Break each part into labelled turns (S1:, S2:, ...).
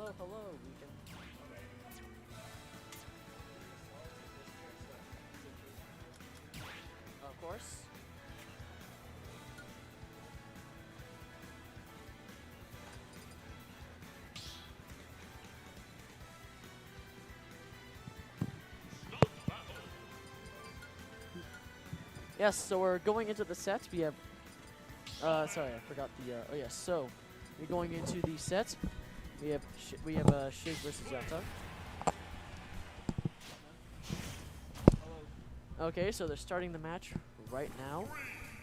S1: hello, hello. We can. Of course. Yes, so we're going into the set. We have, sorry, I forgot the, oh yes, so we're going into the set. We have, Shig versus Yata. Okay, so they're starting the match right now.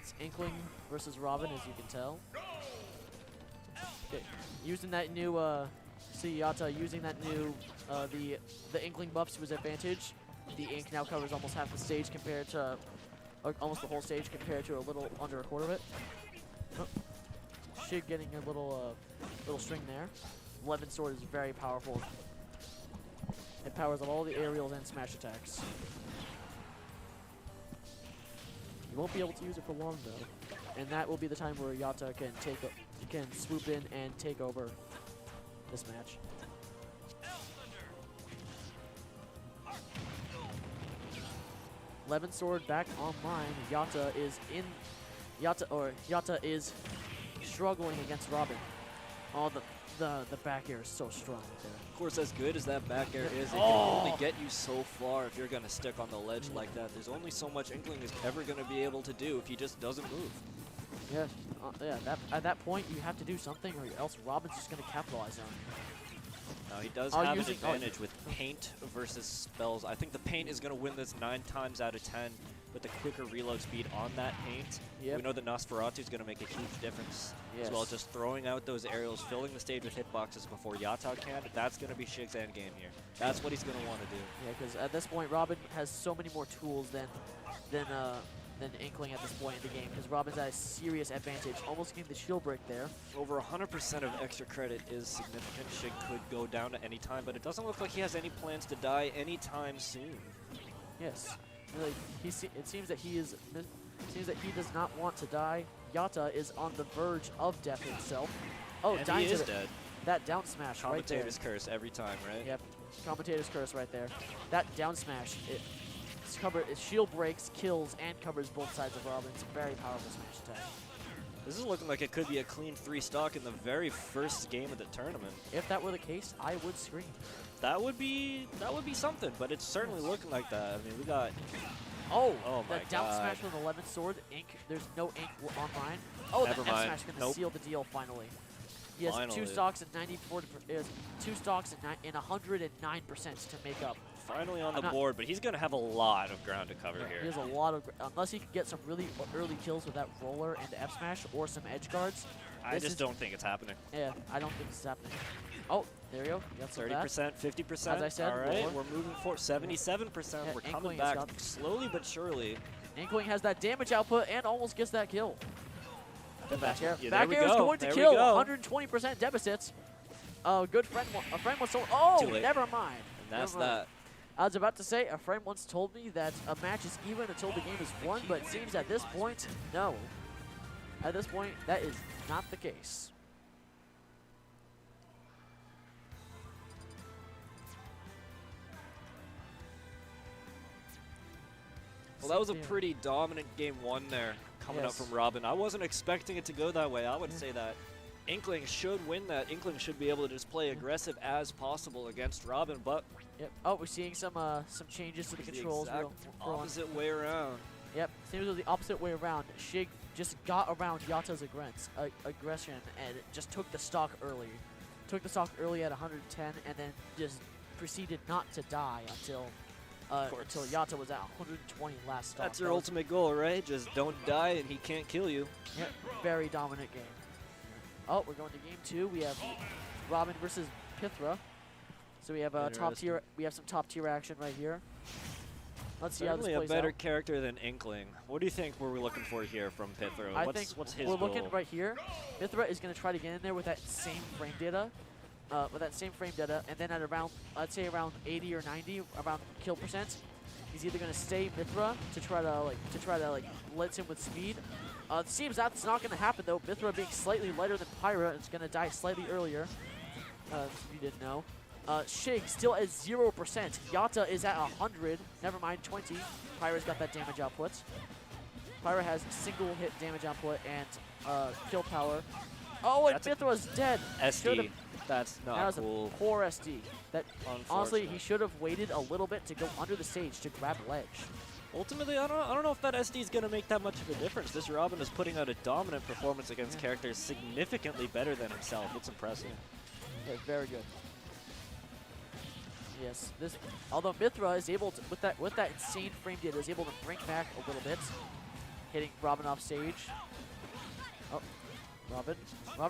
S1: It's Inkling versus Robin, as you can tell. Okay, using that new, see Yata using that new, the Inkling buffs to his advantage. The ink now covers almost half the stage compared to, almost the whole stage compared to a little under a quarter of it. Oh. Shig getting a little string there. Levin Sword is very powerful. It powers up all the aerials and smash attacks. You won't be able to use it for long though, and that will be the time where Yata can swoop in and take over this match. Levin Sword back online. Yata is struggling against Robin. Oh, the back air is so strong right there.
S2: Of course, as good as that back air is, it can only get you so far if you're going to stick on the ledge like that. There's only so much Inkling is ever going to be able to do if he just doesn't move.
S1: Yeah, at that point, you have to do something or else Robin's just going to capitalize on it.
S2: Now, he does have an advantage with paint versus spells. I think the paint is going to win this 9 times out of 10 with the quicker reload speed on that paint.
S1: Yep.
S2: We know that Nosferatu is going to make a huge difference, as well as just throwing out those aerials, filling the stage with hitboxes before Yata can. That's going to be Shig's end game here. That's what he's going to want to do.
S1: Yeah, because at this point, Robin has so many more tools than Inkling at this point in the game, because Robin's at a serious advantage, almost getting the shield break there.
S2: Over 100% of extra credit is significant. Shig could go down at any time, but it doesn't look like he has any plans to die anytime soon.
S1: Yes. Like, it seems that he does not want to die. Yata is on the verge of death himself. Oh,
S2: and
S1: dying
S2: he is dead.
S1: That down smash right there.
S2: Commentator's curse every time, right?
S1: Yep. Commentator's curse right there. That down smash, it shield breaks, kills, and covers both sides of Robin. It's a very powerful smash attack.
S2: This is looking like it could be a clean 3 stock in the very first game of the tournament.
S1: If that were the case, I would scream.
S2: That would be something, but it's certainly looking like that. I mean, we got.
S1: Oh
S2: my
S1: that down
S2: God.
S1: smash with 11 sword. Ink. There's no ink online. Oh,
S2: Never
S1: the F
S2: mind.
S1: smash going to
S2: Nope.
S1: seal the deal finally. He has
S2: Finally.
S1: 2 stocks and 94. 2 stocks and 109% to make up.
S2: Finally on the board, but he's going to have a lot of ground to cover
S1: He
S2: here.
S1: has a lot of, unless he can get some really early kills with that roller and F smash or some edge guards.
S2: I just don't think it's happening.
S1: Yeah, I don't think this is happening. Oh, there you go.
S2: 30%, 50%.
S1: As I said,
S2: all right,
S1: roller.
S2: we're moving forward. 77%.
S1: Yeah,
S2: We're coming
S1: Inkling
S2: back
S1: has got-
S2: slowly but surely.
S1: Inkling has that damage output and almost gets that kill. The back air.
S2: Yeah,
S1: Back
S2: there
S1: air
S2: we
S1: is
S2: go.
S1: going to
S2: There we
S1: kill.
S2: go.
S1: 120% deficits. A friend once told. Oh,
S2: Too late.
S1: never mind.
S2: And that's
S1: Never mind.
S2: that.
S1: I was about to say, a friend once told me that a match is even until the game is won, but it seems at this point, no. At this point, that is not the case.
S2: Well, that was a pretty dominant game 1 there coming up
S1: Yes.
S2: from Robin. I wasn't expecting it to go that way. I would say that Inkling should win that. Inkling should be able to just play aggressive as possible against Robin, but
S1: Yep. Oh, we're seeing some changes to the controls.
S2: the exact opposite way around.
S1: Yep. Seems it was the opposite way around. Shig just got around Yata's aggression and just took the stock early. Took the stock early at 110 and then just proceeded not to die until Yata was at 120 last stock.
S2: That's your ultimate goal, right? Just don't die and he can't kill you.
S1: Yep. Very dominant game. Oh, we're going to game 2. We have Robin versus Pithra. So we have top tier. We have some top tier action right here. Let's see how this
S2: Certainly
S1: plays
S2: a better
S1: out.
S2: character than Inkling. What do you think we're looking for here from Pithra?
S1: I think
S2: what's his
S1: we're
S2: goal?
S1: looking right here. Pithra is going to try to get in there with that same frame data. And then at around, I'd say around 80 or 90, around kill percent, he's either going to stay Pithra to try to blitz him with speed. It seems that's not going to happen though. Pithra being slightly lighter than Pyra is going to die slightly earlier. if you didn't know. Shig still at 0%. Yata is at 100. Never mind, 20. Pyra's got that damage output. Pyra has single hit damage output and kill power. Oh, and Pithra's dead.
S2: SD. That's not
S1: that was
S2: cool.
S1: a poor SD. That honestly, he should have waited a little bit to go under the stage to grab ledge.
S2: Ultimately, I don't know if that SD is going to make that much of a difference. This Robin is putting out a dominant performance against characters significantly better than himself. It's impressive.
S1: Yeah, very good. Yes, this. Although Pithra is able to, with that insane frame data, is able to bring back a little bit, hitting Robin off stage. Oh, Robin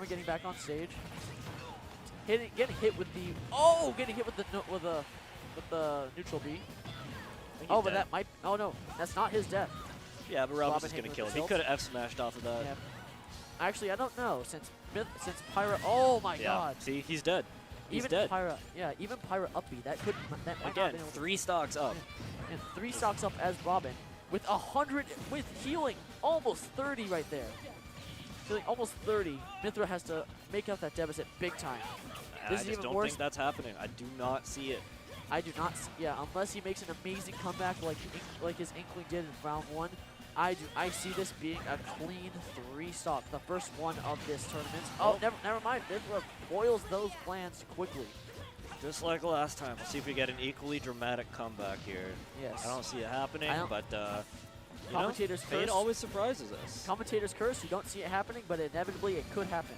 S1: getting back on stage. Getting hit with the neutral B. Oh, but that might. Oh no, that's not his death.
S2: Yeah, but Robin's just gonna kill him. He could have F smashed off of that.
S1: Yeah. Actually, I don't know since Pyra. Oh my God.
S2: See, he's dead. He's
S1: even
S2: dead.
S1: Pyra, even Pyra up B. That might
S2: Again,
S1: not have been able
S2: 3 stocks up.
S1: Yeah. And 3 stocks up as Robin with 100 with healing, almost 30 right there. Feeling almost 30. Pithra has to make up that deficit big time. This
S2: I
S1: is
S2: just
S1: even
S2: don't
S1: worse.
S2: think that's happening. I do not see it.
S1: I do not. Yeah, unless he makes an amazing comeback like his Inkling did in round 1. I see this being a clean 3 stock, the first one of this tournament. Oh, never mind. Pithra foils those plans quickly.
S2: Just like last time. We'll see if we get an equally dramatic comeback here.
S1: Yes.
S2: I don't see it happening, but
S1: commentators curse.
S2: Fate always surprises us.
S1: Commentators curse. You don't see it happening, but inevitably it could happen.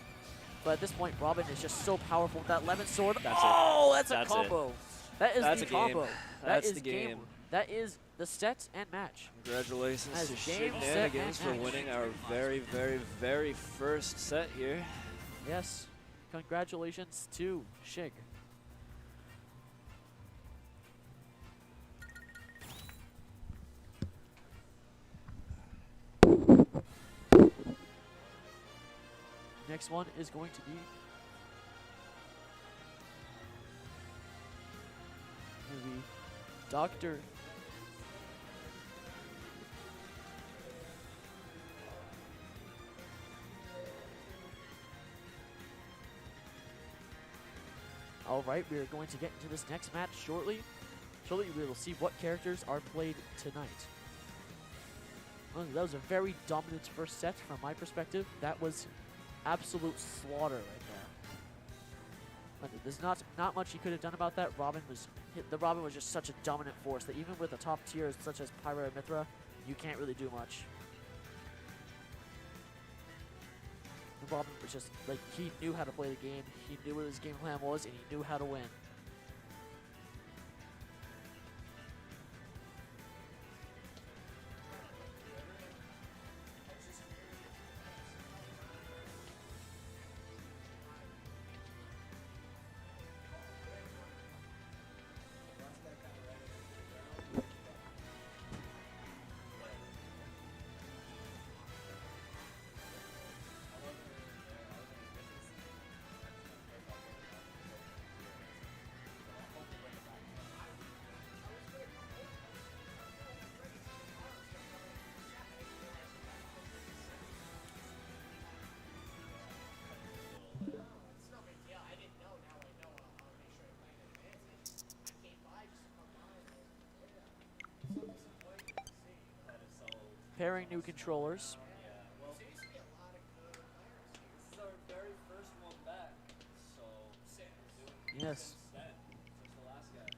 S1: But at this point, Robin is just so powerful with that lemon sword. That's a combo. That's the combo.
S2: That's the game.
S1: That is the set and match.
S2: Congratulations to Shenanigans for winning our very, very, very first set here.
S1: Yes. Congratulations to Shig. Next one is going to be Dr. All right, we are going to get into this next match shortly. Shortly, we will see what characters are played tonight. Well, that was a very dominant first set from my perspective. That was absolute slaughter right there. There's not much he could have done about that. The Robin was just such a dominant force that even with the top tiers such as Pyra and Pithra, you can't really do much. The Robin was just like, he knew how to play the game. He knew what his game plan was, and he knew how to win. Pairing new controllers.
S2: This is our very first one back, so
S1: yes.
S2: Since the last guy.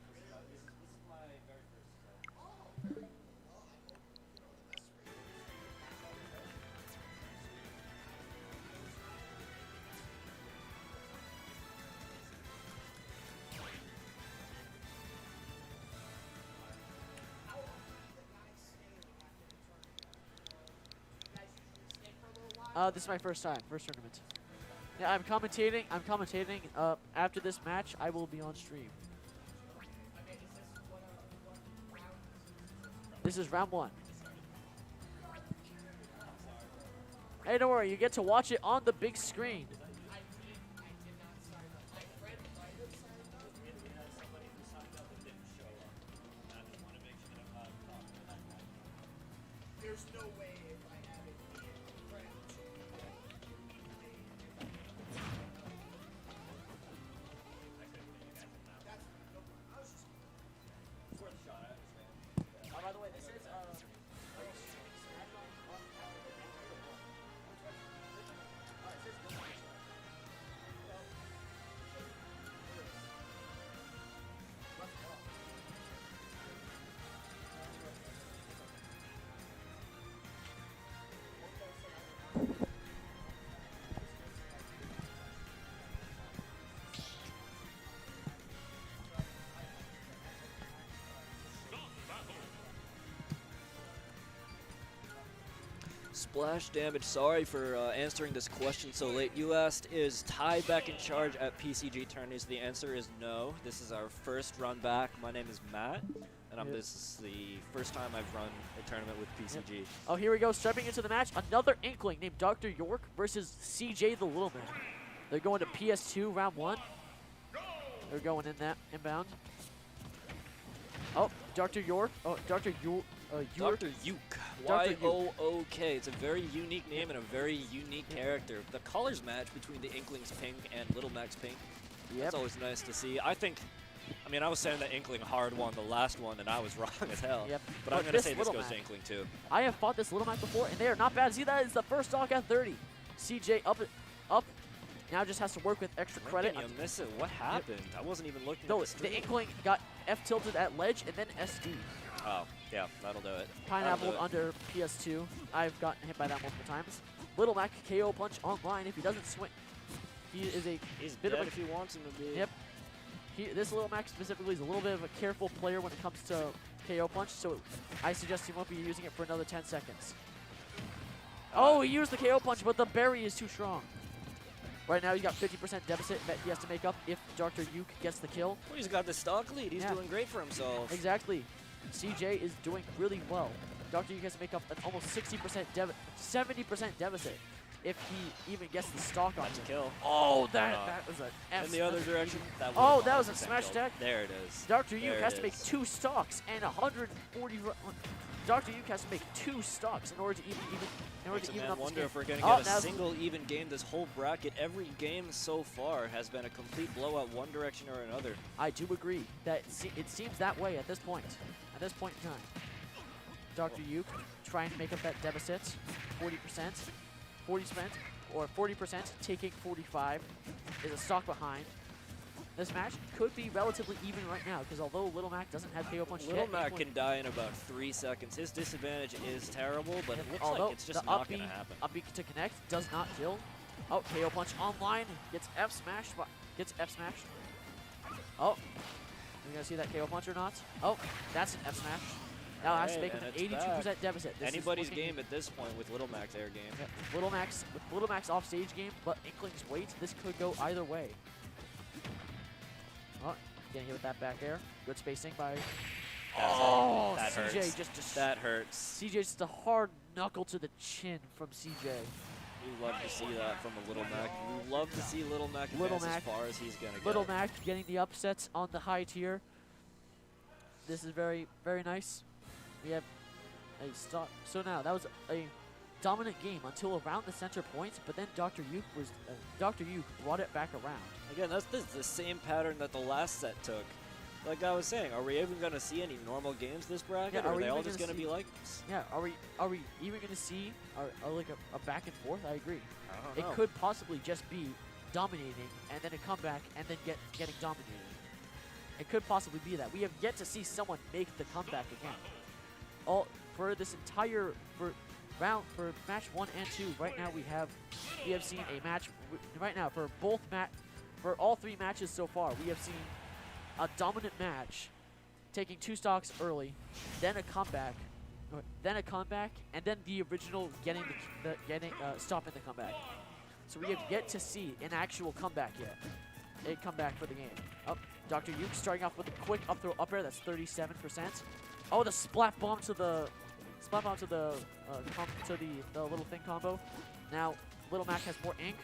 S2: This is my very first set.
S1: This is my first tournament. Yeah, I'm commentating. After this match, I will be on stream. This is round 1. Hey, don't worry. You get to watch it on the big screen.
S3: There's no way if I have it in round 2.
S2: Splash damage, sorry for answering this question so late. You asked, is Ty back in charge at PCG tourneys? The answer is no. This is our first run back. My name is Matt, and this is the first time I've run a tournament with PCG.
S1: Yep. Oh, here we go, stepping into the match. Another Inkling named Dr. York versus CJ the Little Man. They're going to PS2 round 1. They're going in that inbound. Oh, Dr. York. Oh, Dr. York.
S2: Dr. Yook. Y-O-O-K. It's a very unique name and a very unique character. The colors match between the Inkling's pink and Little Mac's pink.
S1: Yep.
S2: That's always nice to see. I mean, I was saying that Inkling hard won the last one, and I was wrong as hell.
S1: Yep.
S2: But I'm going to say this goes to Inkling, too.
S1: I have fought this Little Mac before, and they are not bad. See, that is the first stock at 30. CJ up. Now just has to work with extra credit.
S2: You miss it. What happened? I wasn't even looking
S1: No,
S2: at the stream.
S1: the Inkling got F-tilted at ledge and then SD.
S2: Oh, yeah, that'll do it.
S1: Pineapple under PS2. I've gotten hit by that multiple times. Little Mac KO punch online if he doesn't swing. He's
S2: bit dead if he wants him to be.
S1: Yep. This Little Mac specifically is a little bit of a careful player when it comes to KO punch, so I suggest he won't be using it for another 10 seconds. Oh, he used the KO punch, but the berry is too strong. Right now, he's got 50% deficit that he has to make up if Dr. Yuke gets the kill.
S2: Well, he's got the stock lead. He's doing great for himself.
S1: Exactly. CJ is doing really well. Dr. Yuke has to make up an almost 60% 70% deficit if he even gets the stock on him.
S2: Kill.
S1: Oh, that was an F.
S2: In the other direction.
S1: That was a smash attack.
S2: There it is.
S1: Dr. Yuke has to make 2 stocks and 140. Dr. Yuke has to make 2 stocks in order to even up
S2: wonder
S1: this
S2: if we're going to
S1: game.
S2: get a single even game this whole bracket. Every game so far has been a complete blowout one direction or another.
S1: I do agree that it seems that way at this point. At this point in time. Dr. Yuke trying to make up that deficit. 40%. 40%, taking 45 is a stock behind. This match could be relatively even right now because although Little Mac doesn't have KO punch yet,
S2: Little Mac can die in about 3 seconds. His disadvantage is terrible, but it looks like it's just not going to happen.
S1: Up B to connect does not kill. Oh, KO punch online gets F smashed. Oh, you gonna see that KO punch or not? Oh, that's an F smash. Now has to make an 82% deficit. This
S2: anybody's game at this point with Little Mac's air game.
S1: Yeah, with Little Mac's offstage game, but Inkling's weight, this could go either way. Oh, getting hit with that back air. Good spacing by. Oh,
S2: that
S1: CJ
S2: hurts. That hurts.
S1: CJ just a hard knuckle to the chin from CJ.
S2: We love to see that from a Little Mac. We love to see Little Mac advance as far as he's gonna go.
S1: Little Mac getting the upsets on the high tier. This is very, very nice. We have a stop. So now that was a dominant game until around the center points, but then Dr. Yuke brought it back around.
S2: Again, that's the same pattern that the last set took. Like I was saying, are we even going to see any normal games this bracket?
S1: Yeah,
S2: or are they all just going to be like this?
S1: Yeah, are we even going to see like a back and forth? I agree.
S2: I don't know.
S1: It could possibly just be dominating and then a comeback and then getting dominated. It could possibly be that. We have yet to see someone make the comeback again. All for this entire for match 1 and 2. Right now we have seen a match. Right now for all 3 matches so far, we have seen a dominant match, taking 2 stocks early, then a comeback, and then the original stopping the comeback. So we have yet to see an actual comeback yet. A comeback for the game. Up, Dr. Yuke starting off with a quick up throw up air. That's 37%. Oh, the splat bomb to the little thing combo. Now Little Mac has more ink.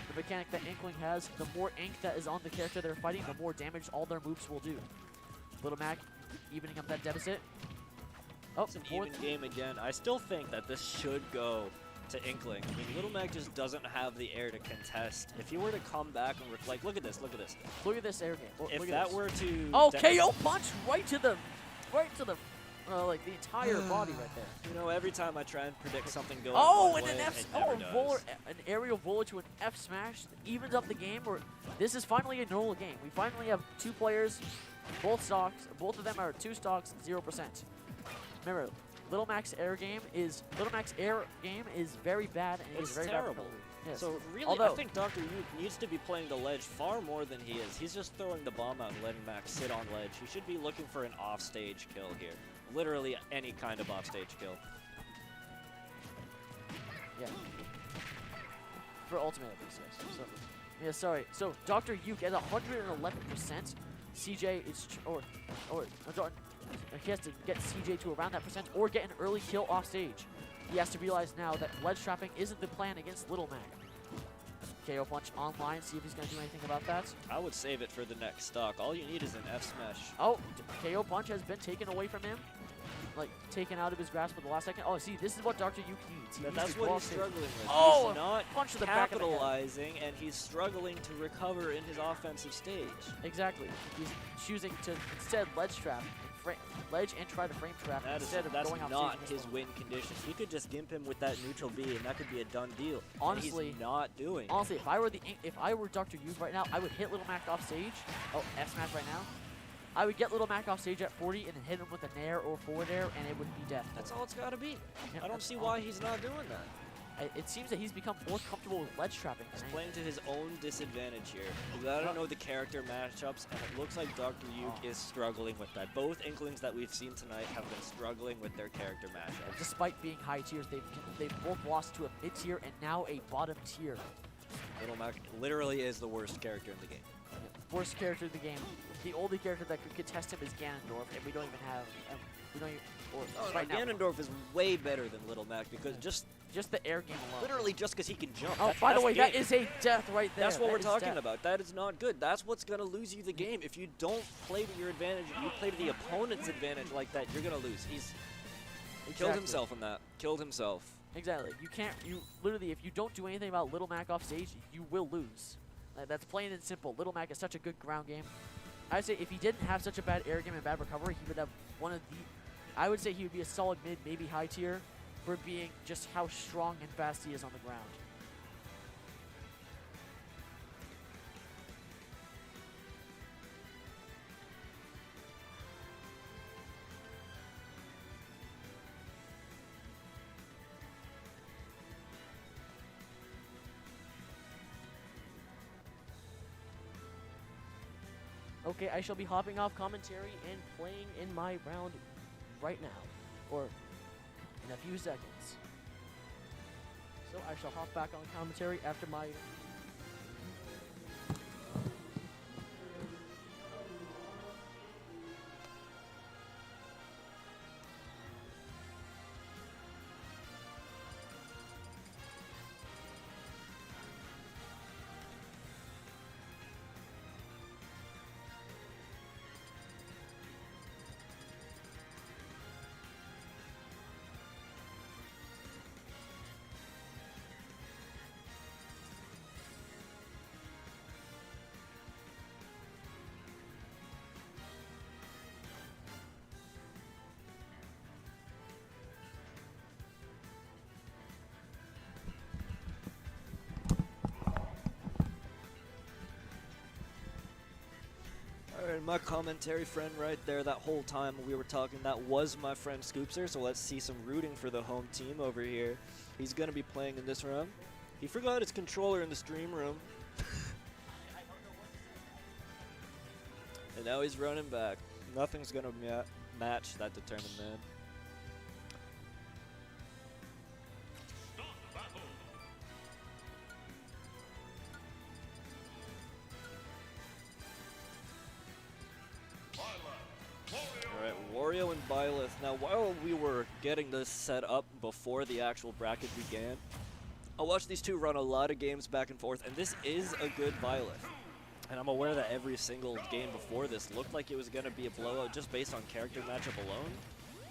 S1: The mechanic that Inkling has, the more ink that is on the character they're fighting, the more damage all their moves will do. Little Mac evening up that deficit. Oh,
S2: it's an even game again. I still think that this should go to Inkling. I mean, Little Mac just doesn't have the air to contest. If he were to come back and like, look at this.
S1: Look at this air game.
S2: If that were to
S1: KO punch right to the like the entire body right there.
S2: You know, every time I try and predict something going
S1: an aerial roller to an F smash evens up the game. Or this is finally a normal game. We finally have 2 players, both of them are 2 stocks, 0%. Remember, Little Mac's air game is very bad and
S2: it's
S1: very
S2: terrible.
S1: Yes.
S2: So really, I think Dr. Yuke needs to be playing the ledge far more than he is. He's just throwing the bomb out and letting Max sit on ledge. He should be looking for an offstage kill here. Literally any kind of offstage kill.
S1: for ultimate at least, yes. So, yeah, sorry. So Dr. Yuke at 111%. CJ is he has to get CJ to around that percent or get an early kill off stage. He has to realize now that ledge trapping isn't the plan against Little Mac. KO Punch online, see if he's going to do anything about that.
S2: I would save it for the next stock. All you need is an F smash.
S1: Oh, KO Punch has been taken away from him. Like, taken out of his grasp at the last second. Oh, see, this is what Dr. Yuke needs. He needs
S2: That's
S1: to
S2: what
S1: go
S2: he's
S1: off stage.
S2: struggling with.
S1: Oh,
S2: he's not
S1: punch to the back of the head.
S2: capitalizing, and he's struggling to recover in his offensive stage.
S1: Exactly. He's choosing to instead ledge trap, and ledge and try to frame trap instead of
S2: That's
S1: going off
S2: not
S1: stage.
S2: his win condition. He could just gimp him with that neutral B, and that could be a done deal.
S1: Honestly,
S2: and he's not doing.
S1: Honestly, if I were Dr. Yuke right now, I would hit Little Mac off stage. Oh, F smash right now. I would get Little Mac off stage at 40 and then hit him with a nair or forward air, and it would be death.
S2: That's all it's got to be.
S1: Yep,
S2: I don't
S1: that's
S2: see
S1: all.
S2: why he's not doing that.
S1: It seems that he's become more comfortable with ledge trapping.
S2: He's
S1: than
S2: playing to his own disadvantage here. You gotta know the character matchups, and it looks like Dr. Yuke is struggling with that. Both Inklings that we've seen tonight have been struggling with their character matchups.
S1: Despite being high tiers, they've both lost to a mid tier and now a bottom tier.
S2: Little Mac literally is the worst character in the game.
S1: Worst character in the game. The only character that could contest him is Ganondorf, and we don't even have. We don't even. Or right now,
S2: Ganondorf is way better than Little Mac because just
S1: the air game alone.
S2: literally just because he can jump.
S1: Oh, by the way, that is a death right there.
S2: That's what
S1: That
S2: we're
S1: is
S2: talking
S1: death.
S2: about. That is not good. That's what's going to lose you the game. If you don't play to your advantage, you play to the opponent's advantage like that, you're going to lose. He's killed himself in that. Killed himself.
S1: Exactly. You can't. You literally, if you don't do anything about Little Mac off stage, you will lose. That's plain and simple. Little Mac is such a good ground game. I'd say if he didn't have such a bad air game and bad recovery, he would have one of the. I would say he would be a solid mid, maybe high tier, for being just how strong and fast he is on the ground. Okay, I shall be hopping off commentary and playing in my round right now, or in a few seconds. So I shall hop back on commentary after my...
S2: Alright, my commentary friend right there, that whole time we were talking, that was my friend Scoopster, so let's see some rooting for the home team over here. He's going to be playing in this round. He forgot his controller in the stream room. And now he's running back. Nothing's going to match that determined man. Wario and Byleth. Now, while we were getting this set up before the actual bracket began, I watched these two run a lot of games back and forth, and this is a good Byleth. And I'm aware that every single game before this looked like it was going to be a blowout just based on character matchup alone.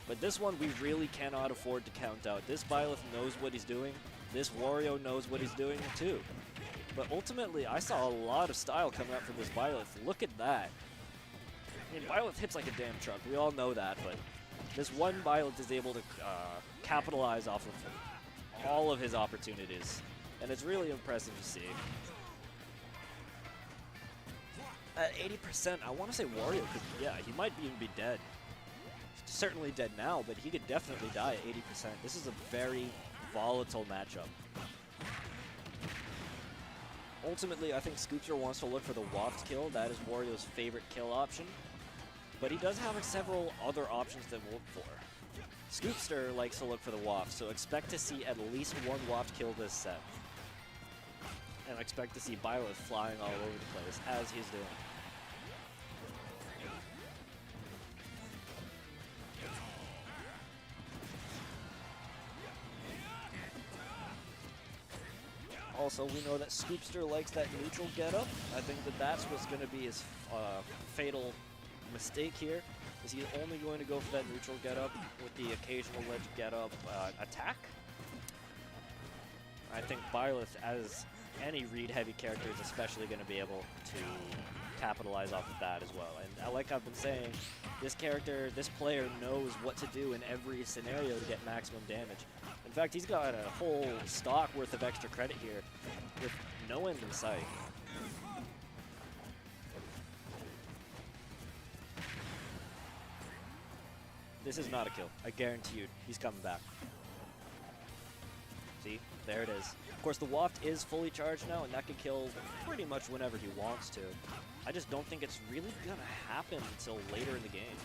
S2: But this one, we really cannot afford to count out. This Byleth knows what he's doing. This Wario knows what he's doing too. But ultimately, I saw a lot of style coming out from this Byleth. Look at that. I mean, Byleth hits like a damn truck. We all know that, but this one Byleth is able to capitalize off of all of his opportunities, and it's really impressive to see. At 80%, I want to say Wario could, yeah, he might even be dead. He's certainly dead now, but he could definitely die at 80%. This is a very volatile matchup. Ultimately, I think Scoopster wants to look for the waft kill. That is Wario's favorite kill option. But he does have several other options to look for. Scoopster likes to look for the waft, so expect to see at least one waft kill this set. and expect to see Byleth flying all over the place as he's doing. Also, we know that Scoopster likes that neutral getup. I think that that's what's going to be his fatal mistake here. Is he only going to go for that neutral getup with the occasional ledge getup attack? I think Byleth, as any read-heavy character, is especially going to be able to capitalize off of that as well. And like I've been saying, this character, this player knows what to do in every scenario to get maximum damage. In fact, he's got a whole stock worth of extra credit here with no end in sight. This is not a kill. I guarantee you, he's coming back. See? There it is. Of course, the Waft is fully charged now, and that can kill pretty much whenever he wants to. I just don't think it's really going to happen until later in the game.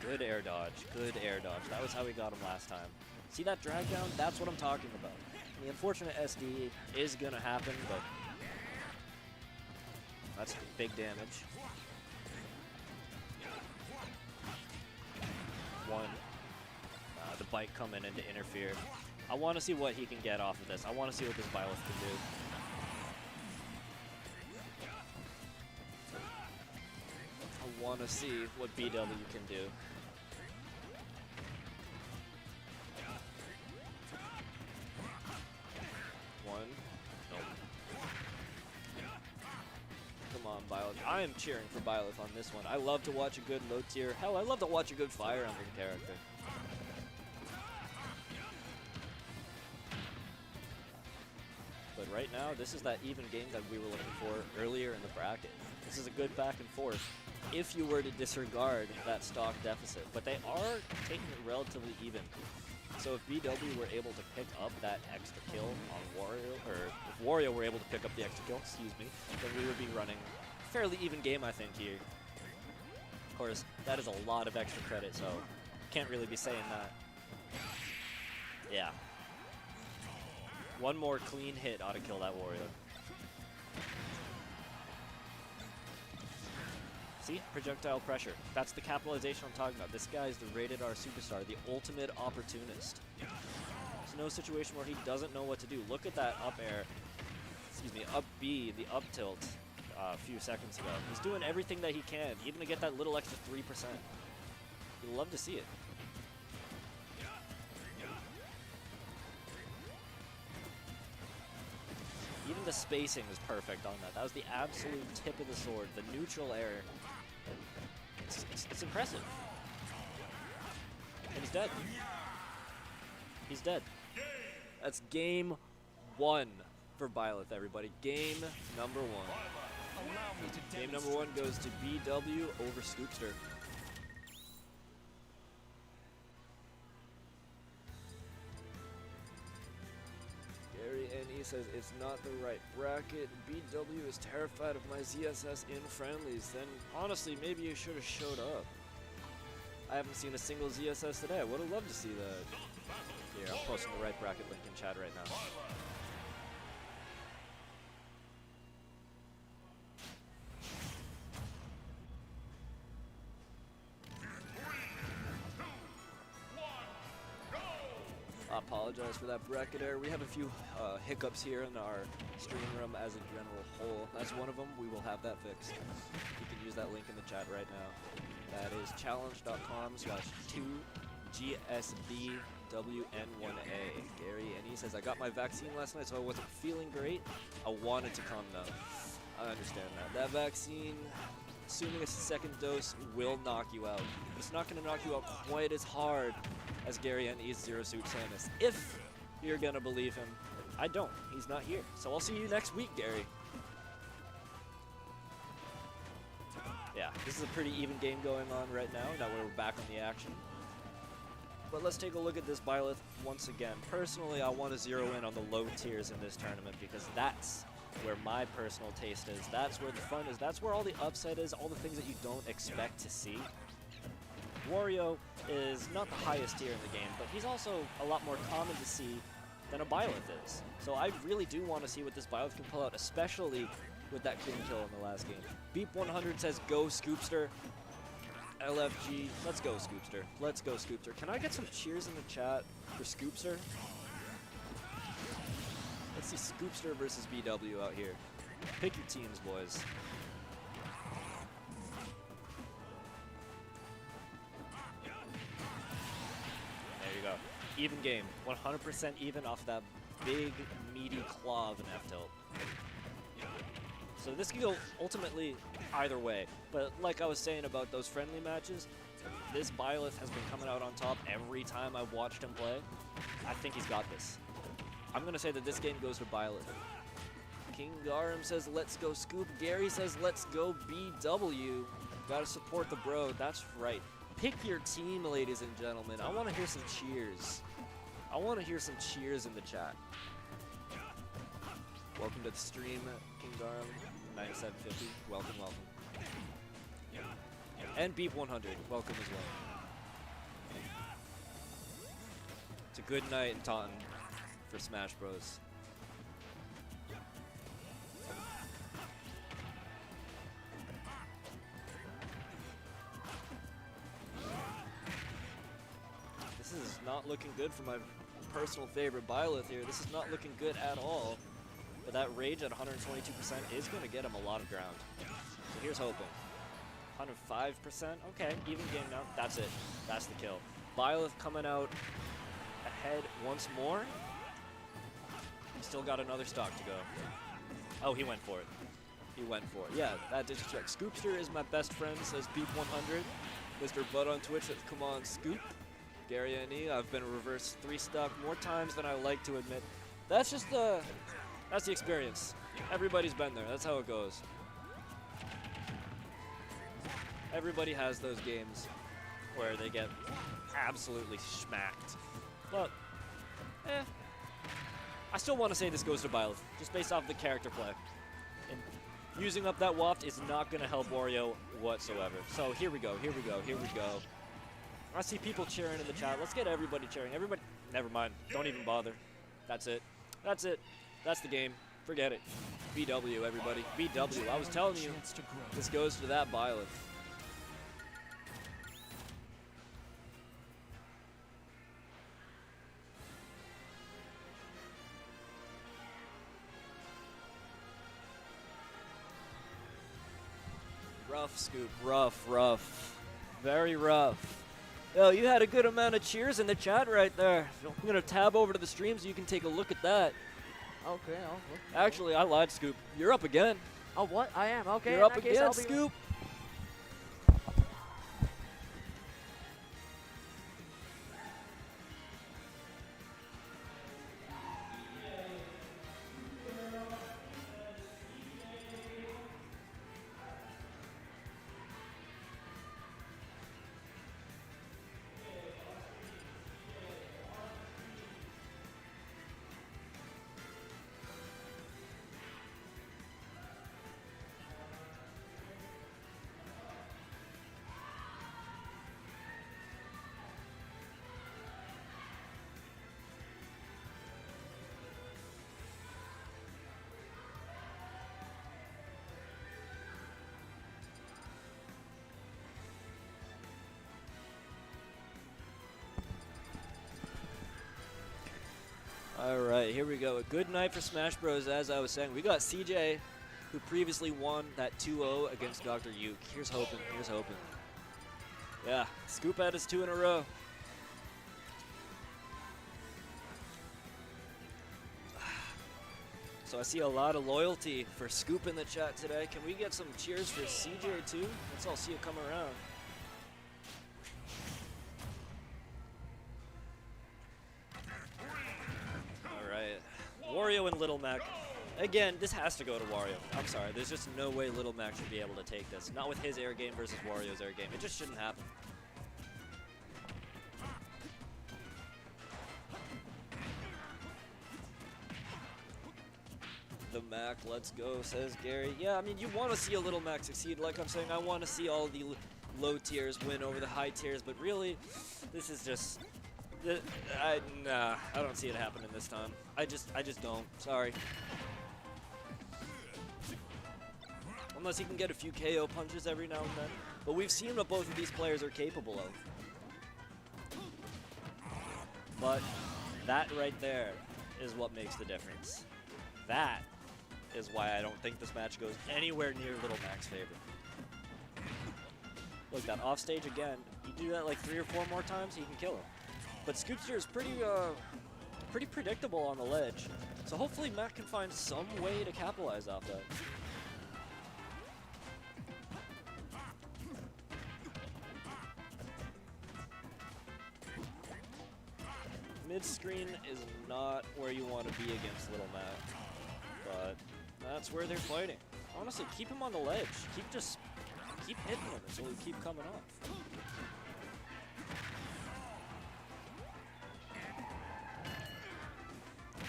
S2: Good air dodge. Good air dodge. That was how we got him last time. See that drag down? That's what I'm talking about. The unfortunate SD is going to happen, but that's big damage. One. The bike coming in to interfere. I want to see what he can get off of this. I want to see what this Byleth can do. I want to see what BW can do. One. Nope. Come on, Byleth. I am cheering for Byleth on this one. I love to watch a good low tier. Hell, I love to watch a good Fire Emblem character. But right now, this is that even game that we were looking for earlier in the bracket. This is a good back and forth if you were to disregard that stock deficit. But they are taking it relatively even. So if BW were able to pick up that extra kill on Wario, or if Wario were able to pick up the extra kill, excuse me, then we would be running a fairly even game, I think, here. Of course, that is a lot of extra credit, so can't really be saying that. Yeah. One more clean hit ought to kill that Wario. See? Projectile pressure. That's the capitalization I'm talking about. This guy is the rated R superstar, the ultimate opportunist. There's no situation where he doesn't know what to do. Look at that up air, excuse me, up B, the up tilt a few seconds ago. He's doing everything that he can, even to get that little extra 3%. You'd love to see it. Even the spacing is perfect on that. That was the absolute tip of the sword. The neutral air. It's impressive. And he's dead. He's dead. That's game one for Byleth, everybody. Game number one. Game number one goes to BW over Scoopster. NE says it's not the right bracket. BW is terrified of my ZSS in friendlies. Then honestly, maybe you should have showed up. I haven't seen a single ZSS today. I would have loved to see that. Here, I'm posting the right bracket link in chat right now. I apologize for that bracket error. We have a few hiccups here in our stream room as a general whole. That's one of them. We will have that fixed. You can use that link in the chat right now. That is challenge.com/2GSBWN1A. Gary, and he says, I got my vaccine last night, so I wasn't feeling great. I wanted to come though. I understand that. That vaccine, assuming it's the second dose, will knock you out. But it's not going to knock you out quite as hard as Gary and E's Zero Suit Samus, if you're gonna believe him. I don't. He's not here. So I'll see you next week, Gary. Yeah, this is a pretty even game going on right now that we're back on the action. But let's take a look at this Byleth once again. Personally, I want to zero in on the low tiers in this tournament because that's where my personal taste is. That's where the fun is. That's where all the upside is, all the things that you don't expect to see. Wario is not the highest tier in the game, but he's also a lot more common to see than a Byleth is. So I really do want to see what this Byleth can pull out, especially with that clean kill in the last game. Beep100 says, go Scoopster. LFG, let's go Scoopster. Let's go Scoopster. Can I get some cheers in the chat for Scoopster? Let's see Scoopster versus BW out here. Pick your teams, boys. There you go. Even game. 100% even off that big, meaty claw of an F-tilt. So this can go ultimately either way. But like I was saying about those friendly matches, this Byleth has been coming out on top every time I've watched him play. I think he's got this. I'm going to say that this game goes to Byleth. King Garum says, let's go Scoop. Gary says, let's go BW. Gotta support the bro. That's right. Pick your team, ladies and gentlemen. I want to hear some cheers. I want to hear some cheers in the chat. Welcome to the stream, King Garum. 9750. Welcome, welcome. And Beep100. Welcome as well. It's a good night in Taunton for Smash Bros. This is not looking good for my personal favorite Byleth here. This is not looking good at all. But that rage at 122% is going to get him a lot of ground. So here's hoping. 105%. Okay, even game now. That's it. That's the kill. Byleth coming out ahead once more. He's still got another stock to go. Oh, he went for it. He went for it. Yeah, that disrespect. Scoopster is my best friend, says Beep100. Mr. Bud on Twitch says, come on, Scoop. Gary and I've been reverse 3 stock more times than I like to admit. That's just that's the experience. Everybody's been there. That's how it goes. Everybody has those games where they get absolutely smacked. But, I still want to say this goes to Byleth, just based off the character play. And using up that waft is not going to help Wario whatsoever. So here we go, here we go, here we go. I see people cheering in the chat. Let's get everybody cheering. Everybody, never mind. Don't even bother. That's it. That's it. That's the game. Forget it. BW, everybody. BW. I was telling you, this goes to that Byleth. Rough, Scoop. Rough, rough. Very rough. Yo, you had a good amount of cheers in the chat right there. I'm going to tab over to the stream so you can take a look at that.
S1: Okay,
S2: Actually, I lied, Scoop. You're up again.
S1: Oh, what? I am. Okay,
S2: You're up again, Scoop. All right, here we go. A good night for Smash Bros. As I was saying, we got CJ, who previously won that 2-0 against Dr. Uke. Here's hoping. Here's hoping. Yeah, Scoop had his 2 in a row. So I see a lot of loyalty for Scoop in the chat today. Can we get some cheers for CJ too? Let's all see it come around. Wario and Little Mac. Again, this has to go to Wario. I'm sorry. There's just no way Little Mac should be able to take this. Not with his air game versus Wario's air game. It just shouldn't happen. The Mac, let's go, says Gary. Yeah, I mean, you want to see a Little Mac succeed. Like I'm saying, I want to see all the low tiers win over the high tiers, but really, this is just, nah, I don't see it happening this time. I just don't. Sorry. Unless he can get a few KO punches every now and then. But we've seen what both of these players are capable of. But that right there is what makes the difference. That is why I don't think this match goes anywhere near Little Mac's favor. Look, that offstage again. You do that like 3 or 4 more times, he can kill him. But Scoopster is pretty predictable on the ledge. So hopefully Mac can find some way to capitalize off that. Mid-screen is not where you want to be against Little Mac, but that's where they're fighting. Honestly, keep him on the ledge. Keep hitting him until he keep coming off.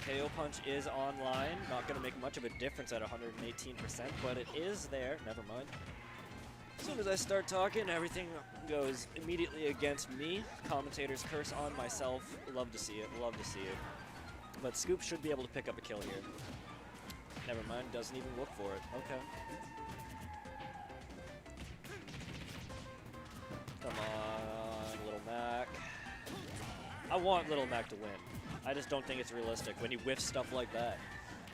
S2: KO punch is online. Not going to make much of a difference at 118%, but it is there. Never mind. As soon as I start talking, everything goes immediately against me. Commentators curse on myself. Love to see it. Love to see it. But Scoop should be able to pick up a kill here. Never mind. Doesn't even look for it. Okay. Come on, Little Mac. I want Little Mac to win. I just don't think it's realistic when he whiffs stuff like that.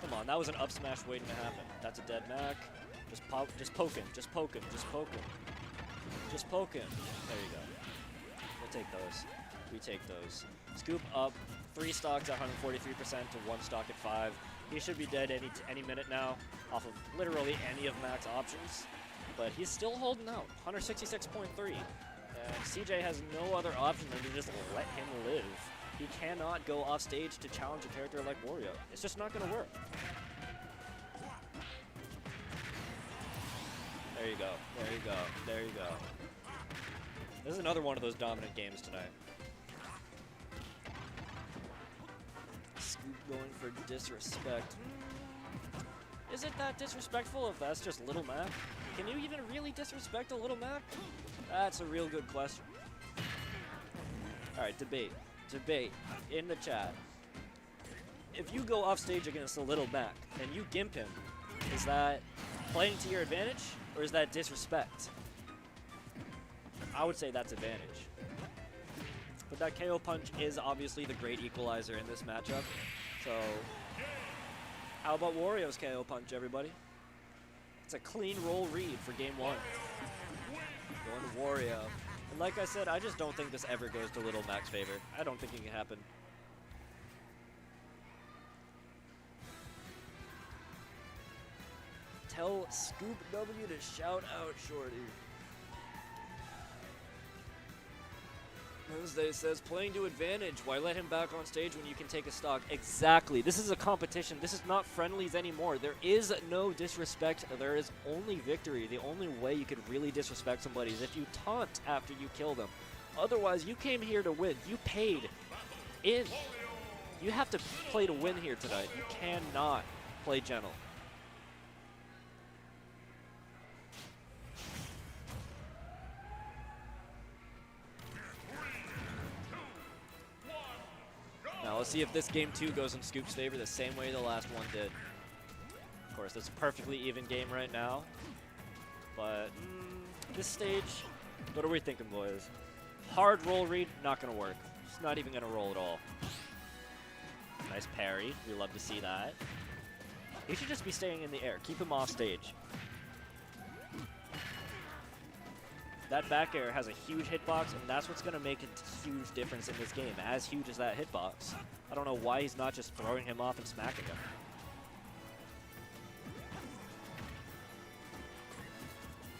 S2: Come on, that was an up smash waiting to happen. That's a dead Mac. Just poke him, just poke him, just poke him. Just poke him. There you go. We'll take those. We take those. Scoop up 3 stocks at 143% to 1 stock at 5. He should be dead any minute now off of literally any of Mac's options. But he's still holding out, 166.3. And CJ has no other option than to just let him live. He cannot go off stage to challenge a character like Wario. It's just not going to work. There you go. There you go. There you go. This is another one of those dominant games tonight. Scoop going for disrespect. Is it that disrespectful if that's just Little Mac? Can you even really disrespect a Little Mac? That's a real good question. Alright, debate. Debate in the chat. If you go off stage against a Little Mac and you gimp him, is that playing to your advantage or is that disrespect? I would say that's advantage. But that KO punch is obviously the great equalizer in this matchup. So, how about Wario's KO punch, everybody? It's a clean roll read for game 1. Going to Wario. And like I said, I just don't think this ever goes to Little Mac's favor. I don't think it can happen. Tell Scoop W to shout out, Shorty. Wednesday says, playing to advantage. Why let him back on stage when you can take a stock? Exactly. This is a competition. This is not friendlies anymore. There is no disrespect. There is only victory. The only way you could really disrespect somebody is if you taunt after you kill them. Otherwise, you came here to win. You paid in. You have to play to win here tonight. You cannot play gentle. Now let's see if this game 2 goes in Scoop's favor the same way the last one did. Of course, it's a perfectly even game right now. But this stage, what are we thinking, boys? Hard roll read, not going to work. It's not even going to roll at all. Nice parry. We love to see that. He should just be staying in the air. Keep him off stage. That back air has a huge hitbox, and that's what's going to make a huge difference in this game, as huge as that hitbox. I don't know why he's not just throwing him off and smacking him.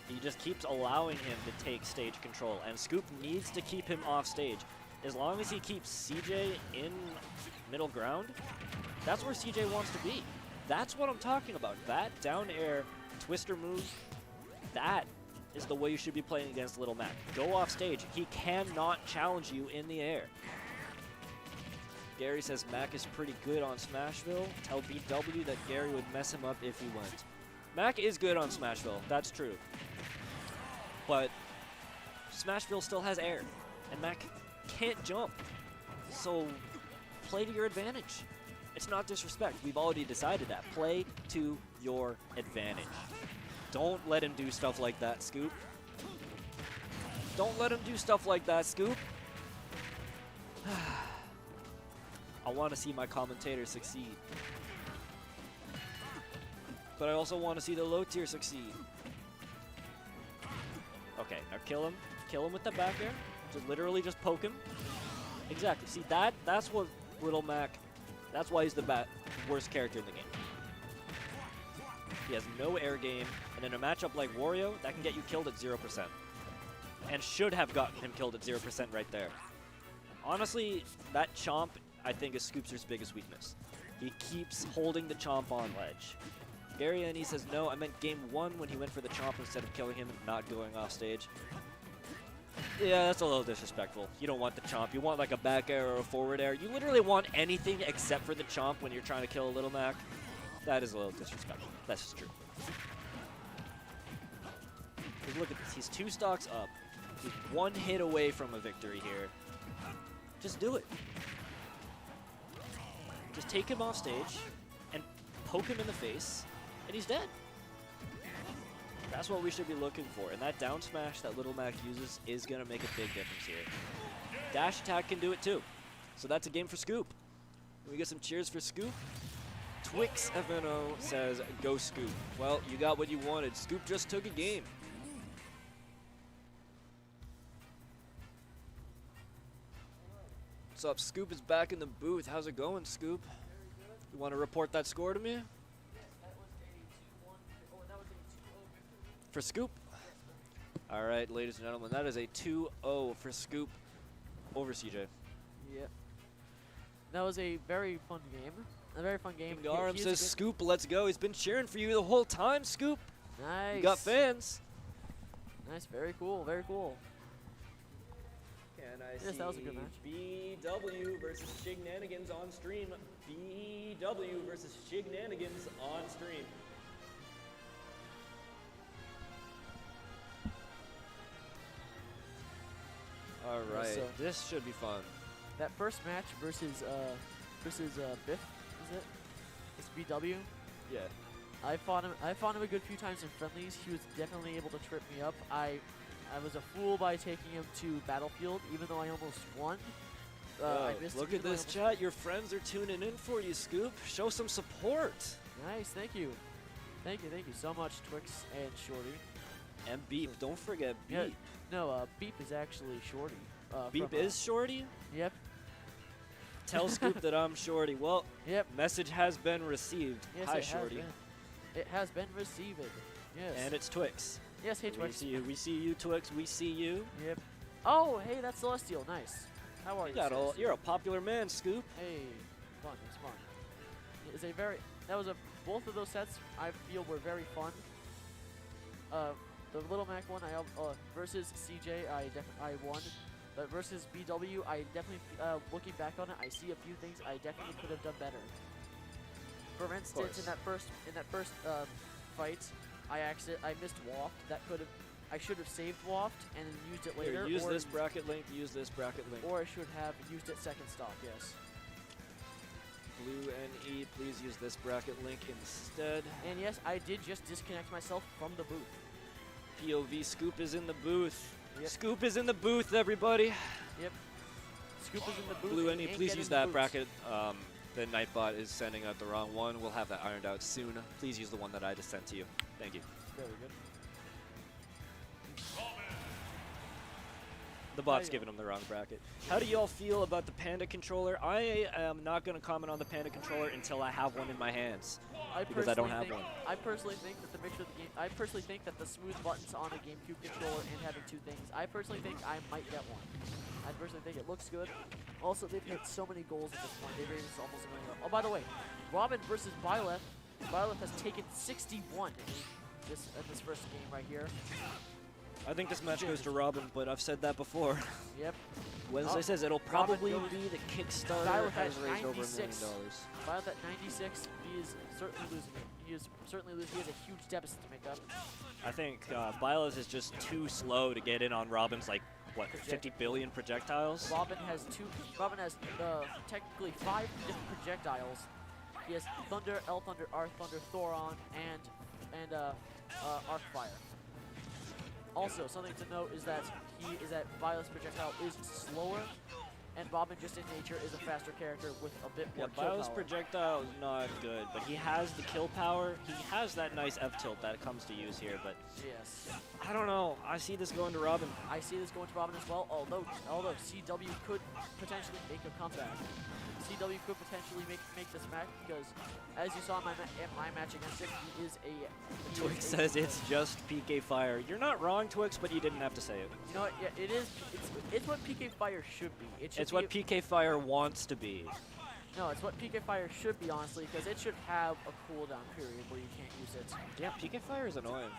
S2: He just keeps allowing him to take stage control, and Scoop needs to keep him off stage. As long as he keeps CJ in middle ground, that's where CJ wants to be. That's what I'm talking about. That down air twister move, that is the way you should be playing against Little Mac. Go off stage. He cannot challenge you in the air. Gary says Mac is pretty good on Smashville. Tell BW that Gary would mess him up if he went. Mac is good on Smashville. That's true. But Smashville still has air, and Mac can't jump. So play to your advantage. It's not disrespect. We've already decided that. Play to your advantage. Don't let him do stuff like that, Scoop. Don't let him do stuff like that, Scoop. I want to see my commentator succeed. But I also want to see the low tier succeed. Okay, now kill him. Kill him with the back air. Just literally just poke him. Exactly. See, that's what Little Mac, that's why he's the worst character in the game. He has no air game, and in a matchup like Wario, that can get you killed at 0%. And should have gotten him killed at 0% right there. Honestly, that chomp, I think, is Scoopster's biggest weakness. He keeps holding the chomp on ledge. Gary N.E. says, no, I meant game 1 when he went for the chomp instead of killing him and not going off stage. Yeah, that's a little disrespectful. You don't want the chomp. You want like a back air or a forward air. You literally want anything except for the chomp when you're trying to kill a Little Mac. That is a little disrespectful. That's just true. Because look at this. He's 2 stocks up. He's 1 hit away from a victory here. Just do it. Just take him off stage and poke him in the face, and he's dead. That's what we should be looking for. And that down smash that Little Mac uses is going to make a big difference here. Dash attack can do it too. So that's a game for Scoop. Can we get some cheers for Scoop? Twix FNO says, go Scoop. Well, you got what you wanted. Scoop just took a game. What's up? Scoop is back in the booth. How's it going, Scoop? You want to report that score to me?
S1: Yes, that was a 2-1. Oh, that was a 2-0 victory.
S2: For Scoop? All right, ladies and gentlemen, that is a 2-0 for Scoop over CJ.
S1: Yep. That was a very fun game. A very fun game.
S2: Garam
S1: He is
S2: says,
S1: a good-
S2: Scoop, let's go. He's been cheering for you the whole time, Scoop.
S1: Nice.
S2: You got fans.
S1: Nice. Very cool. Very cool.
S2: Can I
S1: Yes, that was a good match.
S2: BW versus Shignanigans on stream. BW versus Shignanigans on stream. All right,
S1: So-
S2: this should be fun.
S1: That first match versus Biff, is it? It's BW.
S2: Yeah.
S1: I fought him a good few times in friendlies. He was definitely able to trip me up. I was a fool by taking him to Battlefield, even though I almost won. I missed him
S2: Look
S1: even
S2: at
S1: though I
S2: this
S1: almost-
S2: chat. Your friends are tuning in for you, Scoop. Show some support.
S1: Nice, thank you. Thank you so much, Twix and Shorty.
S2: And Beep. Don't forget Beep.
S1: Yeah, no, Beep is actually Shorty.
S2: Beep
S1: from,
S2: is Shorty?
S1: Yep,
S2: Tell Scoop that I'm Shorty. Well,
S1: yep.
S2: message has been received.
S1: Yes,
S2: Hi,
S1: it
S2: Shorty.
S1: has been. It has been received. Yes.
S2: And it's Twix.
S1: Yes, hey
S2: We
S1: Twix.
S2: see you. We see you, Twix. We see you.
S1: Yep. Oh, hey, that's Celestial. Nice. How are you? Celestial?
S2: You're a popular man, Scoop.
S1: Hey, fun. It's fun. It's a very. Both of those sets I feel were very fun. The Little Mac one, versus CJ, I won. But versus BW, I definitely, looking back on it, I see a few things I definitely could have done better. For instance, in that first fight, I missed Waft. I should have saved Waft and then used it later.
S2: Here, use
S1: or
S2: this bracket link. Use this bracket link.
S1: Or I should have used it second stock. Yes.
S2: Blue NE, please use this bracket link instead.
S1: And yes, I did just disconnect myself from the booth.
S2: POV Scoop is in the booth.
S1: Yep.
S2: Scoop is in the booth, everybody.
S1: Yep. Scoop is in the booth.
S2: Blue
S1: and
S2: NE,
S1: ain't
S2: please
S1: getting
S2: use
S1: the
S2: that
S1: boots.
S2: bracket. The Nightbot is sending out the wrong one. We'll have that ironed out soon. Please use the one that I just sent to you. Thank you.
S1: Very good.
S2: The bot's
S1: yeah.
S2: giving them the wrong bracket. How do y'all feel about the Panda controller? I am not going to comment on the Panda controller until I have one in my hands. Because I don't have one.
S1: I personally think that the mixture of the game. I personally think that the smooth buttons on a GameCube controller and having two things. I personally think I might get one. I personally think it looks good. Also, they've hit so many goals at this point. They've raised almost a million. Oh, by the way, Robin versus Byleth. Byleth has taken 61 in this first game right here.
S2: I think this match goes to Robin, but I've said that before.
S1: Yep.
S2: Wednesday
S1: Oh,
S2: says it'll
S1: Robin
S2: probably
S1: goes-
S2: be the Kickstarter
S1: Violet
S2: has
S1: had
S2: raised over $1 million.
S1: 96. Violet at 96, he is certainly losing it. He is certainly losing. He has a huge deficit to make up.
S2: I think Byleth is just too slow to get in on Robin's, like, what, 50 billion projectiles?
S1: Robin has technically 5 different projectiles. He has Thunder, L Thunder, R Thunder, Thoron, and Arc Fire. Also, something to note is that Violet's projectile is slower, and Robin just in nature is a faster character with a bit more kill
S2: Byleth's
S1: power.
S2: projectile is not good, but he has the kill power. He has that nice F-tilt that comes to use here, but
S1: Yes.
S2: I don't know. I see this going to Robin.
S1: I see this going to Robin as well, although CW could potentially make a comeback. CW could potentially make this match because, as you saw in my match against him, he is a...
S2: Twix says it's just PK Fire. You're not wrong, Twix, but you didn't have to say it.
S1: You know what? Yeah, it is. It's what PK Fire should be.
S2: It's what PK Fire wants to be.
S1: No, it's what PK Fire should be, honestly, because it should have a cooldown period where you can't use it.
S2: Yeah, PK Fire is annoying.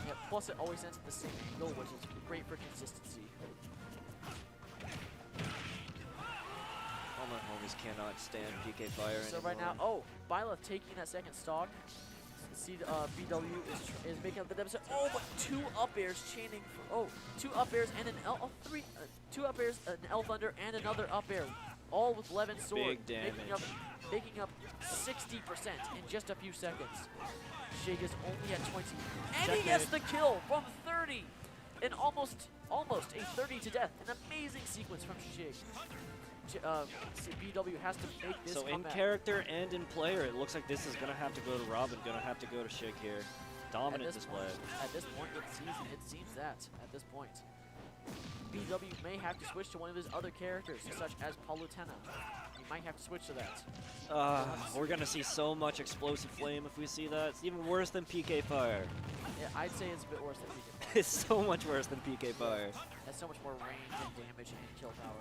S1: Yeah, plus it always ends at the same angle, which is great for consistency.
S2: All my homies cannot stand PK Fire
S1: So
S2: anymore.
S1: right now, oh, Byleth taking that second stock. BW is making up the deficit. Oh, but 2 up airs chaining for 2 up airs and an L 2 up airs, an L Thunder and another up air, all with Levin's sword,
S2: Big damage.
S1: making up 60% in just a few seconds. Shig is only at 20, and he gets the kill from 30, and almost a 30 to death. An amazing sequence from Shig. BW has to make this
S2: So in
S1: comeback.
S2: character and in player, it looks like this is going to have to go to Robin, going to have to go to Shig here. Dominant display.
S1: At this point, it seems that at this point, BW may have to switch to one of his other characters, such as Palutena. He might have to switch to that.
S2: We're going to see so much Explosive Flame if we see that. It's even worse than PK Fire.
S1: Yeah, I'd say it's a bit worse than PK.
S2: It's so much worse than PK Fire.
S1: It has so much more range and damage and kill power.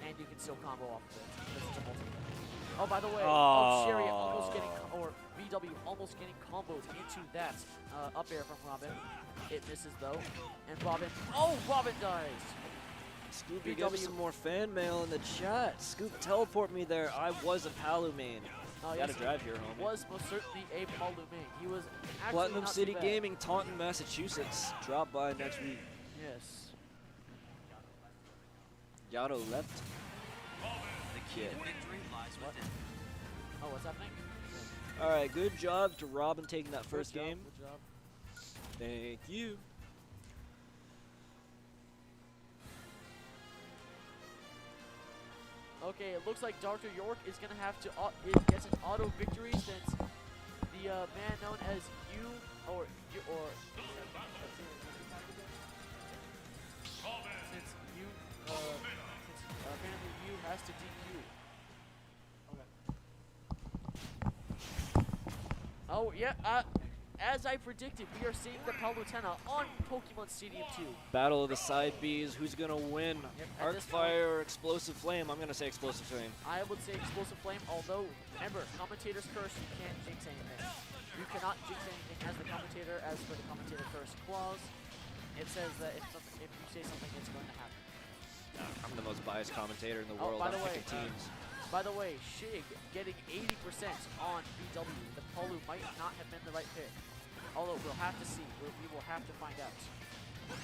S1: And you can still combo off of it. Because it's a multi. Oh, by the way, Sherry almost getting, or BW almost getting comboed into that up air from Robin. It misses though, and Robin. Oh, Robin dies.
S2: Scooby, give us some more fan mail in the chat. Scoop, teleport me there. I was a Palu main.
S1: Oh,
S2: Gotta
S1: yes,
S2: drive here,
S1: he
S2: homie.
S1: was most certainly a Palu main. He was actually
S2: Platinum
S1: not
S2: City
S1: too bad.
S2: Gaming, Taunton, Massachusetts. Drop by next week.
S1: Yes.
S2: Yato left.
S4: The key to victory lies within.
S1: Oh, what's happening?
S2: All right, good job to Robin taking that first
S1: Good job,
S2: game.
S1: Good job.
S2: Thank you.
S1: Okay, it looks like Dr. York is gonna have to gets an auto victory since the man known as you or since you apparently you has to DQ. Okay. Oh yeah. As I predicted, we are seeing the Palutena on Pokemon Stadium 2.
S2: Battle of the side Bs. Who's gonna win?
S1: Yep, at
S2: Arc
S1: this
S2: Fire or Explosive Flame? I'm gonna say Explosive Flame.
S1: I would say Explosive Flame, although, remember, commentator's curse, you can't jinx anything. You cannot jinx anything as the commentator, as for the commentator curse clause. It says that if you say something, it's going to happen.
S2: I'm the most biased commentator in the
S1: Oh,
S2: world.
S1: by
S2: I'm
S1: the way,
S2: picking teams.
S1: By the way, Shig getting 80% on BW. The Palu might not have been the right pick. Although we'll have to see. We will have to find out.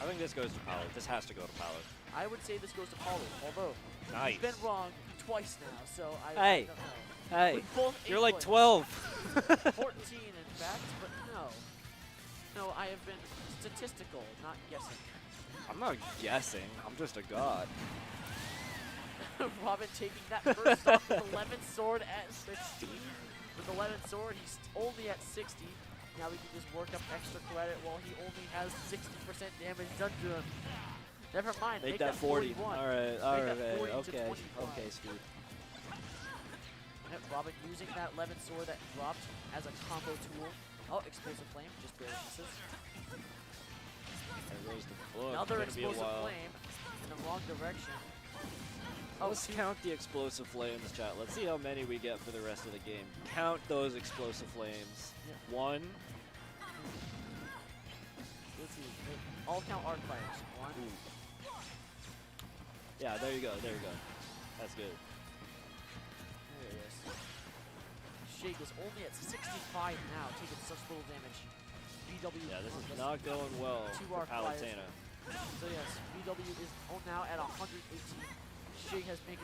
S2: I think this goes to Palu. This has to go to Palu.
S1: I would say this goes to Palu, although
S2: Nice.
S1: he's been wrong twice now, so I
S2: Hey.
S1: don't know.
S2: Hey,
S1: With both
S2: you're like
S1: Inklings.
S2: 12.
S1: 14 in fact, but no. No, I have been statistical, not guessing.
S2: I'm not guessing. I'm just a god.
S1: Robin taking that first stock with 11th sword at 60. With 11th sword, he's only at 60. Now we can just work up extra credit while he only has 60% damage done to him. Never mind,
S2: Make that 40.
S1: 41.
S2: All right,
S1: Make
S2: all
S1: that
S2: right.
S1: 40 to
S2: Okay,
S1: 25.
S2: okay, Steve.
S1: Yep, Robin using that 11th sword that dropped as a combo tool. Oh, Explosive Flame, just barely misses.
S2: There goes the book.
S1: Another
S2: It's gonna be a
S1: Explosive
S2: while.
S1: Flame in the wrong direction. Oh,
S2: Let's count the Explosive Flames, chat. Let's see how many we get for the rest of the game. Count those Explosive Flames.
S1: Yeah.
S2: 1,
S1: Let's see. all count arc fires. One.
S2: Ooh. Yeah, there you go. There you go. That's good.
S1: There it is. Shig is only at 65 now, taking such little damage. BW.
S2: Yeah, this is
S1: just
S2: not going well
S1: two
S2: for
S1: arc fires.
S2: Palutena.
S1: So yes, BW is now at 118. Shig has made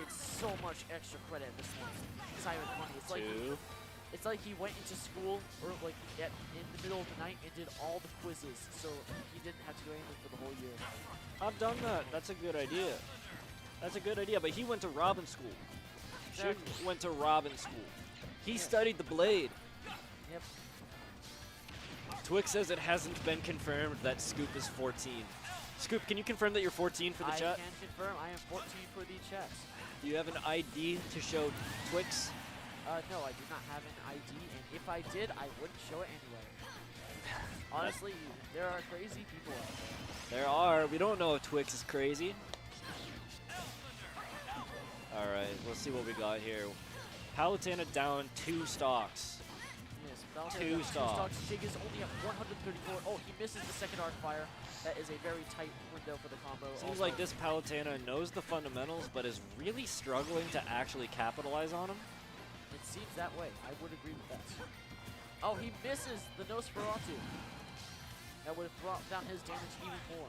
S1: so much extra credit in this one. It's not even funny. It's like he went into school or like in the middle of the night and did all the quizzes, so he didn't have to do anything for the whole year.
S2: I've done that. That's a good idea. That's a good idea, but he went to Robin school. Shig
S1: Exactly.
S2: went to Robin school. He
S1: Yeah.
S2: studied the blade.
S1: Yep.
S2: Twix says it hasn't been confirmed that Scoop is 14. Scoop, can you confirm that you're 14 for the
S1: I
S2: chat?
S1: can confirm I am 14 for the chat.
S2: Do you have an ID to show Twix?
S1: No, I do not have an ID, and if I did, I wouldn't show it anyway. Honestly, there are crazy people out there.
S2: There are. We don't know if Twix is crazy. All right, let's see what we got here. Palutena down 2 stocks.
S1: Yes, Valentine
S2: Two
S1: got
S2: stocks.
S1: Shig is only at 134. Oh, he misses the second arc fire. That is a very tight window for the combo.
S2: Seems
S1: Also,
S2: like this Palutena knows the fundamentals, but is really struggling to actually capitalize on them.
S1: It seems that way. I would agree with that. Oh, he misses the Nosferatu. That would have brought down his damage even more.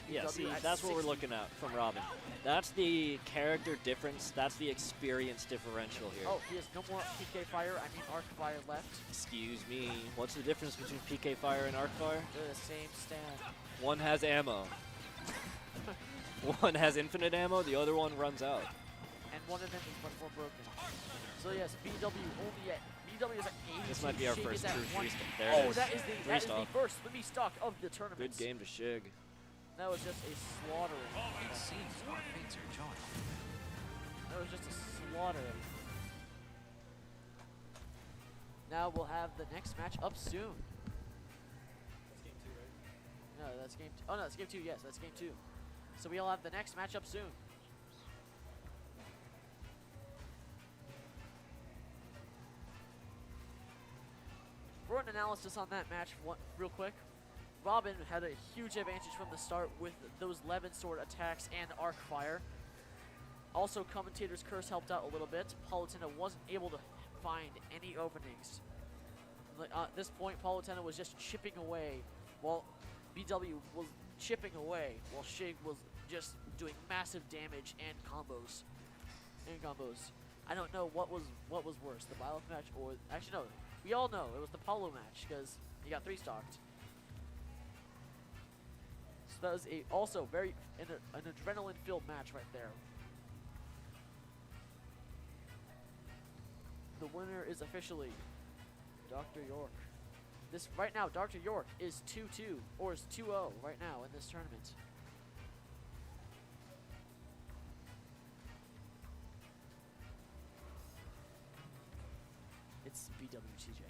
S2: Yeah,
S1: BW
S2: see,
S1: at
S2: that's what we're
S1: 60.
S2: looking at from Robin. That's the character difference. That's the experience differential here.
S1: Oh, he has no more PK fire. I mean arc fire left.
S2: Excuse me. What's the difference between PK Fire and Arc Fire?
S1: They're the same stand.
S2: One has ammo. One has infinite ammo, the other one runs out.
S1: And one of them is much more broken. So yes, BW only at BW is at 80.
S2: This might be our
S1: Shig
S2: first
S1: is at
S2: true
S1: 1.
S2: three-stock. There it
S1: Oh,
S2: is.
S1: that is the
S2: Three-stock.
S1: first 3 stock of the tournament.
S2: Good game to Shig.
S1: That was just a slaughtering.
S4: It seems our fates are joined.
S1: That was just a slaughter. Now we'll have the next match up soon.
S5: That's game 2, right?
S1: No, that's game 2. Oh no, that's game 2. Yes, that's game 2. So we'll have the next match up soon. For an analysis on that match, real quick, Robin had a huge advantage from the start with those Levin sword attacks and arc fire. Also, commentator's curse helped out a little bit. Palutena wasn't able to find any openings. At this point, Palutena was just chipping away, while BW was chipping away, while Shig was just doing massive damage and combos. I don't know what was worse, the Byleth match or actually no, we all know it was the Paulo match because he got 3 stocked. So that was also very an adrenaline-filled match right there. The winner is officially Dr. York. This right now, Dr. York is 2-2 or is 2-0 right now in this tournament. It's BWTJ.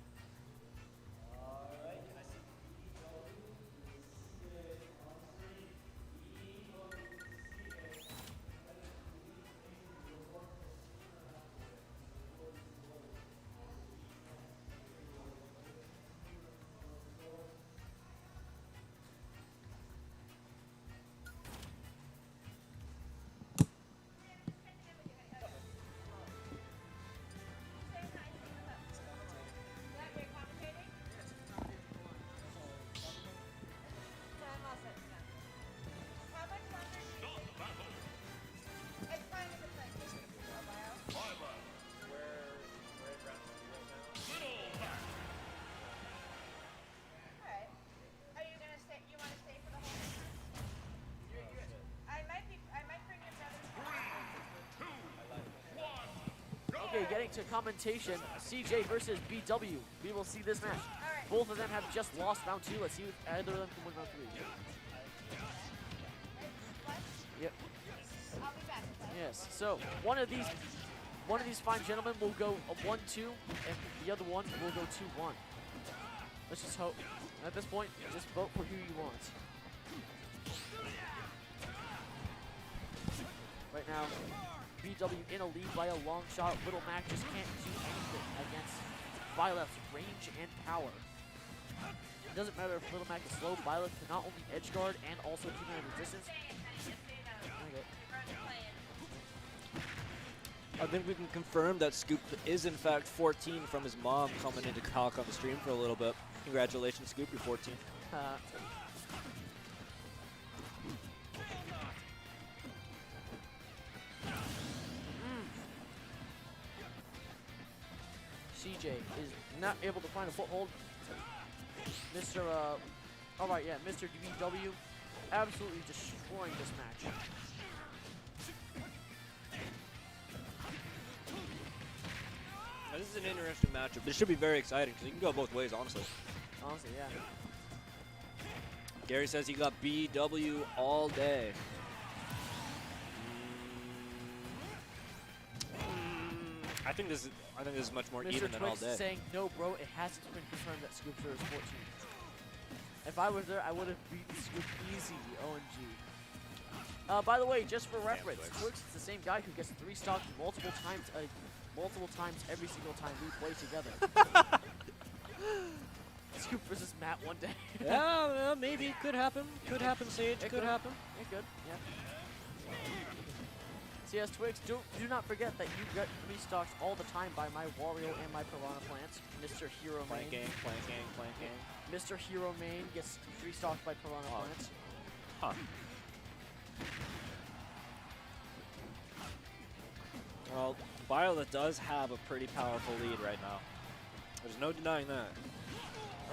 S1: Okay, getting to commentation, CJ versus BW. We will see this match. Both of them have just lost round 2. Let's see if either of them can win round 3. Yep. Yes. So one of these fine gentlemen will go a 1-2, and the other one will go 2-1. Let's just hope. At this point, just vote for who you want. Right now, BW in a lead by a long shot. Little Mac just can't do anything against Violet's range and power. It doesn't matter if Little Mac is slow, Violet can not only edge guard and also keep him at a distance. Okay.
S2: I think we can confirm that Scoop is in fact 14 from his mom coming in to talk on the stream for a little bit. Congratulations, Scoop, you're 14.
S1: CJ is not able to find a foothold. Mr. Alright, yeah, Mr. DBW absolutely destroying this match.
S2: Now, this is an interesting matchup. This should be very exciting because it can go both ways, honestly.
S1: Honestly, yeah.
S2: Gary says he got BW all day. I think this is much more
S1: Mr.
S2: even than all
S1: Twix
S2: day.
S1: saying, no, bro, it hasn't been confirmed that Scoopster is 14. If I was there, I would have beaten Scoop easy, OMG. By the way, just for reference, Twix is the same guy who gets 3 stocks multiple times every single time we play together. Scoop versus Matt one day.
S2: Yeah, maybe. Could happen. Could happen, Sage. Could happen.
S1: It could, yeah. CS Twix, do not forget that you get 3 stocks all the time by my Wario and my Piranha Plants. Mr. Hero Main.
S2: Planking.
S1: Mr. Hero Main gets 3 stocks by Piranha Plants.
S2: Huh. Well, Violet does have a pretty powerful lead right now. There's no denying that.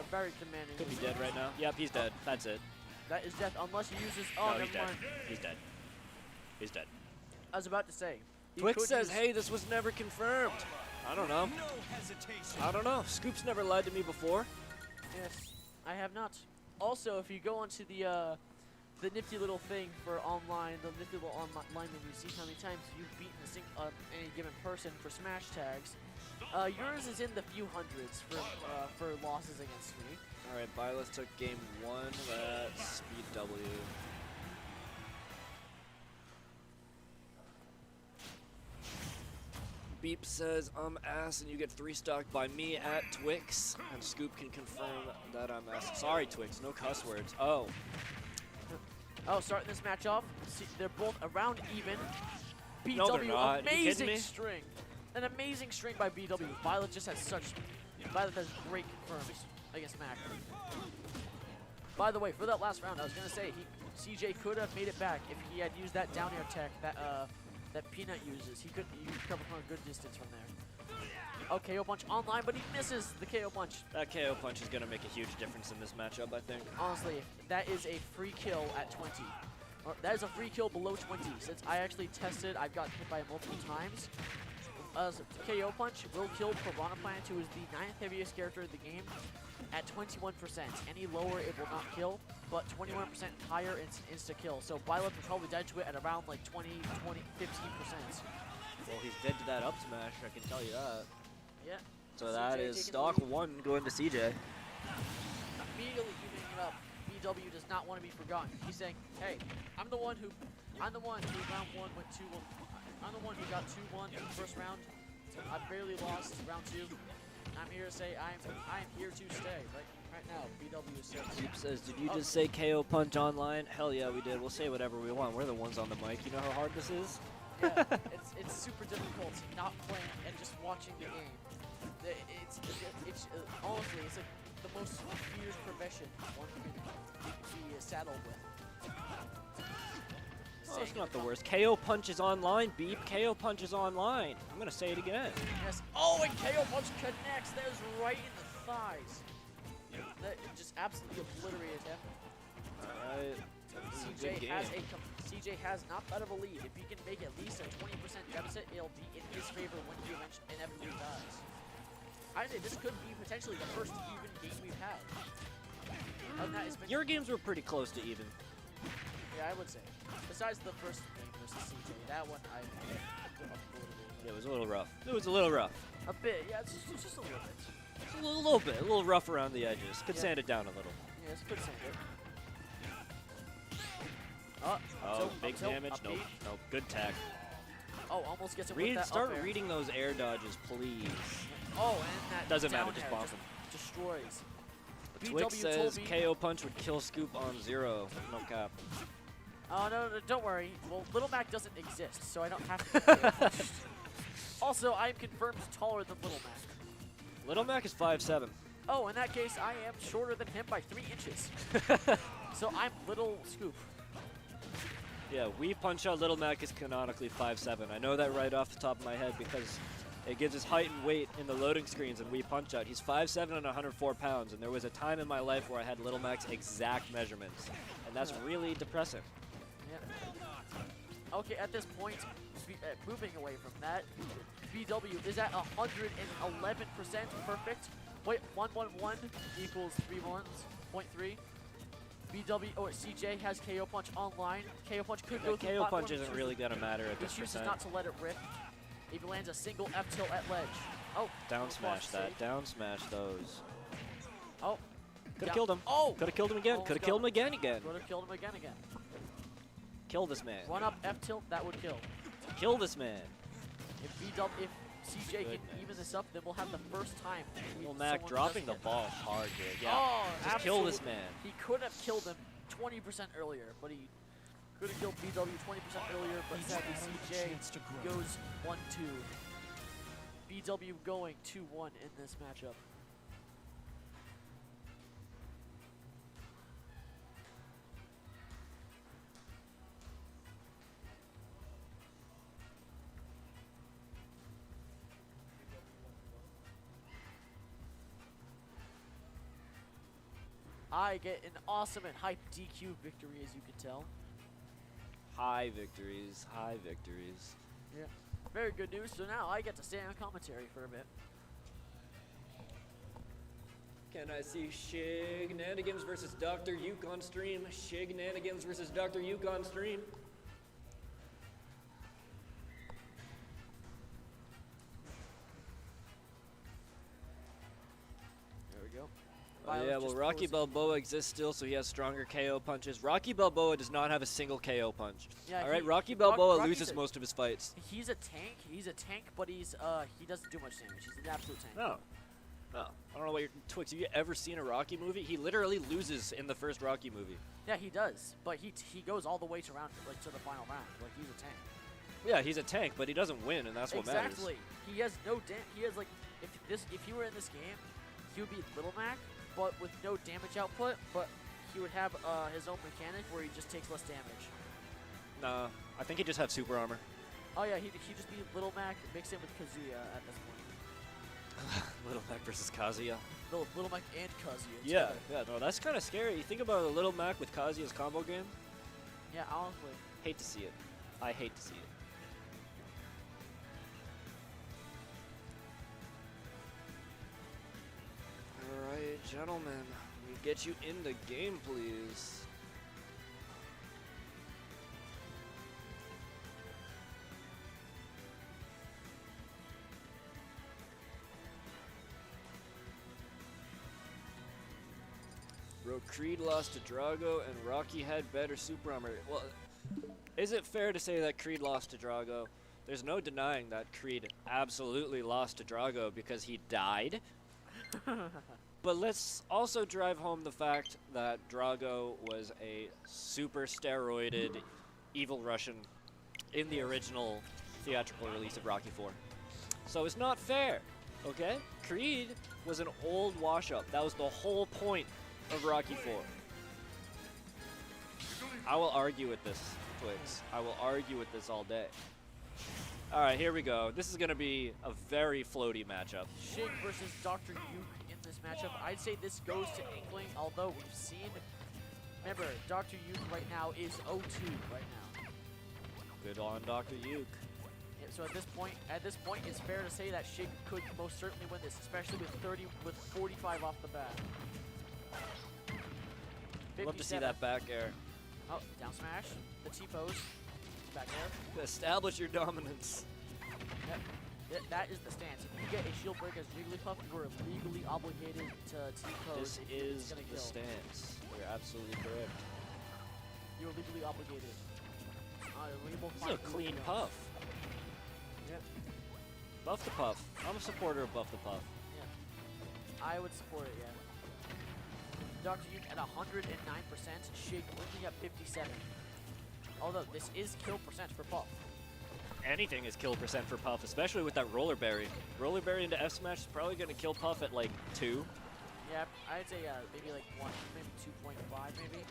S1: A very commanding.
S2: Could be
S1: lead.
S2: dead right now. Yep, he's dead. That's it.
S1: That is death, unless he uses. Oh,
S2: No,
S1: never
S2: he's dead.
S1: mind.
S2: He's dead. He's dead.
S1: I was about to say. he
S2: Twix
S1: could
S2: says,
S1: use-
S2: hey, this was never confirmed. I don't know. I don't know. Scoop's never lied to me before.
S1: Yes, I have not. Also, if you go onto the nifty little thing for online, the nifty little online menu, you see how many times you've beaten any given person for smash tags. Yours is in the few hundreds for losses against me.
S2: All right, Violet took game 1. That's speed W. Beep says, I'm ass, and you get 3 stocked by me at Twix. And Scoop can confirm that I'm ass. Sorry, Twix, no cuss words. Oh.
S1: Oh, starting this match off, see, they're both around even. BW,
S2: No, they're not. You kidding
S1: amazing
S2: me?
S1: string. An amazing string by BW. Violet just has Violet has great confirms against Mac. By the way, for that last round, I was gonna say CJ could have made it back if he had used that down air tech that Peanut uses. He could cover from a good distance from there. Oh, KO punch online, but he misses the KO punch.
S2: That KO punch is going to make a huge difference in this matchup, I think.
S1: Honestly, that is a free kill at 20. Or that is a free kill below 20. Since I actually tested, I've gotten hit by it multiple times. KO punch will kill Piranha Plant, who is the 9th heaviest character in the game, at 21%. Any lower, it will not kill, but 21% higher, it's insta-kill. So Violet will probably die to it at around like 15%.
S2: Well, he's dead to that up smash, I can tell you that.
S1: Yeah.
S2: So
S1: CJ
S2: that is
S1: taking the
S2: stock
S1: lead.
S2: 1 going to CJ.
S1: Immediately giving it up. BW does not want to be forgotten. He's saying, "Hey, I'm the one who round 1 went 2-1. I'm the one who got 2-1 in the first round. I barely lost round 2. I'm here to say I'm here to stay. Right now, BW is saying."
S2: Beep says, did you just say KO punch online? Hell yeah, we did. We'll say whatever we want. We're the ones on the mic. You know how hard this is?
S1: Yeah, it's super difficult not playing and just watching the game. Honestly, it's like the most feared profession one can be saddled with.
S2: Oh, it's not the worst. KO punch is online, Beep. KO punch is online. I'm going to say it again.
S1: Yes. Oh, and KO punch connects. That is right in the thighs. That just absolutely obliterated him.
S2: Alright.
S1: CJ has not that of a lead. If he can make at least a 20% deficit, it'll be in his favor when he inevitably does. I'd say this could be potentially the first even game we've had.
S2: Your games were pretty close to even.
S1: Yeah, I would say. Besides the first game versus CJ, that one I
S2: It was a little rough. It was a little rough.
S1: a bit. Yeah, it's just a little bit.
S2: Just a little bit. A little rough around the edges. Could sand it down a little.
S1: Yeah, it's good sand it.
S2: Oh, big damage. Nope. Nope. Good tech.
S1: Oh, almost gets it with that
S2: Start
S1: up air.
S2: reading those air dodges, please.
S1: Oh, and that
S2: Doesn't matter,
S1: down
S2: just
S1: air
S2: bomb them.
S1: destroys.
S2: Twix
S1: BW told
S2: says
S1: me.
S2: KO Punch would kill Scoop on 0. No cap.
S1: Oh, no, don't worry. Well, Little Mac doesn't exist, so I don't have to KO punch. Also, I'm confirmed taller than Little Mac.
S2: Little Mac is 5'7".
S1: Oh, in that case, I am shorter than him by 3 inches. So I'm Little Scoop.
S2: Yeah, Wii Punch-Out Little Mac is canonically 5'7". I know that right off the top of my head because it gives his height and weight in the loading screens in Wii Punch-Out. He's 5'7" and 104 pounds, and there was a time in my life where I had Little Mac's exact measurements, and that's really depressing.
S1: Yeah. Okay, at this point, moving away from that, BW is at 111% perfect. Wait, 111 equals 3 ones, 0.3. BW, CJ has KO Punch online. KO Punch could go through
S2: KO
S1: platform.
S2: Punch isn't really going to matter at
S1: He
S2: this
S1: chooses
S2: percent.
S1: not to let it rip. If he lands a single F tilt at ledge. Oh,
S2: Down
S1: no
S2: smash
S1: cross
S2: that.
S1: save.
S2: Down smash those.
S1: Oh.
S2: Could have
S1: Yeah.
S2: killed him.
S1: Oh!
S2: Could have killed him again.
S1: Almost
S2: Could have
S1: got
S2: killed him again.
S1: Could have killed him again.
S2: Kill this man.
S1: Run up F tilt, that would kill.
S2: Kill this man.
S1: If CJ can
S2: Goodness.
S1: even this up, then we'll have the first time.
S2: Little Mac
S1: someone
S2: dropping the
S1: does hit.
S2: ball hard here. Yeah.
S1: Oh,
S2: Just kill this
S1: absolutely.
S2: man.
S1: He could have killed him 20% earlier, but he could have killed BW 20% earlier, but sadly CJ goes 1-2. BW going 2-1 in this matchup. I get an awesome and hype DQ victory, as you can tell.
S2: High victories. High victories.
S1: Yeah. Very good news. So now I get to stay on commentary for a bit.
S2: Can I see Shignanigans versus Dr. Uke on stream? Shignanigans versus Dr. Uke on stream.
S1: There we go.
S2: Oh, yeah, well,
S1: just
S2: Rocky
S1: posing.
S2: Balboa exists still, so he has stronger KO punches. Rocky Balboa does not have a single KO punch.
S1: Yeah,
S2: All right,
S1: he-
S2: Rocky
S1: Rock-
S2: Balboa
S1: Rocky's
S2: loses
S1: a-
S2: most of his fights.
S1: He's a tank. He's a tank, but he doesn't do much damage. He's an absolute tank.
S2: No. No. I don't know what you're... Twix, have you ever seen a Rocky movie? He literally loses in the first Rocky movie.
S1: Yeah, he does. But he goes all the way to to the final round. Like he's a tank.
S2: Yeah, he's a tank, but he doesn't win, and that's what matters.
S1: Exactly. He has no he has like if he were in this game, he would be Little Mac, but with no damage output. But he would have his own mechanic where he just takes less damage.
S2: Nah, I think he just have super armor.
S1: Oh yeah, he'd just be Little Mac mixed in with Kazuya at this point.
S2: Little Mac versus Kazuya.
S1: Little Mac and Kazuya.
S2: Yeah,
S1: together.
S2: yeah, no, that's kind of scary. You think about a Little Mac with Kazuya's combo game?
S1: Yeah, honestly.
S2: Hate to see it. I hate to see it. Alright, gentlemen, we get you in the game, please. Bro, Creed lost to Drago and Rocky had better super armor. Well, is it fair to say that Creed lost to Drago? There's no denying that Creed absolutely lost to Drago because he died. But let's also drive home the fact that Drago was a super steroided evil Russian in the original theatrical release of Rocky IV. So it's not fair, okay? Creed was an old wash-up. That was the whole point of Rocky IV. I will argue with this, Twix. I will argue with this all day. All right, here we go. This is going to be a very floaty matchup.
S1: Shig versus Dr. Uke in this matchup. I'd say this goes to Inkling, although we've seen. Remember, Dr. Uke right now is 0-2 right now.
S2: Good on Dr. Uke.
S1: Yeah, so at this point, it's fair to say that Shig could most certainly win this, especially with 45 off the bat.
S2: Love to see
S1: 57.
S2: that back air.
S1: Oh, down smash. The T-pose. Back there.
S2: Establish your dominance.
S1: Yep. That is the stance. If you get a shield break as Jigglypuff, you are legally obligated to T-pose.
S2: This
S1: if it's
S2: is
S1: gonna
S2: the
S1: kill.
S2: stance. You're absolutely correct.
S1: You're legally obligated.
S2: This is a clean puff.
S1: Yep.
S2: Buff the puff. I'm a supporter of Buff the Puff.
S1: Yeah. I would support it, yeah. Dr. Yuke at 109%, Shig only at 57. Although this is kill percent for Puff.
S2: Anything is kill percent for Puff, especially with that roller berry. Roller berry into F smash is probably going to kill Puff at like 2.
S1: Yeah, I'd say maybe like 1, maybe 2.5 maybe.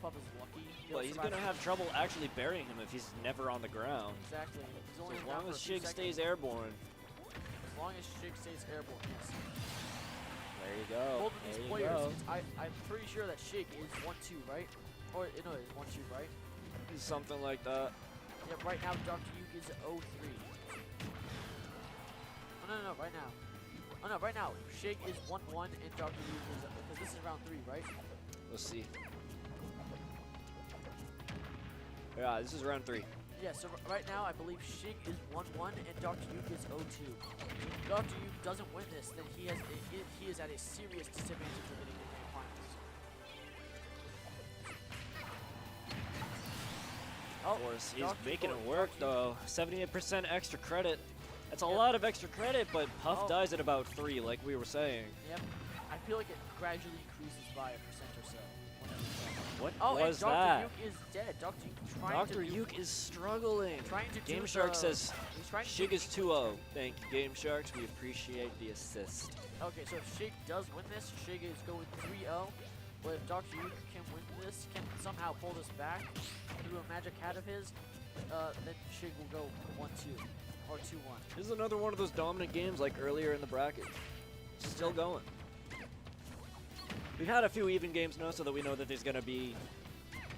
S1: Puff is lucky.
S2: Well, he's going to have trouble actually burying him if he's never on the ground.
S1: Exactly. He's
S2: So
S1: only
S2: as
S1: around
S2: long
S1: for
S2: as
S1: a few
S2: Shig stays
S1: seconds.
S2: airborne.
S1: As long as Shig stays airborne, yes.
S2: There you go.
S1: Both of
S2: There
S1: these
S2: you
S1: players,
S2: go.
S1: I'm pretty sure that Shig is 1-2, right? Or no, it's 1-2, right?
S2: Something like that.
S1: Yeah, right now Dr. Yuke is 0-3. Oh, no, right now. Oh no, right now Shig is 1-1 and Dr. Yuke is, because this is round 3, right?
S2: Let's see. Yeah, this is round 3.
S1: Yeah, so right now I believe Shig is 1-1 and Dr. Yuke is 0-2. If Dr. Yuke doesn't win this, then he is at a serious disadvantage of getting to the grand finals. Oh,
S2: Of course, he's
S1: Dr.
S2: making it
S1: Yuke-
S2: work
S1: Dr. Yuke-
S2: though. 78% extra credit. That's a
S1: Yep.
S2: lot of extra credit, but Puff
S1: Oh.
S2: dies at about 3, like we were saying.
S1: Yep. I feel like it gradually increases by a percent or so.
S2: What
S1: Oh,
S2: was
S1: and Dr.
S2: that?
S1: Yuke is dead. Dr. Yuke trying
S2: Dr.
S1: to do,
S2: Yuke is struggling.
S1: trying to
S2: Game
S1: do
S2: Shark
S1: the-
S2: says
S1: he's trying to
S2: Shig
S1: do-
S2: is 2-0. Thank you, Game Sharks. We appreciate the assist.
S1: Okay, so if Shig does win this, Shig is going 3-0. But if Dr. Yuke can win this, can somehow pull this back through a magic hat of his, then Shig will go 1-2 or 2-1.
S2: This is another one of those dominant games like earlier in the bracket. Still going. We've had a few even games now, so that we know that there's gonna be,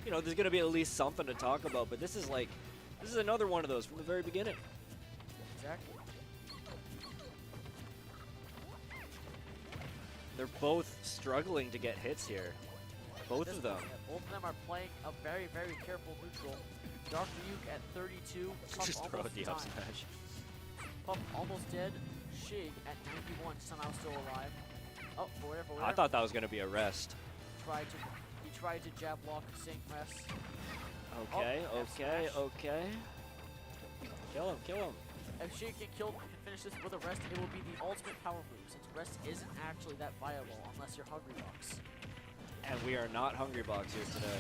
S2: there's gonna be at least something to talk about. But this is another one of those from the very beginning.
S1: Exactly.
S2: They're both struggling to get hits here. Both of them.
S1: Yeah, both of them are playing a very, very careful neutral. Dr. Yuke at 32. Puff
S2: Just throw
S1: almost
S2: the up
S1: time.
S2: smash.
S1: Puff almost dead. Shig at 91, somehow still alive. Oh, for whatever.
S2: I thought that was gonna be a rest.
S1: He tried to jab block, sync rest.
S2: Okay,
S1: Oh, F
S2: okay,
S1: smash.
S2: okay. Kill him, kill him.
S1: If Shig can finish this with a rest, it will be the ultimate power move, since rest isn't actually that viable unless you're Hungry Box.
S2: And we are not Hungry Box here today.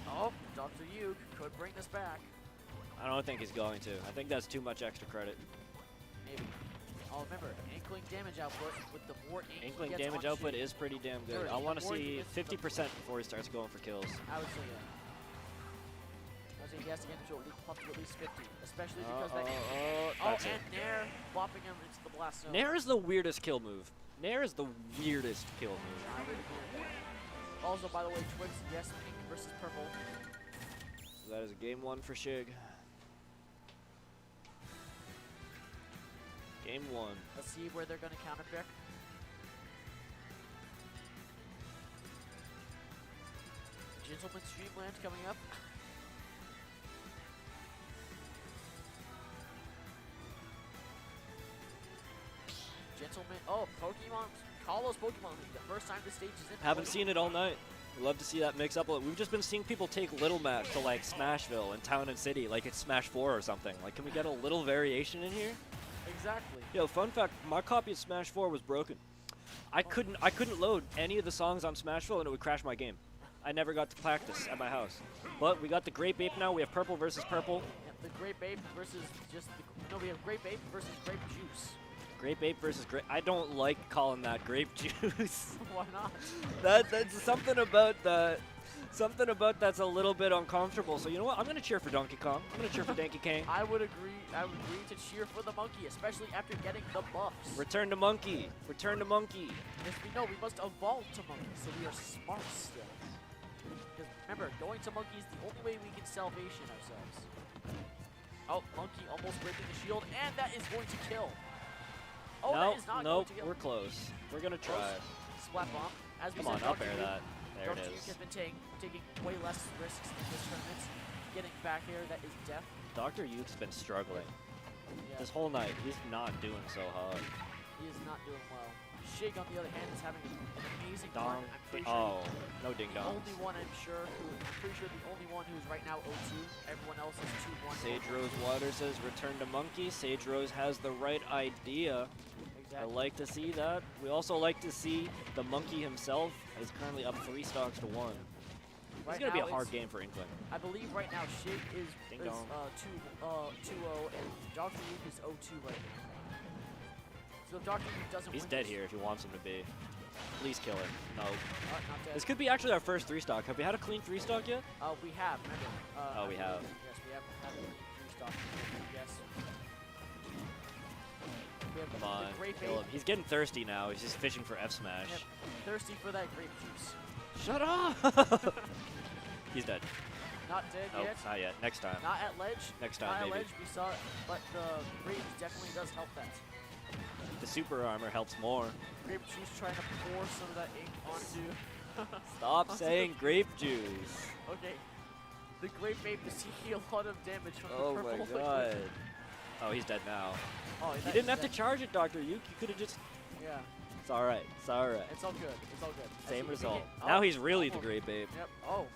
S1: Oh, Dr. Yuke could bring this back.
S2: I don't think he's going to. I think that's too much extra credit.
S1: Maybe. Oh, remember, Inkling damage output with the more ink he
S2: Inkling
S1: gets
S2: damage
S1: on
S2: output
S1: Shig,
S2: is pretty damn good.
S1: There,
S2: I
S1: the
S2: want to
S1: more he
S2: see
S1: gets,
S2: 50% before he starts going for kills.
S1: I would say that. I would say he has to get into Puff to at least 50, especially because that. Oh,
S2: That's it.
S1: and Nair bopping him into the blast zone.
S2: Nair is the weirdest kill move. Nair is the weirdest kill move.
S1: I would agree with that. Also, by the way, Twix, yes, pink versus purple.
S2: So that is a game 1 for Shig. Game 1.
S1: Let's see where they're going to counter pick. Gentleman Streamland coming up. Gentleman, oh, Pokemon, Kalos Pokemon League, the first time the stage is in.
S2: Haven't seen it all night. We love to see that mix up. We've just been seeing people take Little Mac to like Smashville and Town and City, like it's Smash 4 or something. Like, can we get a little variation in here?
S1: Exactly.
S2: Yo, fun fact: my copy of Smash 4 was broken. I couldn't load any of the songs on Smashville, and it would crash my game. I never got to practice at my house. But we got the Grape Ape now. We have Purple versus Purple.
S1: Yep, the Grape Ape versus just the, no, we have Grape Ape versus Grape Juice.
S2: Grape Ape versus Grape. I don't like calling that Grape Juice.
S1: Why not?
S2: That's something about that. Something about that's a little bit uncomfortable. So you know what? I'm gonna cheer for Donkey Kong. I'm gonna cheer for Donkey Kong.
S1: I would agree to cheer for the monkey, especially after getting the buffs.
S2: Return to Monkey. Return to Monkey.
S1: Yes, we know we must evolve to monkey, so we are smart still. Because remember, going to monkey is the only way we can salvation ourselves. Oh, monkey almost breaking the shield, and that is going to kill. Oh, that is not
S2: nope,
S1: going to kill.
S2: we're close. We're gonna try.
S1: Splat bomb. As we
S2: Come on,
S1: said,
S2: I'll
S1: Dr.
S2: bear
S1: Yuke-
S2: that. There it
S1: Dr. Yuke
S2: is.
S1: has been taking way less risks in this tournament. Getting back here, that is death.
S2: Dr. Yuke's been struggling
S1: Yeah,
S2: this whole night. He's not doing so hot.
S1: he is not doing well. Shig, on the other hand, is having an amazing
S2: Dong.
S1: run. I'm pretty sure
S2: Oh, no ding
S1: the
S2: dongs.
S1: only one I'm pretty sure the only one who's right now 0-2. Everyone else is 2-1.
S2: Sage Rose Water says return to Monkey. Sage Rose has the right idea. I like to see that. We also like to see the monkey himself is currently up 3 stocks to 1. It's going to be a hard game for Inkling.
S1: I believe right now Shig is
S2: Ding
S1: 2-0
S2: dong.
S1: and Dr. Luke is 0-2 right now. So if Dr. Luke doesn't
S2: He's
S1: win
S2: dead
S1: this-
S2: here if he wants him to be. Please kill him. No.
S1: not dead.
S2: This could be actually our first 3 stock. Have we had a clean 3 stock yet?
S1: We have, remember.
S2: Oh, we have.
S1: Yes, we have had a stock. Yes. We have
S2: Come on,
S1: the grape
S2: kill him.
S1: bait.
S2: He's getting thirsty now. He's just fishing for F smash.
S1: Yep. Thirsty for that grape juice.
S2: Shut up! He's dead.
S1: Not dead
S2: Nope,
S1: yet.
S2: not yet. Next time.
S1: Not at ledge.
S2: Next time,
S1: Not at
S2: maybe.
S1: ledge, we saw it, but the grape definitely does help that.
S2: The super armor helps more.
S1: Grape juice trying to pour some of that ink onto.
S2: Stop
S1: onto
S2: saying grape juice.
S1: Okay. The grape ape does see a lot of damage from
S2: Oh
S1: the
S2: my
S1: purple
S2: god.
S1: liquid.
S2: Oh, he's dead now.
S1: Oh,
S2: You didn't have to charge it, Dr. Yuke. You could have just...
S1: Yeah,
S2: It's alright. It's alright.
S1: it's all good. It's all good. As
S2: Same
S1: he
S2: result.
S1: begin-
S2: Now
S1: oh,
S2: he's really the
S1: almost.
S2: grape ape.
S1: Yep. Oh.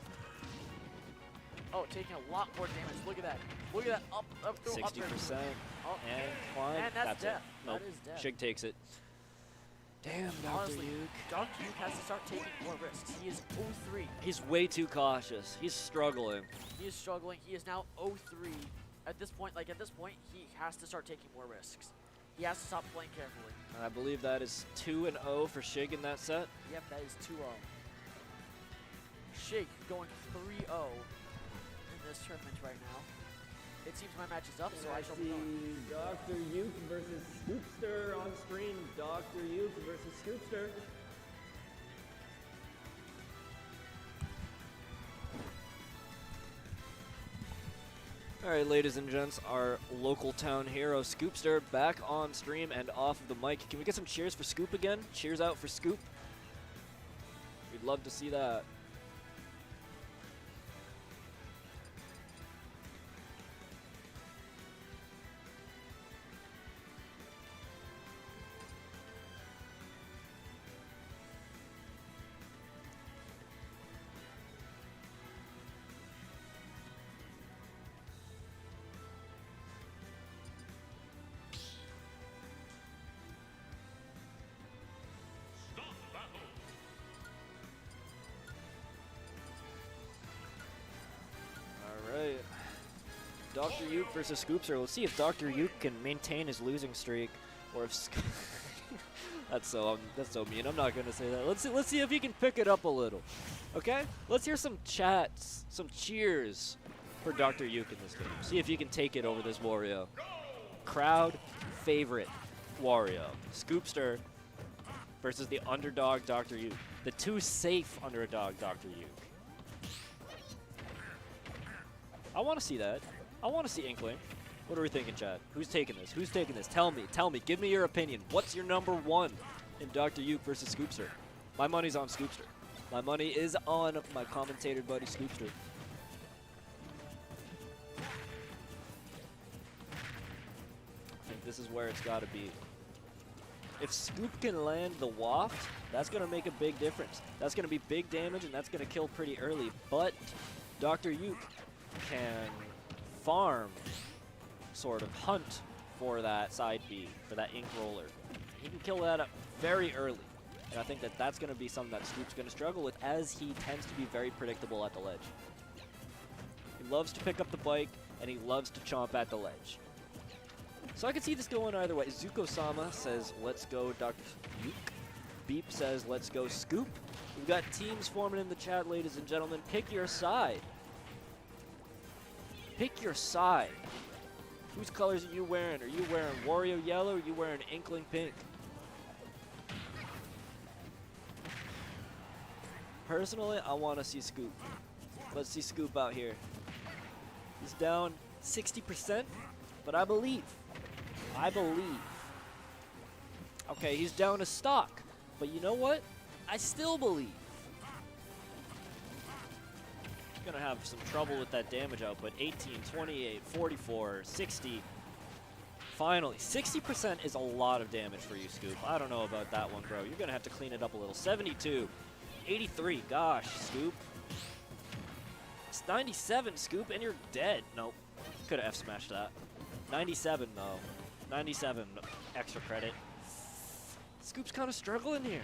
S1: Oh, taking a lot more damage. Look at that. Look at that. Up throw, up
S2: 60%.
S1: there. Oh,
S2: And climb.
S1: and that's death.
S2: it. Nope.
S1: That is death.
S2: Shig takes it. Damn, Dr.
S1: Honestly,
S2: Yuke.
S1: Dr. Yuke has to start taking more risks. He is 0-3.
S2: He's way too cautious. He's struggling.
S1: He is struggling. He is now 0-3. At this point, he has to start taking more risks. He has to stop playing carefully.
S2: And I believe that is 2-0 for Shig in that set.
S1: Yep, that is 2-0. Shig going 3-0 in this tournament right now. It seems my match is up, so I shall be going.
S6: Dr. Yuke versus Scoopster on screen. Dr. Yuke versus Scoopster.
S2: All right, ladies and gents, our local town hero, Scoopster, back on stream and off of the mic. Can we get some cheers for Scoop again? Cheers out for Scoop. We'd love to see that. Alright. Dr. Yuke versus Scoopster. Let's see if Dr. Yuke can maintain his losing streak, or if that's so mean. I'm not gonna say that. Let's see if he can pick it up a little. Okay? Let's hear some chats, some cheers for Dr. Yuke in this game. See if he can take it over this Wario. Crowd favorite Wario. Scoopster versus the underdog Dr. Yuke. The too safe underdog Dr. Yuke. I want to see that. I want to see Inkling. What are we thinking, Chad? Who's taking this? Who's taking this? Tell me. Tell me. Give me your opinion. What's your number one in Dr. Yuke versus Scoopster? My money's on Scoopster. My money is on my commentator buddy Scoopster. I think this is where it's got to be. If Scoop can land the waft, that's going to make a big difference. That's going to be big damage, and that's going to kill pretty early. But Dr. Yuke can farm, sort of hunt for that side B, for that ink roller. He can kill that up very early. And I think that that's going to be something that Scoop's going to struggle with, as he tends to be very predictable at the ledge. He loves to pick up the bike, and he loves to chomp at the ledge. So I can see this going either way. Zuko-sama says, let's go Dr. Yuke. Beep says, let's go Scoop. We've got teams forming in the chat, ladies and gentlemen. Pick your side. Pick your side. Whose colors are you wearing? Are you wearing Wario yellow, or are you wearing Inkling pink? Personally, I want to see Scoop. Let's see Scoop out here. He's down 60%, but I believe. I believe. Okay, he's down a stock, but you know what? I still believe. He's gonna have some trouble with that damage output. 18, 28, 44, 60. Finally, 60% is a lot of damage for you, Scoop. I don't know about that one, bro. You're gonna have to clean it up a little. 72, 83, gosh, Scoop. It's 97, Scoop, and you're dead. Nope, could have F-smashed that. 97, though. 97 extra credit. Scoop's kind of struggling here.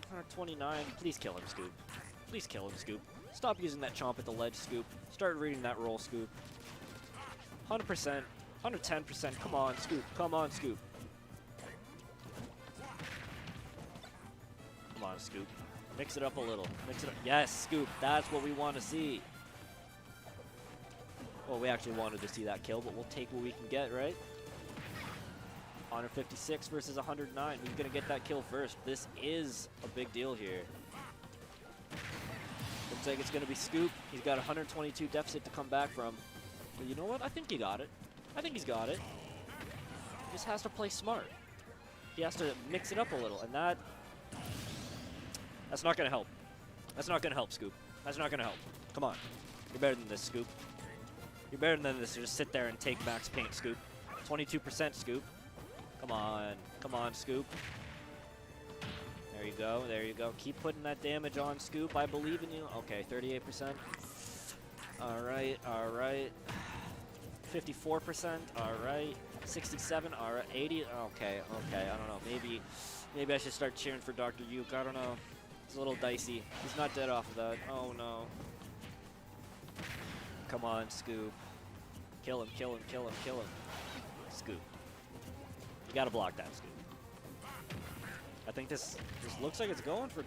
S2: 129. Please kill him, Scoop. Please kill him, Scoop. Stop using that chomp at the ledge, Scoop. Start reading that roll, Scoop. 100%. 110%. Come on, Scoop. Come on, Scoop. Come on, Scoop. Mix it up a little. Mix it up. Yes, Scoop. That's what we want to see. Well, we actually wanted to see that kill, but we'll take what we can get, right? 156 versus 109. Who's going to get that kill first? This is a big deal here. Looks like it's going to be Scoop. He's got 122 deficit to come back from. But you know what? I think he got it. I think he's got it. He just has to play smart. He has to mix it up a little, and that's not going to help. That's not going to help, Scoop. That's not going to help. Come on. You're better than this, Scoop. You're better than this. Just sit there and take max paint, Scoop. 22%, Scoop. Come on. Come on, Scoop. There you go. There you go. Keep putting that damage on, Scoop. I believe in you. Okay, 38%. All right. All right. 54%. All right. 67. All right. 80. Okay. Okay. I don't know. Maybe I should start cheering for Dr. Uke. I don't know. It's a little dicey. He's not dead off of that. Oh, no. Come on, Scoop. Kill him, kill him, kill him, kill him. Scoop. You gotta block that, Scoop. I think this looks like it's going for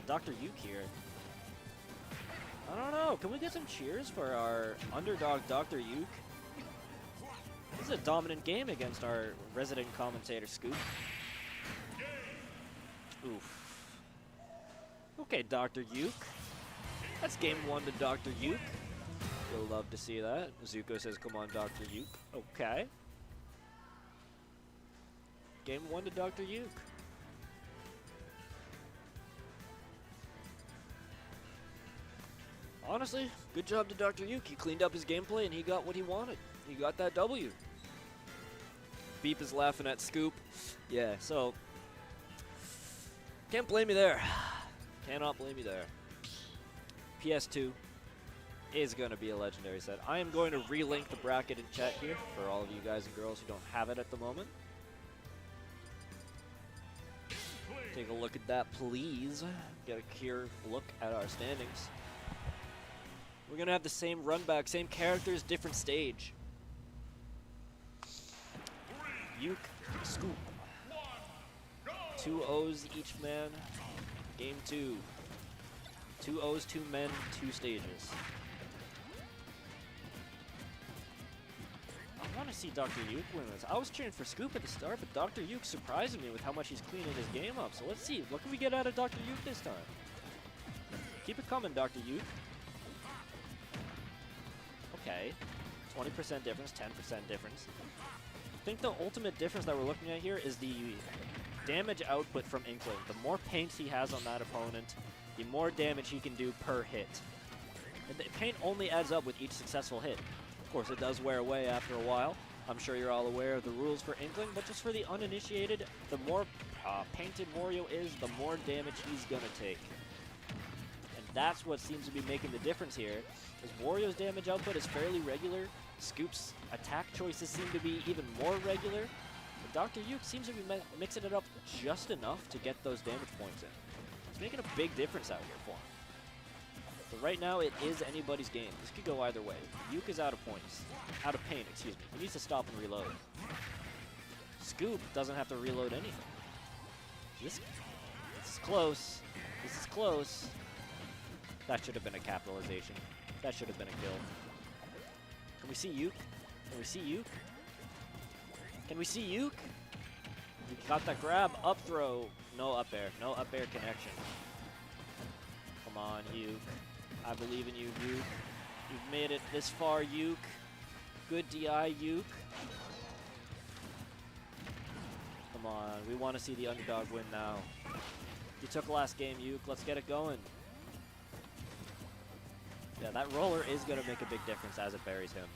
S2: Dr. Uke here. I don't know. Can we get some cheers for our underdog, Dr. Uke? This is a dominant game against our resident commentator, Scoop. Oof. Okay, Dr. Uke. That's game 1 to Dr. Uke. You'll love to see that. Zuko says, come on, Dr. Uke. Okay. Game 1 to Dr. Uke. Honestly, good job to Dr. Uke. He cleaned up his gameplay and he got what he wanted. He got that W. Beep is laughing at Scoop. Yeah, so can't blame you there. Cannot blame you there. PS2 is going to be a legendary set. I am going to relink the bracket in chat here for all of you guys and girls who don't have it at the moment. Take a look at that, please. Get a clear look at our standings. We're going to have the same run back, same characters, different stage. Uke, Scoop. 2 O's each man. Game 2. 2 O's, 2 men, 2 stages. I want to see Dr. Uke win this. I was cheering for Scoop at the start, but Dr. Uke surprising me with how much he's cleaning his game up. So let's see. What can we get out of Dr. Uke this time? Keep it coming, Dr. Uke. Okay. 20% difference, 10% difference. I think the ultimate difference that we're looking at here is the damage output from Inkling. The more paint he has on that opponent, the more damage he can do per hit. And the paint only adds up with each successful hit. Of course, it does wear away after a while. I'm sure you're all aware of the rules for Inkling, but just for the uninitiated, the more painted Wario is, the more damage he's going to take. And that's what seems to be making the difference here, is Wario's damage output is fairly regular. Scoop's attack choices seem to be even more regular. But Dr. Uke seems to be mixing it up just enough to get those damage points in. It's making a big difference out here for him. But right now, it is anybody's game. This could go either way. Uke is out of points. Out of paint, excuse me. He needs to stop and reload. Scoop doesn't have to reload anything. This is close. This is close. That should have been a capitalization. That should have been a kill. Can we see Uke? Can we see Uke? Can we see Uke? He got that grab. Up throw. No up air. No up air connection. Come on, Uke. I believe in you, Uke. You've made it this far, Uke. Good DI, Uke. Come on. We want to see the underdog win now. You took last game, Uke. Let's get it going. Yeah, that roller is going to make a big difference as it buries him.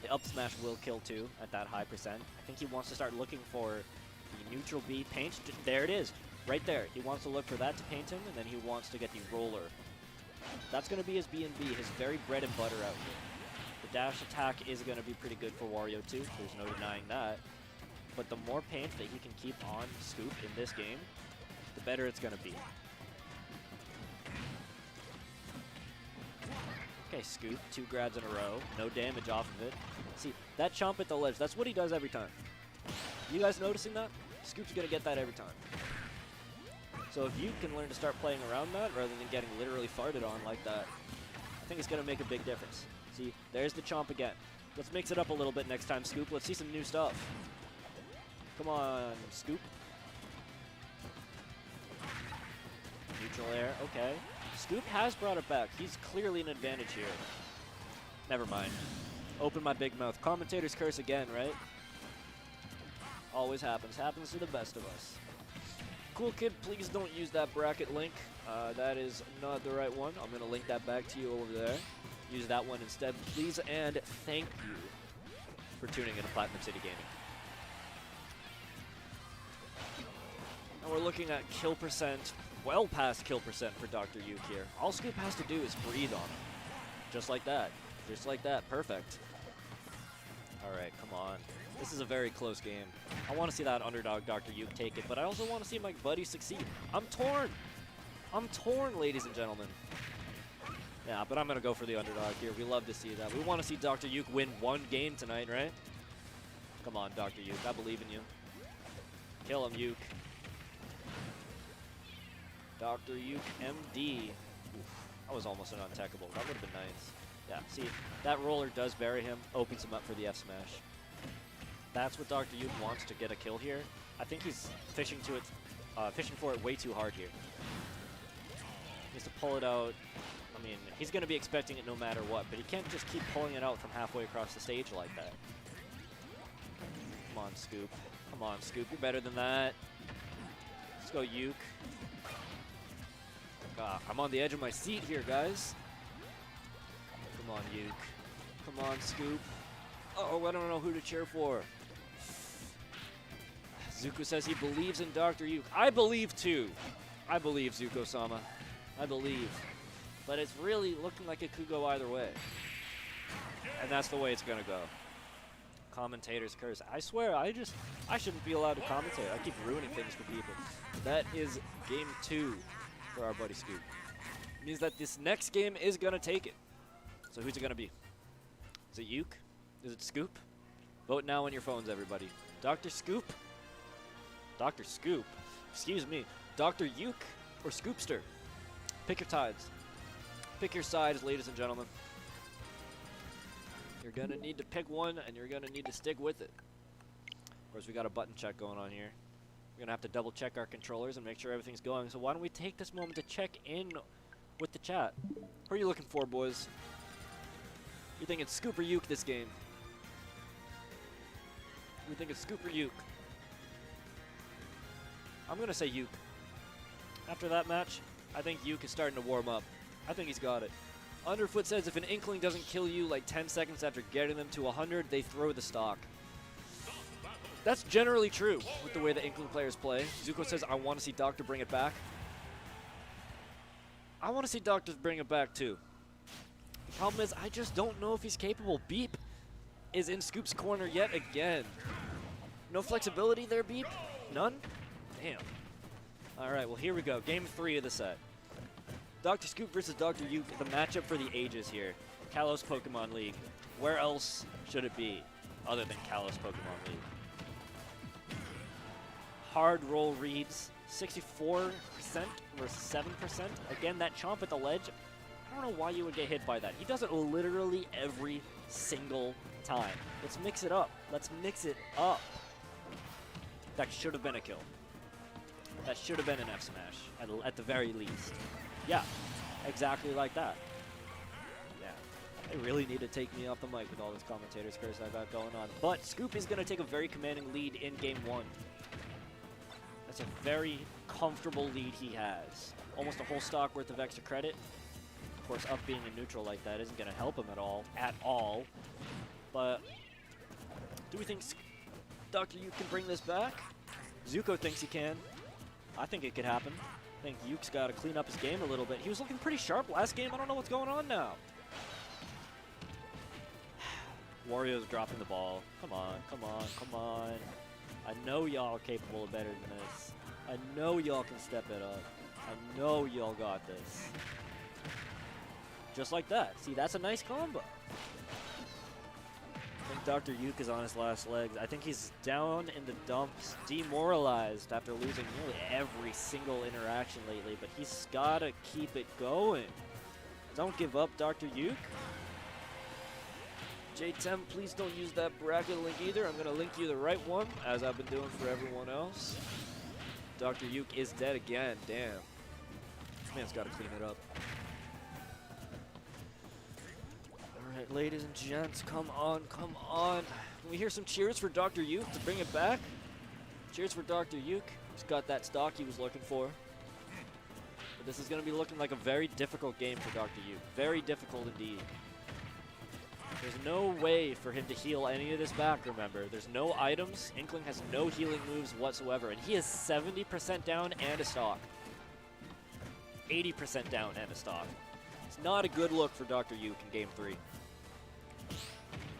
S2: The up smash will kill too at that high percent. I think he wants to start looking for the neutral B paint. There it is, right there. He wants to look for that to paint him, and then he wants to get the roller. That's going to be his B&B, his very bread and butter out here. The dash attack is going to be pretty good for Wario too. There's no denying that. but the more paint that he can keep on Scoop in this game, the better it's going to be. Okay, Scoop, 2 grabs in a row, no damage off of it. See, that chomp at the ledge, that's what he does every time. You guys noticing that? Scoop's going to get that every time. So if you can learn to start playing around that rather than getting literally farted on like that, I think it's going to make a big difference. See, there's the chomp again. Let's mix it up a little bit next time, Scoop. Let's see some new stuff. Come on, Scoop. Neutral air, okay. Scoop has brought it back. He's clearly an advantage here. Never mind. Open my big mouth. Commentator's curse again, right? Always happens. Happens to the best of us. Cool kid, please don't use that bracket link. That is not the right one. I'm going to link that back to you over there. Use that one instead, please. And thank you for tuning in to Platinum City Gaming. And we're looking at kill percent, well past kill percent for Dr. Uke here. All Scoop has to do is breathe on him. Just like that. Just like that. Perfect. All right, come on. This is a very close game. I want to see that underdog Dr. Uke take it, but I also want to see my buddy succeed. I'm torn. I'm torn, ladies and gentlemen. Yeah, but I'm going to go for the underdog here. We love to see that. We want to see Dr. Uke win 1 game tonight, right? Come on, Dr. Uke. I believe in you. Kill him, Uke. Dr. Uke, MD. Oof, that was almost an untechable. That would have been nice. Yeah, see, that roller does bury him, opens him up for the F smash. That's what Dr. Uke wants to get a kill here. I think he's fishing for it way too hard here. He needs to pull it out. I mean, he's going to be expecting it no matter what, but he can't just keep pulling it out from halfway across the stage like that. Come on, Scoop. Come on, Scoop. You're better than that. Let's go, Uke. I'm on the edge of my seat here, guys. Come on, Uke. Come on, Scoop. Oh, I don't know who to cheer for. Zuko says he believes in Dr. Uke. I believe too. I believe, Zuko-sama. I believe. But it's really looking like it could go either way. And that's the way it's going to go. Commentator's curse. I swear, I shouldn't be allowed to commentate. I keep ruining things for people. That is game 2 for our buddy Scoop. It means that this next game is going to take it. So who's it going to be? Is it Uke? Is it Scoop? Vote now on your phones, everybody. Dr. Scoop? Dr. Scoop? Excuse me. Dr. Uke or Scoopster? Pick your sides. Pick your sides, ladies and gentlemen. You're going to need to pick one, and you're going to need to stick with it. Of course, we got a button check going on here. We're going to have to double check our controllers and make sure everything's going. So why don't we take this moment to check in with the chat. Who are you looking for, boys? You think it's Scoop or Uke this game? You think it's Scoop or Uke? I'm going to say Uke. After that match, I think Uke is starting to warm up. I think he's got it. Underfoot says if an Inkling doesn't kill you like 10 seconds after getting them to 100, they throw the stock. That's generally true with the way the Inkling players play. Zuko says, I want to see Doctor bring it back. I want to see Doctor bring it back too. The problem is, I just don't know if he's capable. Beep is in Scoop's corner yet again. No flexibility there, Beep? None? Damn. All right, well, here we go. Game 3 of the set. Dr. Scoop versus Dr. Uke, the matchup for the ages here. Kalos Pokemon League. Where else should it be other than Kalos Pokemon League? Hard roll reads. 64% versus 7%. Again, that chomp at the ledge. I don't know why you would get hit by that. He does it literally every single time. Let's mix it up. Let's mix it up. That should have been a kill. That should have been an F smash at the very least. Yeah, exactly like that. Yeah, they really need to take me off the mic with all this commentator's curse I've got going on. But Scoop is going to take a very commanding lead in game 1. That's a very comfortable lead he has. Almost a whole stock worth of extra credit. Of course, up being a neutral like that isn't going to help him at all. But do we think Dr. Uke can bring this back? Zuko thinks he can. I think it could happen. I think Uke's got to clean up his game a little bit. He was looking pretty sharp last game. I don't know what's going on now. Wario's dropping the ball. Come on, come on, come on. I know y'all are capable of better than this. I know y'all can step it up. I know y'all got this. Just like that. See, that's a nice combo. I think Dr. Yuke is on his last legs. I think he's down in the dumps, demoralized after losing nearly every single interaction lately, but he's got to keep it going. Don't give up, Dr. Yuke. J10, please don't use that bracket link either. I'm going to link you the right one, as I've been doing for everyone else. Dr. Yuke is dead again. Damn. This man's got to clean it up. All right, ladies and gents, come on, come on. Can we hear some cheers for Dr. Yuke to bring it back? Cheers for Dr. Yuke. He's got that stock he was looking for. But this is going to be looking like a very difficult game for Dr. Yuke. Very difficult indeed. There's no way for him to heal any of this back, remember. There's no items. Inkling has no healing moves whatsoever, and he is 70% down and a stock. 80% down and a stock. It's not a good look for Dr. Yuke in Game 3.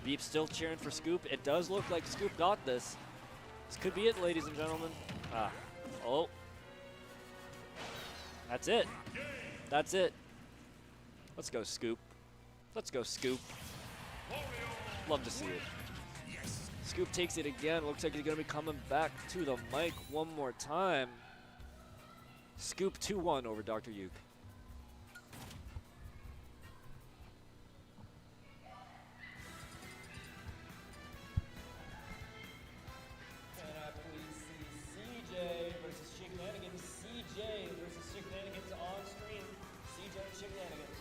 S2: Veep's still cheering for Scoop. It does look like Scoop got this. This could be it, ladies and gentlemen. Oh. That's it. That's it. Let's go, Scoop. Let's go, Scoop. Love to see it. Scoop takes it again. Looks like he's going to be coming back to the mic one more time. Scoop 2-1 over Dr. Yuke.
S6: Can I please see CJ versus Shenanigans? CJ versus Shenanigans on stream. CJ and Shenanigans.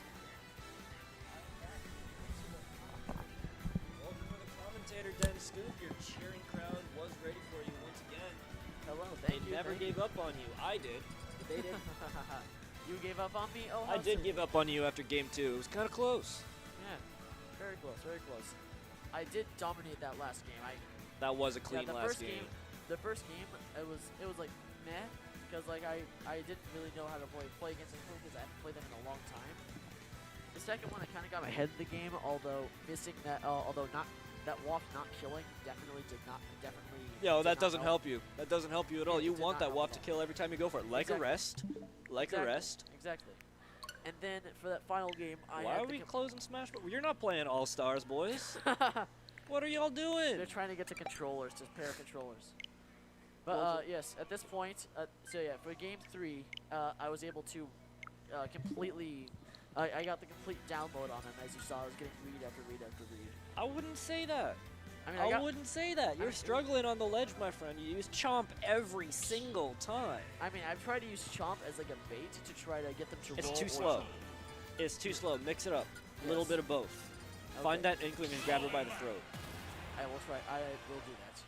S6: Welcome to the commentator den, Scoop. Your cheering crowd was ready for you once again.
S1: Hello,
S6: They
S1: thank you.
S6: never gave up on you. I did.
S1: They did. You gave up on me? Oh,
S2: I did give up on you after Game 2. It was kind of close.
S1: Yeah, very close, very close. I did dominate that last game.
S2: That was a clean
S1: the
S2: last
S1: first game. The first game, it was like meh, because like I didn't really know how to play against them because I haven't played them in a long time. The second one, I kind of got my head in the game, although missing that, although not that waft not killing definitely did not
S2: Yo, that
S1: did not
S2: doesn't help you. That doesn't help you at all.
S1: Yeah,
S2: You
S1: it did
S2: want
S1: not
S2: that
S1: help
S2: waft
S1: at
S2: to
S1: all.
S2: kill every time you go for it. Like
S1: Exactly.
S2: a rest. Like a rest.
S1: Exactly. And then for that final game, I
S2: Why
S1: had
S2: are
S1: to
S2: we closing Smash Bros? You're not playing All Stars, boys.
S1: com-
S2: What are y'all doing?
S1: They're trying to get to controllers, to pair controllers. But
S2: Well,
S1: yes, at this point, so yeah, for game 3, I was able to completely, I got the complete download on them. As you saw, I was getting read after read after read.
S2: I wouldn't say that.
S1: I mean,
S2: I wouldn't say that. You're
S1: mean,
S2: struggling on the ledge, my friend. You use Chomp every single time.
S1: I mean, I've tried to use Chomp as like a bait to try to get them to
S2: It's
S1: roll.
S2: too
S1: or
S2: slow.
S1: something.
S2: It's too slow. Mix it up. A little
S1: Yes.
S2: bit of both. Find that Inkling and grab her by the throat.
S1: I will try. I will do that.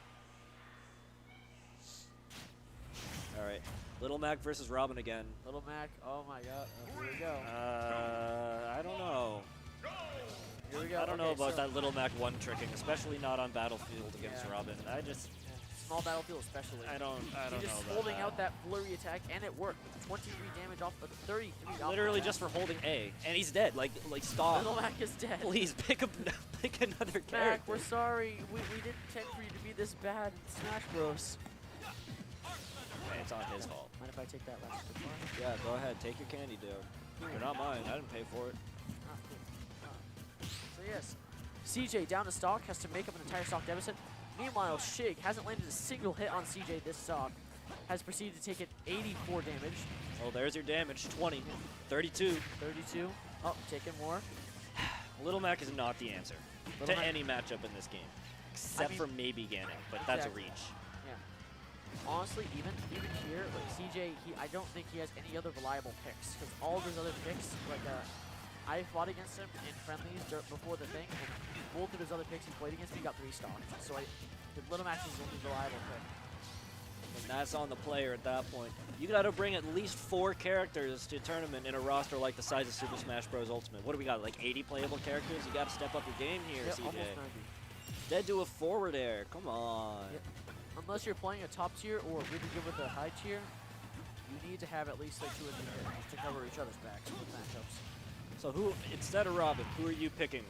S2: All right. Little Mac versus Robin again.
S1: Little Mac. Oh my God. Here we go.
S2: I don't know.
S1: Here we go.
S2: I don't know
S1: Okay,
S2: about
S1: so-
S2: that Little Mac one tricking, especially not on Battlefield against
S1: Yeah.
S2: Robin. I just,
S1: Small battlefield especially.
S2: I don't
S1: He's
S2: know
S1: just
S2: about
S1: holding
S2: that.
S1: out that flurry attack, and it worked. 23 damage off, but 33 off.
S2: Literally
S1: the
S2: just
S1: bat.
S2: for holding A, and he's dead. Like stop.
S1: Little Mac is dead.
S2: Please pick another character.
S1: Mac, we're sorry. We didn't intend for you to be this bad in Smash Bros.
S2: It's on his fault.
S1: Mind if I take that last good bar?
S2: Yeah, go ahead. Take your candy, dude. You're not mine. I didn't pay for it.
S1: Ah, cool. So yes, CJ down to stock, has to make up an entire stock deficit. Meanwhile, Shig hasn't landed a single hit on CJ this stock. Has proceeded to take it 84 damage.
S2: Oh, there's your damage. 20. 32.
S1: 32. Oh, taking more.
S2: Little Mac is not the answer
S1: Little
S2: to
S1: Mac-
S2: any matchup in this game. Except
S1: mean-
S2: for maybe Ganon, but that's a
S1: Exactly.
S2: reach.
S1: Yeah. Honestly, even here, like CJ, I don't think he has any other reliable picks because all of his other picks, like I fought against him in friendlies before the thing, and both of his other picks he played against me got 3 stocks. So the Little Max is the only reliable pick.
S2: And that's on the player at that point. You got to bring at least 4 characters to a tournament in a roster like the size of Super Smash Bros. Ultimate. What do we got, like 80 playable characters? You got to step up your game here,
S1: Yeah,
S2: CJ.
S1: almost 90.
S2: Dead to a forward air. Come on.
S1: Yep. Unless you're playing a top tier or really good with a high tier, you need to have at least like 2 or 3 characters to cover each other's backs with matchups.
S2: So who, instead of Robin, who are you picking?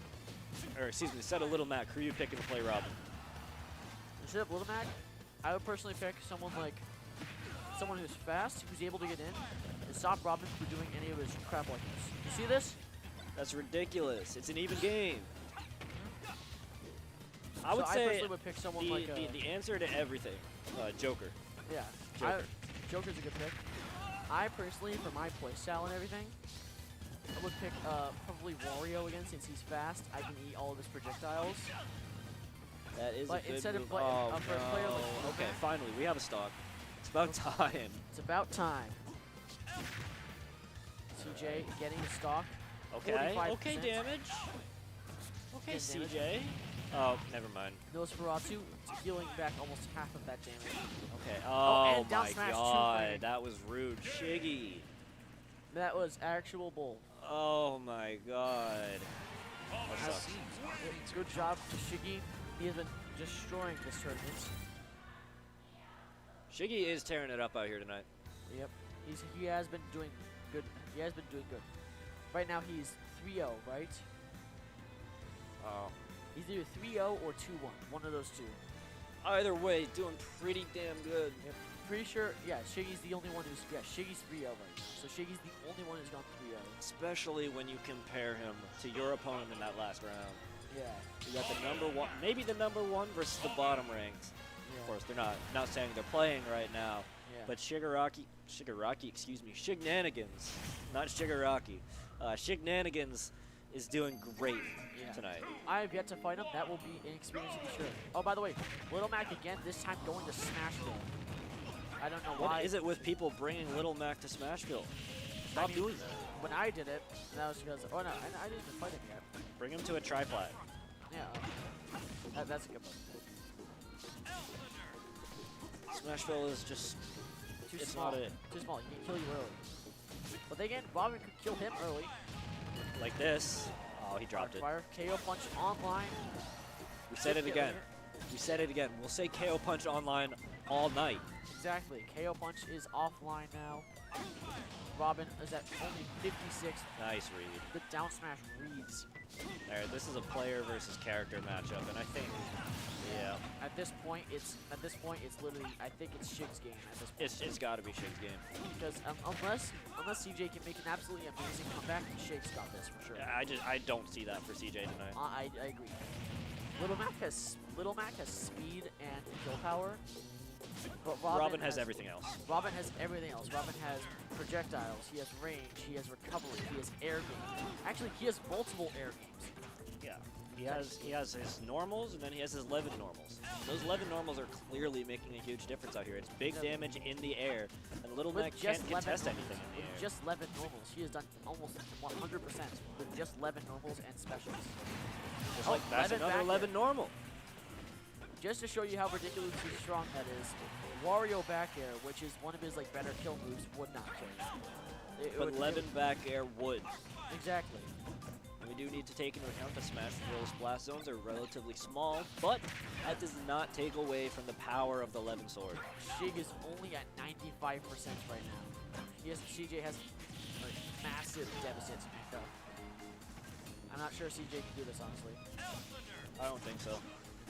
S2: Or excuse me, instead of Little Mac, who are you picking to play Robin?
S1: Instead of Little Mac, I would personally pick someone who's fast, who's able to get in, and stop Robin from doing any of his crap like this. You see this?
S2: That's ridiculous. It's an even game. I would
S1: I
S2: say
S1: personally would pick someone like
S2: the answer to everything, Joker.
S1: yeah,
S2: Joker.
S1: Joker's a good pick. I personally, for my play style and everything, I would pick probably Wario again since he's fast. I can eat all of his projectiles.
S2: That is
S1: But
S2: a good
S1: instead of
S2: move.
S1: play-
S2: Oh,
S1: for a player like
S2: no. Okay,
S1: Mac-
S2: finally, we have a stock. It's about time.
S1: It's about time. CJ getting a stock.
S2: Okay,
S1: 45%.
S2: okay, damage. Okay,
S1: Good damage.
S2: CJ. Oh, never mind.
S1: Nosferatu healing back almost half of that damage.
S2: Okay.
S1: Oh,
S2: Oh,
S1: and down
S2: my
S1: smash too,
S2: god,
S1: Frank.
S2: that was rude. Shiggy.
S1: That was actual bull.
S2: Oh my god. That
S1: Has-
S2: sucks.
S1: Good job to Shiggy. He has been destroying this tournament.
S2: Shiggy is tearing it up out here tonight.
S1: Yep. He has been doing good. He has been doing good. Right now he's 3-0, right?
S2: Oh.
S1: He's either 3-0 or 2-1. One of those two.
S2: Either way, doing pretty damn good.
S1: Yep. Pretty sure, yeah, Shiggy's the only one who's, Shiggy's 3-0 right now. So Shiggy's the only one who's gone 3-0.
S2: Especially when you compare him to your opponent in that last round.
S1: Yeah.
S2: You got the number one, maybe the number one versus the bottom ranked.
S1: Yeah.
S2: Of course, they're not saying they're playing right now.
S1: Yeah.
S2: But Shigaraki, excuse me, Shignanigans, not Shigaraki. Shignanigans is doing great
S1: Yeah.
S2: tonight.
S1: I have yet to fight him. That will be an experience to be sure. Oh, by the way, Little Mac again, this time going to Smashville. I don't know why.
S2: What is it with people bringing Little Mac to Smashville? Stop
S1: mean,
S2: doing that.
S1: When I did it, that was because, oh no, I didn't even fight him yet.
S2: Bring him to a triplat.
S1: Yeah. That's a good one.
S2: Smashville is just,
S1: Too
S2: it's
S1: small.
S2: not it.
S1: Too small. He can kill you early. But then again, Robin could kill him early.
S2: Like this. Oh, he dropped it.
S1: Fire, KO punch online.
S2: We said it
S1: Get
S2: again.
S1: later.
S2: We said it again. We'll say KO Punch online all night.
S1: Exactly. KO punch is offline now. Robin is at only 56.
S2: Nice read.
S1: The down smash reads.
S2: All right, this is a player versus character matchup, and I think, yeah,
S1: At this point, it's literally. I think it's Shig's game at this point.
S2: it's got to be Shig's game.
S1: Because unless CJ can make an absolutely amazing comeback, Shig's got this for sure.
S2: I don't see that for CJ tonight.
S1: I agree. Little Mac has speed and kill power, but
S2: Robin has everything else.
S1: Robin has everything else. Robin has projectiles. He has range. He has recovery. He has air game. Actually, he has multiple air games.
S2: Yeah. He has his normals, and then he has his 11 normals. Those 11 normals are clearly making a huge difference out here. It's big damage in the air, and Little Mac can't contest anything in the air.
S1: With just 11 normals, he has done almost 100% with just 11 normals and specials.
S2: Just like that's
S1: 11
S2: another
S1: back
S2: 11
S1: air.
S2: normal.
S1: Just to show you how ridiculously strong that is, Wario back air, which is one of his better kill moves, would not kill you. It
S2: But
S1: would-
S2: 11 back air would.
S1: Exactly.
S2: We do need to take into account that Smashville's blast zones are relatively small, but that does not take away from the power of the 11 sword.
S1: Shig is only at 95% right now. CJ has massive deficits. I'm not sure CJ can do this, honestly.
S2: I don't think so.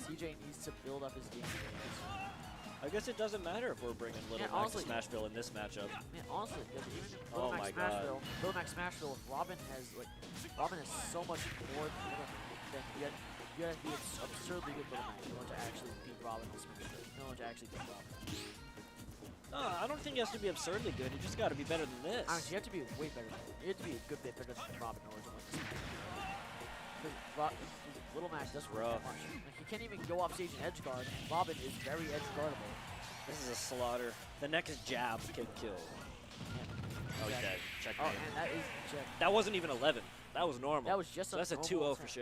S1: CJ needs to build up his game.
S2: I guess it doesn't matter if we're bringing Little
S1: Yeah,
S2: Mac to
S1: honestly-
S2: Smashville in this matchup.
S1: Man, honestly, because even in
S2: Oh
S1: Little
S2: my
S1: Mac
S2: God.
S1: Smashville, Little Mac Smashville, Robin has so much more than you have to be absurdly good Little Mac in order to actually beat Robin in Smashville. In order to actually beat Robin.
S2: I don't think he has to be absurdly good. He just got to be better than this.
S1: Honestly, you have to be way better. You have to be a good bit better than Robin in order to win this match. Because Little Mac doesn't work that
S2: Rough.
S1: much. He can't even go off stage and edge guard, and Robin is very edge guardable.
S2: This is a slaughter. The next jab can kill. Oh, he's dead.
S1: Oh,
S2: Checkmate.
S1: and that is check.
S2: That wasn't even 11. That was normal.
S1: That was just
S2: so
S1: a
S2: that's a
S1: normal
S2: 2-0 for
S1: attack.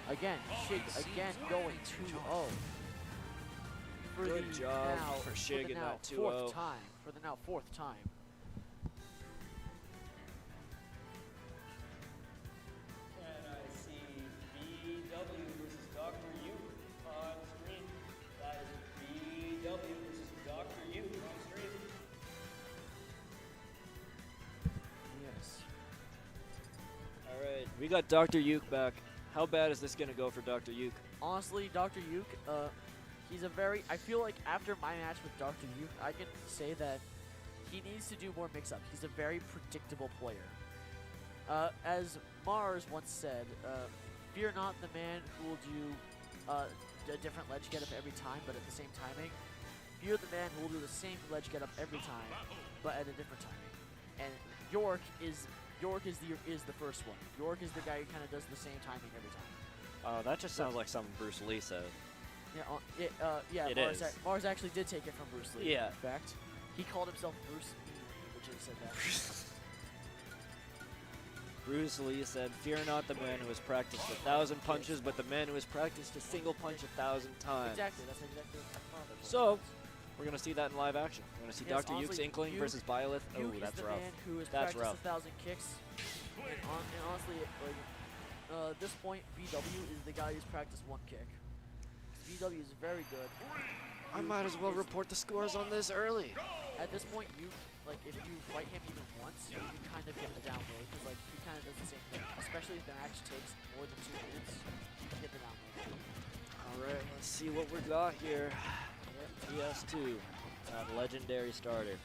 S2: Shig.
S1: Again, Shig again going 2-0. For
S2: Good
S1: the
S2: job
S1: now,
S2: for Shig
S1: the
S2: in
S1: now
S2: that 2-0.
S1: fourth time. For the now fourth time.
S6: And I see BW versus Dr. Yu on screen. That is BW versus Dr. Yu on stream.
S1: Yes.
S2: All right, we got Dr. Yuke back. How bad is this going to go for Dr. Yuke?
S1: Honestly, Dr. Yuke, He's a very. I feel like after my match with Dr. Yu, I can say that he needs to do more mix-up. He's a very predictable player. As Mars once said, fear not the man who will do a different ledge get up every time, but at the same timing. Fear the man who will do the same ledge get up every time, but at a different timing. And York is the first one. York is the guy who kind of does the same timing every time.
S2: Oh, that just sounds like something Bruce Lee said.
S1: Yeah,
S2: It
S1: Mars,
S2: is.
S1: Mars actually did take it from Bruce Lee.
S2: Yeah.
S1: In fact, he called himself Bruce Lee, which he said that.
S2: Bruce Lee said, "Fear not the man who has practiced 1,000 punches, but the man who has practiced a single punch 1,000 times."
S1: Exactly. That's exactly what I'm
S2: So, we're gonna see that in live action. We're gonna see
S1: Yes,
S2: Dr. Yuke's
S1: honestly,
S2: Inkling
S1: Yuke-
S2: versus Byleth. Oh,
S1: Yuke
S2: that's
S1: is the
S2: rough.
S1: man who has
S2: That's
S1: practiced
S2: rough.
S1: 1,000 kicks. And honestly, like, at this point, VW is the guy who's practiced one kick. VW is very good.
S2: I might as well report the scores on this early.
S1: At this point, like if you fight him even once, you can kind of get the download because like he kind of does the same thing. Especially if the match takes more than 2 minutes, you get the download.
S2: All right, let's see what we got here. TS2, that legendary starter.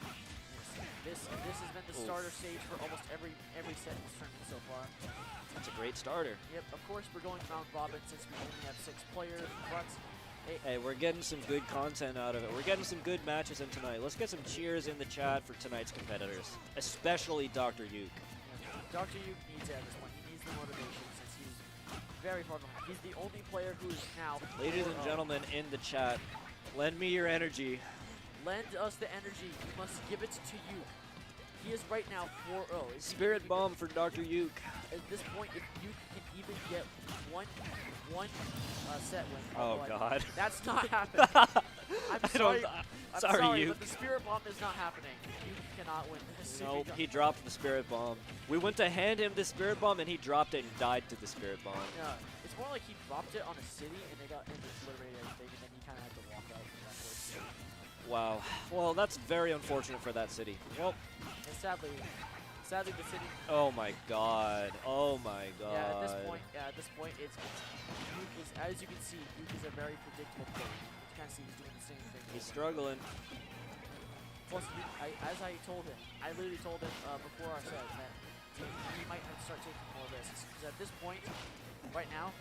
S1: This has been the
S2: Oof.
S1: starter stage for almost every set in this tournament so far.
S2: That's a great starter.
S1: Yep, of course we're going round robin since we only have 6 players, but
S2: Hey, we're getting some good content out of it. We're getting some good matches in tonight. Let's get some cheers in the chat for tonight's competitors, especially Dr. Yuke.
S1: Dr. Yuke needs it at this point. He needs the motivation since he's very far behind. He's the only player who is now.
S2: Ladies and
S1: 4-0.
S2: gentlemen in the chat, lend me your energy.
S1: Lend us the energy. You must give it to Yuke. He is right now 4-0. If
S2: Spirit
S1: you-
S2: bomb for Dr. Yuke.
S1: At this point, if you can even get one set win.
S2: Oh,
S1: boy,
S2: God.
S1: That's not happening. I'm
S2: I
S1: sorry.
S2: don't-
S1: I'm
S2: sorry,
S1: sorry,
S2: Yuke.
S1: but the spirit bomb is not happening. You cannot win this.
S2: Nope, he dropped the spirit bomb. We went to hand him the spirit bomb and he dropped it and died to the spirit bomb.
S1: Yeah, it's more like he dropped it on a city and they obliterated everything, and then he kind of had to walk out from that place.
S2: Wow. Well, that's very unfortunate for that city. Well,
S1: And sadly the city.
S2: oh my god. Oh my god.
S1: Yeah, at this point, it's Yuke is, as you can see, Yuke is a very predictable player. You can kind of see he's doing the same thing.
S2: He's struggling.
S1: Plus, as I told him, I literally told him before our set that he might have to start taking more risks. Because at this point, right now,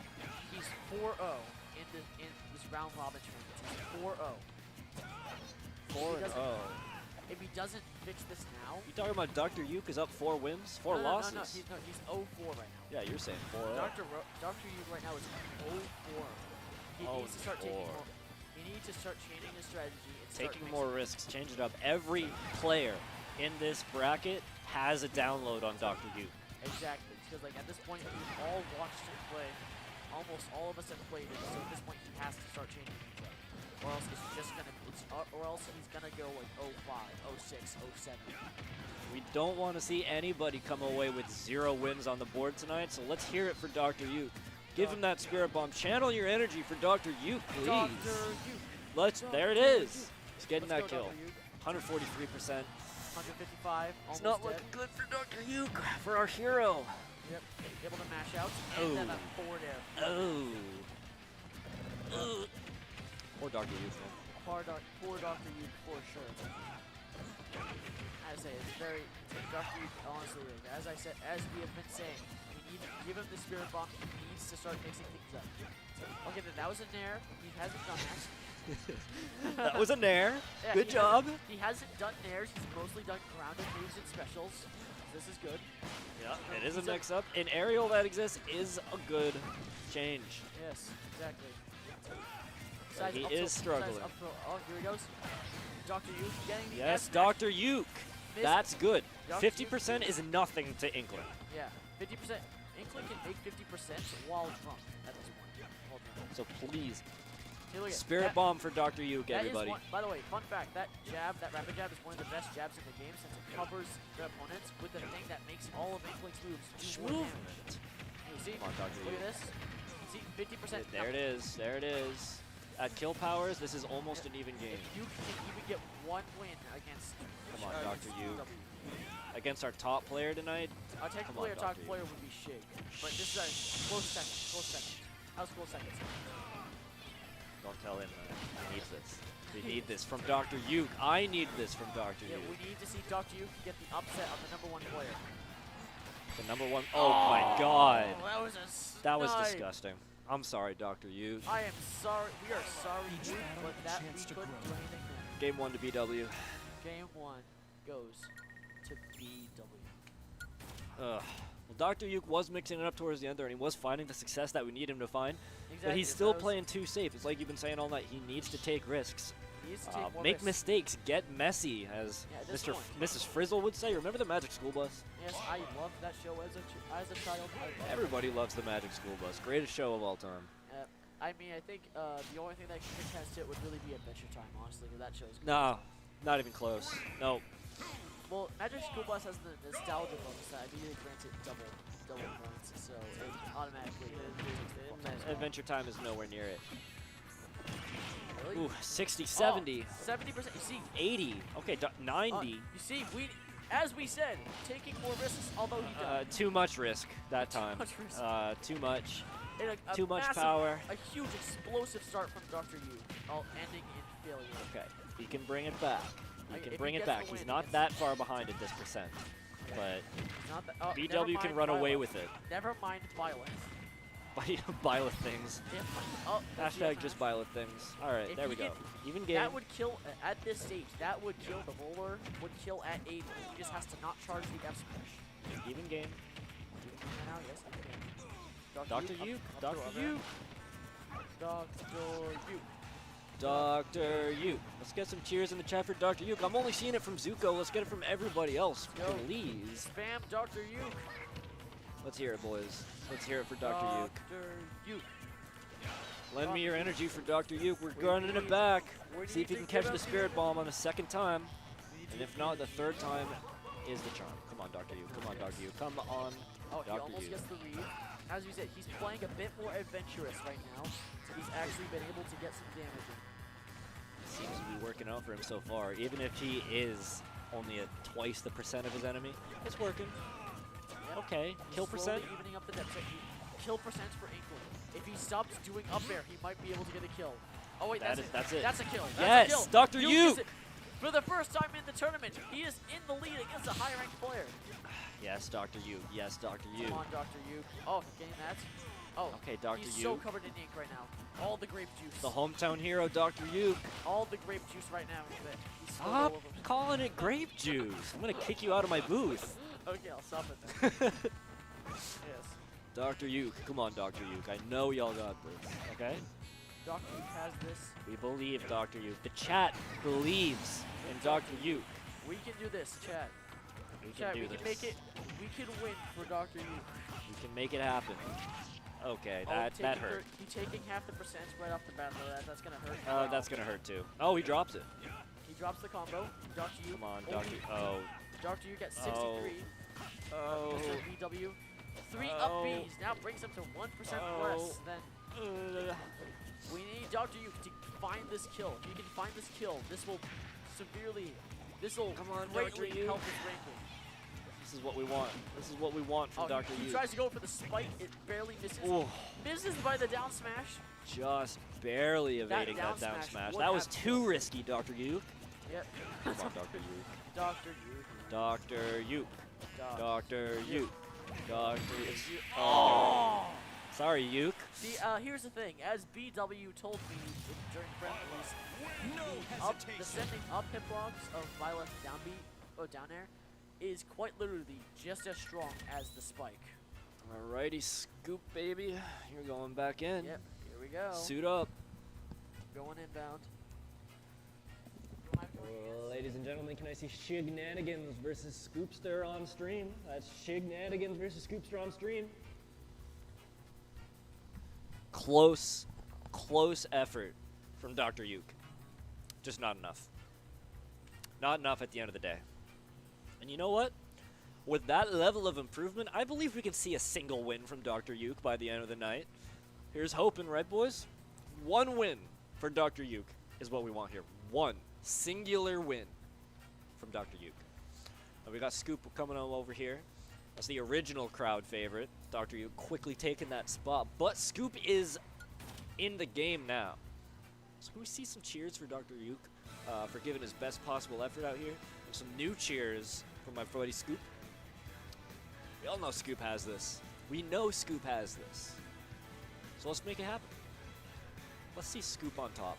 S1: he's 4-0 in this round robin tournament. He's 4-0.
S2: 4-0.
S1: If he doesn't fix this now,
S2: You talking about Dr. Yuke is up 4 wins? 4
S1: no,
S2: losses?
S1: No, he's 0-4 right now.
S2: Yeah, you're saying 4-0.
S1: Dr. Yuke right now is 0-4. He needs to start taking
S2: 0-4.
S1: more. He needs to start changing his strategy and start
S2: Taking
S1: mixing-
S2: more risks, change it up. Every player in this bracket has a download on Dr. Yuke.
S1: Exactly, because like at this point we've all watched him play. Almost all of us have played it, so at this point he has to start changing things up. Or else it's just gonna, or else he's gonna go like 0-5, 0-6, 0-7.
S2: We don't want to see anybody come away with 0 wins on the board tonight, so let's hear it for Dr. Yuke. Give him that spirit bomb. Channel your energy for Dr. Yuke, please.
S1: Dr. Yuke.
S2: There it
S1: Dr.
S2: is.
S1: Yuke.
S2: He's getting
S1: Let's
S2: that
S1: go,
S2: kill.
S1: Dr. Yuke.
S2: 143%.
S1: 155,
S2: It's
S1: almost
S2: not
S1: dead.
S2: looking good for Dr. Yuke, for our hero.
S1: Yep, able to mash out,
S2: Oh.
S1: and then a forward air.
S2: Oh. Poor Dr. Yuke, man.
S1: Poor Dr. Yuke for sure. I say it's very Dr. Yuke, honestly, like, as I said, as we have been saying, we need to give him the spirit bomb. He needs to start mixing things up. Okay, that was a nair. He hasn't done that.
S2: That was a nair.
S1: Yeah,
S2: Good
S1: he
S2: job.
S1: He hasn't done nairs. He's mostly done grounded moves and specials. This is good.
S2: Yeah, it is a
S1: He's a-
S2: mix-up. An aerial that exists is a good change.
S1: Yes, exactly.
S2: But he
S1: up
S2: is
S1: tilt,
S2: struggling.
S1: up tilt. Oh, here he goes. Dr. Yuke getting the
S2: Yes,
S1: F-smash.
S2: Dr. Yuke.
S1: Missed.
S2: That's good.
S1: Dr.
S2: 50% is nothing to Inkling.
S1: Yeah, 50%. Inkling can make 50% while drunk at this point. While drunk.
S2: So please,
S1: Here, look at
S2: spirit
S1: that-
S2: bomb for Dr. Yuke,
S1: that is
S2: everybody.
S1: one, by the way, fun fact, that rapid jab is one of the best jabs in the game since it covers the opponents with the thing that makes all of Inkling's moves do more damage.
S2: Movement.
S1: You see?
S2: Come on, Dr.
S1: Look
S2: Yuke.
S1: at this. See, 50%.
S2: There it is. There it is. At kill powers, this is almost an even game.
S1: If you can even get one win against
S2: Come on,
S1: against
S2: Dr. Yuke.
S1: W.
S2: Against our top player tonight,
S1: Our
S2: Come
S1: technically,
S2: on,
S1: our top
S2: Dr.
S1: player would be Shake, but this is a close second. Close second. That was close second.
S2: Don't tell him that. He needs this. We need this from Dr. Uke. I need this from Dr.
S1: Yeah,
S2: Uke.
S1: we need to see Dr. Uke get the upset on the #1 player.
S2: The #1. Oh my God.
S1: That was a
S2: That was
S1: snide.
S2: disgusting. I'm sorry, Dr. Uke.
S1: I am sorry. We are sorry, Uke, but that we couldn't do anything there.
S2: Game 1 to BW.
S1: Game 1 goes to BW.
S2: Ugh. Well, Dr. Uke was mixing it up towards the end there, and he was finding the success that we need him to find.
S1: Exactly.
S2: But he's still playing too safe. It's like you've been saying all night. He needs to take risks.
S1: He needs to take more
S2: Make
S1: risks.
S2: mistakes. Get messy, as
S1: Yeah, at this
S2: Mr.
S1: point.
S2: Mrs. Frizzle would say. Remember the Magic School Bus?
S1: Yes, I loved that show as a child. I loved it.
S2: Everybody loves the Magic School Bus. Greatest show of all time.
S1: I mean, I think the only thing that could contest it would really be Adventure Time, honestly, because that show's good.
S2: No, not even close. No.
S1: Well, Magic School Bus has the nostalgia bonus that immediately grants it double points, so it automatically.
S2: Adventure Time is nowhere near it.
S1: Really?
S2: Ooh, 60, 70,
S1: 70%. You see,
S2: 80. Okay, 90.
S1: you see, as we said, taking more risks, although he died.
S2: Too much risk that
S1: Too
S2: time.
S1: much risk.
S2: Too much.
S1: And a
S2: Too much
S1: massive,
S2: power.
S1: A huge explosive start from Dr. Yu, all ending in failure.
S2: Okay, he can bring it back.
S1: Like,
S2: He
S1: if
S2: can bring
S1: he
S2: it
S1: gets
S2: back.
S1: the
S2: He's
S1: win,
S2: not
S1: it's-
S2: that far behind at this percent. But
S1: Not that, oh, never
S2: BW can
S1: mind
S2: run away
S1: Violet.
S2: with it.
S1: Never mind Violet.
S2: Byleth things.
S1: Oh,
S2: Hashtag just Byleth things. Alright,
S1: If
S2: there
S1: he
S2: we go.
S1: get-
S2: Even game.
S1: That would kill at this stage. That would kill the roller. Would kill at 80. He just has to not charge the F smash.
S2: Even game.
S1: Now, yes, okay.
S2: Dr.
S1: Yu,
S2: Uke.
S1: up
S2: Dr.
S1: throw
S2: Uke.
S1: Dr. Yu.
S2: Dr. Uke. Let's get some cheers in the chat for Dr. Uke. I'm only seeing it from Zuko. Let's get it from everybody else,
S1: Yo.
S2: please.
S1: Spam Dr. Yu.
S2: Let's hear it, boys. Let's hear it for Dr. Uke.
S1: Dr. Yu.
S2: Lend me your energy for Dr. Uke. We're running it back.
S1: we
S2: See if
S1: need
S2: he can
S1: to
S2: catch
S1: give
S2: the
S1: up
S2: Spirit
S1: here.
S2: Bomb on a second time.
S1: We need
S2: And
S1: to-
S2: if not, the third time is the charm. Come on, Dr. Uke. Come on, Dr. Uke. Come on,
S1: Oh, he
S2: Dr.
S1: almost
S2: Uke.
S1: gets the read. As you said, he's playing a bit more adventurous right now. So he's actually been able to get some damage in.
S2: Seems to be working out for him so far. Even if he is only at twice the percent of his enemy, it's working.
S1: Yep.
S2: Okay,
S1: He's
S2: kill
S1: slowly
S2: percent.
S1: evening up the depth. So kill percent for Inkling. If he stops doing up air, he might be able to get a kill. Oh wait,
S2: That's
S1: that's
S2: it.
S1: That's a kill. That's
S2: Yes,
S1: a kill.
S2: Dr.
S1: Uke
S2: Uke.
S1: is it. For the first time in the tournament, he is in the lead against a high-ranked player.
S2: Yes, Dr. Uke. Yes, Dr. Uke.
S1: Come on, Dr. Uke. Oh, getting that. Oh,
S2: Okay, Dr.
S1: he's so
S2: Uke.
S1: covered in ink right now. All the grape juice.
S2: The hometown hero, Dr. Uke.
S1: All the grape juice right now. He's spilled all
S2: Stop
S1: over him.
S2: calling it grape juice. I'm gonna kick you out of my booth.
S1: Okay, I'll stop it then. Yes.
S2: Dr. Uke. Come on, Dr. Uke. I know y'all got this. Okay?
S1: Dr. Uke has this.
S2: We believe Dr. Uke. The chat believes in Dr. Uke.
S1: We can do this, chat.
S2: We can
S1: Chat,
S2: do
S1: we
S2: this.
S1: can make it. We can win for Dr. Uke.
S2: We can make it happen. Okay,
S1: Oh,
S2: that
S1: taking
S2: hurt.
S1: He taking half the percent right off the bat, though. That's gonna hurt.
S2: Oh, that's gonna hurt too. Oh, he drops it.
S1: He drops the combo. Dr. Uke.
S2: Come on,
S1: only-
S2: Dr. Oh.
S1: Dr. Uke at 63.
S2: Oh.
S1: Mr. BW. 3
S2: Oh.
S1: up Bs now brings him to 1% less than. We need Dr. Uke to find this kill. If he can find this kill, this will severely. This will
S2: Come on,
S1: greatly
S2: Dr. Uke.
S1: help his ranking.
S2: This is what we want. This is what we want from
S1: Oh,
S2: Dr.
S1: he
S2: Uke.
S1: tries to go for the spike. It barely misses.
S2: Oh,
S1: Misses by the down smash.
S2: just barely evading that
S1: down
S2: down
S1: smash
S2: smash.
S1: would
S2: That was
S1: have
S2: too
S1: killed.
S2: risky, Dr. Uke.
S1: Yep.
S2: Come on, Dr. Uke.
S1: Dr. Uke.
S2: Dr. Uke. Dr. Uke. Dr.
S1: Uke.
S2: Oh. Sorry, Uke.
S1: See, here's the thing. As BW told me during friendlies, the sending up hit blocks of Violet down B, down air, is quite literally just as strong as the spike.
S2: Alrighty, scoop, baby. You're going back in.
S1: Yep. Here we go.
S2: Suit up.
S1: Going inbound.
S6: Ladies and gentlemen, can I see Shignanigans versus Scoopster on stream? That's Shignanigans versus Scoopster on stream.
S2: Close effort from Dr. Uke. Just not enough. Not enough at the end of the day. And you know what? With that level of improvement, I believe we can see a single win from Dr. Uke by the end of the night. Here's hoping, right, boys? One win for Dr. Uke is what we want here. One singular win from Dr. Uke. And we got Scoop coming on over here. That's the original crowd favorite. Dr. Uke quickly taking that spot. But Scoop is in the game now. So can we see some cheers for Dr. Yuk for giving his best possible effort out here? And some new cheers for my buddy Scoop. We all know Scoop has this. We know Scoop has this. So let's make it happen. Let's see Scoop on top.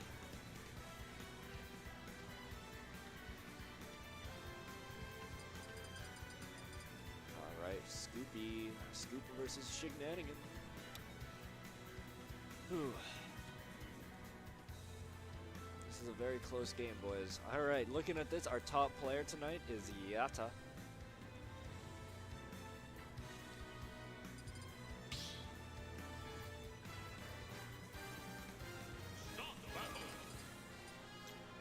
S2: Alright, Scoopy. Scoop versus Shignanigan. Whew. This is a very close game, boys. Alright, looking at this, our top player tonight is Yata.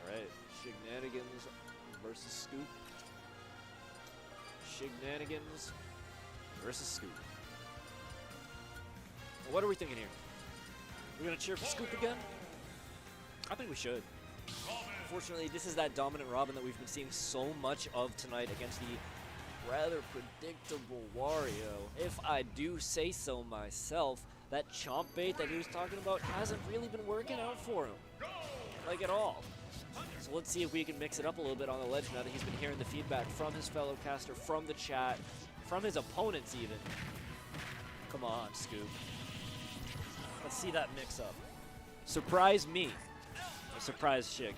S2: Alright, Shignanigans versus Scoop. Shignanigans versus Scoop. What are we thinking here? We're gonna cheer for Scoop again? I think we should. Unfortunately, this is that dominant Robin that we've been seeing so much of tonight against the rather predictable Wario. If I do say so myself, that chomp bait that he was talking about hasn't really been working out for him. Like at all. So let's see if we can mix it up a little bit on the ledge now that he's been hearing the feedback from his fellow caster, from the chat, from his opponents even. Come on, Scoop. Let's see that mix up. Surprise me. Or surprise Shig.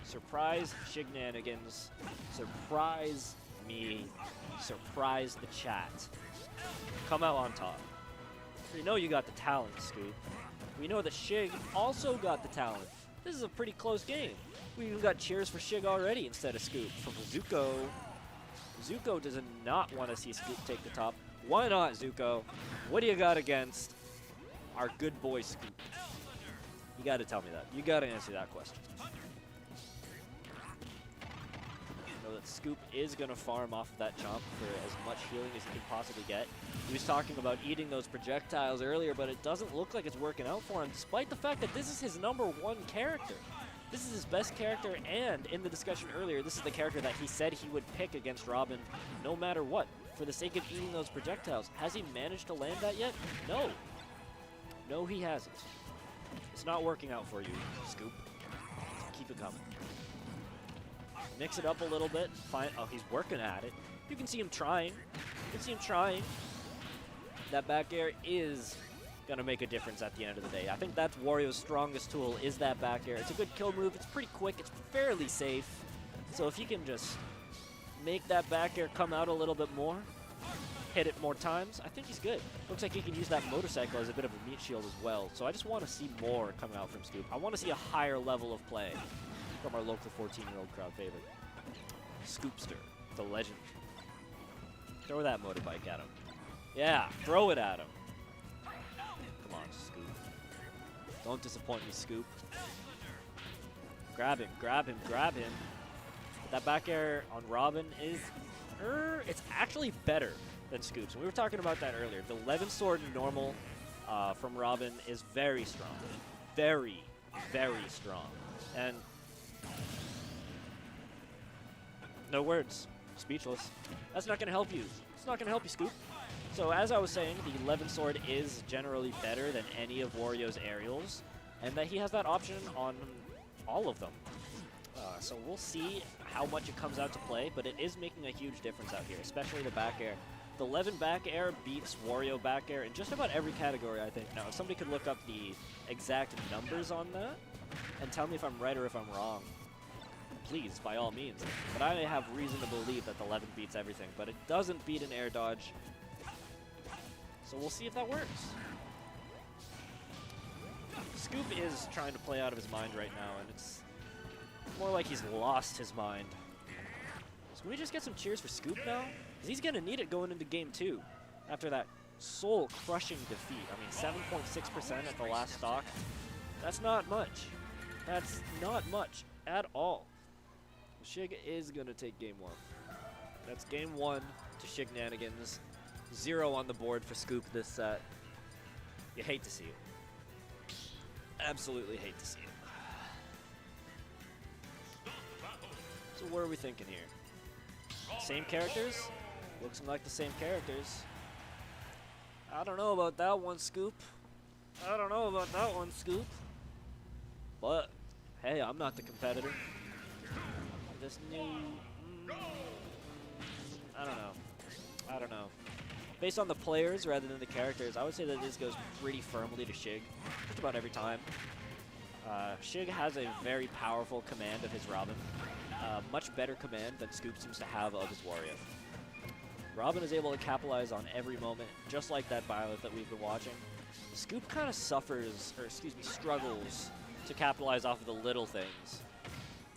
S2: Surprise Shignanigans. Surprise me. Surprise the chat. Come out on top. We know you got the talent, Scoop. We know that Shig also got the talent. This is a pretty close game. We even got cheers for Shig already instead of Scoop. From Zuko. Zuko does not want to see Scoop take the top. Why not, Zuko? What do you got against our good boy Scoop? You gotta tell me that. You gotta answer that question. I know that Scoop is gonna farm off of that chomp for as much healing as he can possibly get. He was talking about eating those projectiles earlier, but it doesn't look like it's working out for him, despite the fact that this is his #1 character. This is his best character, and in the discussion earlier, this is the character that he said he would pick against Robin no matter what, for the sake of eating those projectiles. Has he managed to land that yet? No. No, he hasn't. It's not working out for you, Scoop. Keep it coming. Mix it up a little bit. Oh, he's working at it. You can see him trying. You can see him trying. That back air is going to make a difference at the end of the day. I think that's Wario's strongest tool, is that back air. It's a good kill move. It's pretty quick. It's fairly safe. So if you can just make that back air come out a little bit more, hit it more times, I think he's good. Looks like he can use that motorcycle as a bit of a meat shield as well. So I just want to see more coming out from Scoop. I want to see a higher level of play from our local 14-year-old crowd favorite. Scoopster, the legend. Throw that motorbike at him. Yeah, throw it at him. Come on, Scoop. Don't disappoint me, Scoop. Grab him, grab him, grab him. That back air on Robin is, it's actually better than Scoop's. And we were talking about that earlier. The 11 sword normal from Robin is very strong. Very, very strong. And no words. Speechless. That's not going to help you. It's not going to help you, Scoop. So as I was saying, the 11 sword is generally better than any of Wario's aerials, and that he has that option on all of them. So we'll see how much it comes out to play, but it is making a huge difference out here, especially the back air. The 11 back air beats Wario back air in just about every category, I think. Now, if somebody could look up the exact numbers on that and tell me if I'm right or if I'm wrong, please, by all means. But I have reason to believe that the 11 beats everything, but it doesn't beat an air dodge. So we'll see if that works. Scoop is trying to play out of his mind right now, and it's more like he's lost his mind. So can we just get some cheers for Scoop now? Because he's going to need it going into Game 2 after that soul-crushing defeat. I mean, 7.6% at the last stock. That's not much. That's not much at all. Shig is going to take Game 1. That's Game 1 to Shignanigans. 0 on the board for Scoop this set. You hate to see it. Absolutely hate to see it. So what are we thinking here? Same characters? Looks like the same characters. I don't know about that one, Scoop. I don't know about that one, Scoop. But, hey, I'm not the competitor. This new... I don't know. I don't know. Based on the players rather than the characters, I would say that this goes pretty firmly to Shig. Just about every time. Shig has a very powerful command of his Robin. Much better command than Scoop seems to have of his Wario. Robin is able to capitalize on every moment, just like that Violet that we've been watching. Scoop kind of struggles to capitalize off of the little things.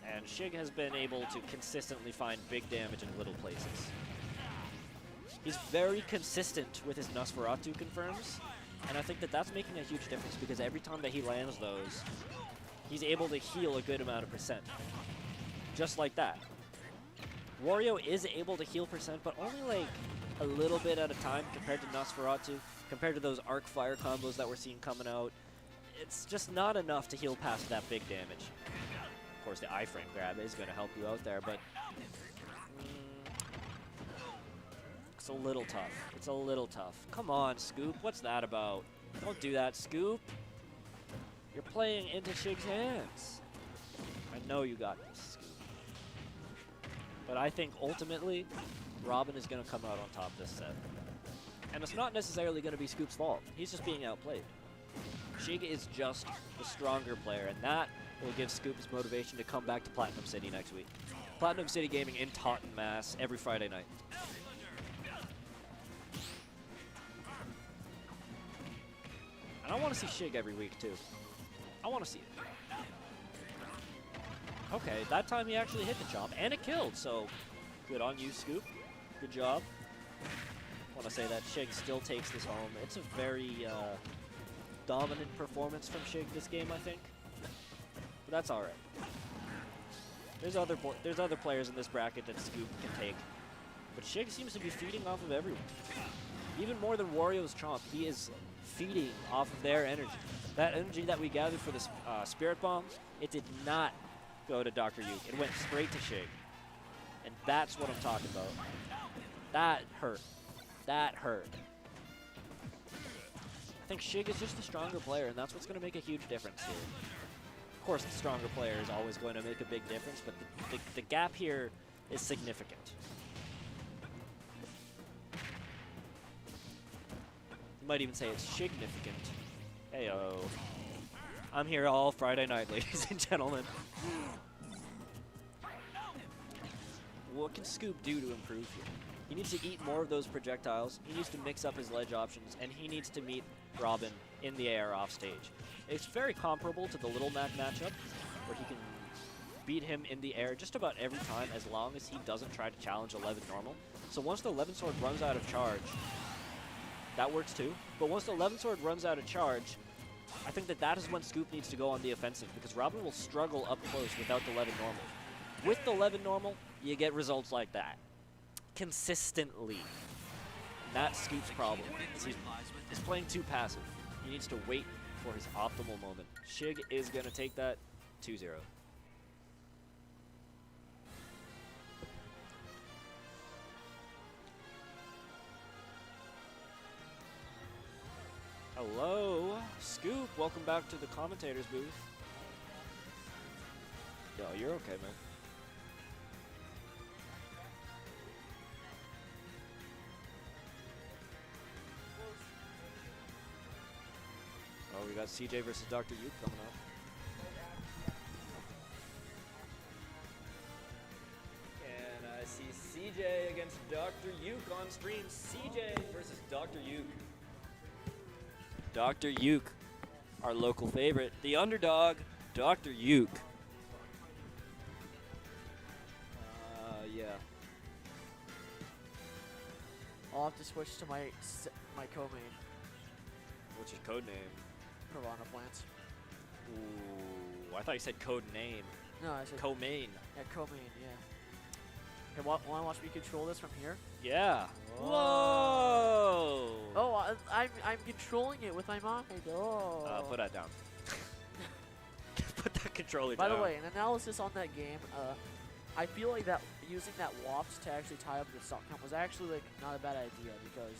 S2: And Shig has been able to consistently find big damage in little places. He's very consistent with his Nosferatu confirms, and I think that that's making a huge difference because every time that he lands those, he's able to heal a good amount of percent. Just like that. Wario is able to heal percent, but only like a little bit at a time compared to Nosferatu, compared to those arc fire combos that we're seeing coming out. It's just not enough to heal past that big damage. Of course, the iframe grab is going to help you out there, but it's a little tough. It's a little tough. Come on, Scoop. What's that about? Don't do that, Scoop. You're playing into Shig's hands. I know you got this, Scoop. But I think ultimately, Robin is going to come out on top this set. And it's not necessarily going to be Scoop's fault. He's just being outplayed. Shig is just the stronger player, and that will give Scoop his motivation to come back to Platinum City next week. Platinum City Gaming in Taunton, Mass, every Friday night. And I want to see Shig every week, too. I want to see it. Okay, that time he actually hit the chomp, and it killed, so good on you, Scoop. Good job. I want to say that Shig still takes this home. It's a very dominant performance from Shig this game, I think. But that's all right. There's other players in this bracket that Scoop can take. But Shig seems to be feeding off of everyone. Even more than Wario's chomp, he is feeding off of their energy. That energy that we gathered for this Spirit Bomb, it did not go to Dr. Yuke. It went straight to Shig. And that's what I'm talking about. That hurt. That hurt. I think Shig is just the stronger player, and that's what's going to make a huge difference here. Of course, the stronger player is always going to make a big difference, but the gap here is significant. You might even say it's significant. Heyo. I'm here all Friday night, ladies and gentlemen. What can Scoop do to improve here? He needs to eat more of those projectiles, he needs to mix up his ledge options, and he needs to meet Robin in the air off stage. It's very comparable to the Little Mac matchup, where he can beat him in the air just about every time as long as he doesn't try to challenge 11 normal. So once the 11 sword runs out of charge, that works too, but once the 11 sword runs out of charge, I think that is when Scoop needs to go on the offensive, because Robin will struggle up close without the 11 normal. With the 11 normal, you get results like that. Consistently. And that's Scoop's problem. He's playing too passive. He needs to wait for his optimal moment. Shig is going to take that 2-0. Hello, Scoop. Welcome back to the commentator's booth. Yo, you're okay, man. Oh, we got CJ versus Dr. Yuke coming up.
S6: And I see CJ against Dr. Yuke on stream. CJ versus Dr. Yuke.
S2: Dr. Yuke, our local favorite. The underdog, Dr. Yuke. Yeah.
S1: I'll have to switch to my co-main,
S2: What's your code name?
S1: Piranha Plants.
S2: Ooh, I thought you said code name.
S1: No, I said
S2: Co-main.
S1: yeah, co-main, yeah. Okay, want to watch me control this from here?
S2: Yeah.
S1: Whoa.
S2: Whoa.
S1: Oh, I'm controlling it with my mind. Oh.
S2: Put that down. Put that controller
S1: By
S2: down.
S1: the way, an analysis on that game. I feel like that using that waft to actually tie up the stock count was actually like not a bad idea, because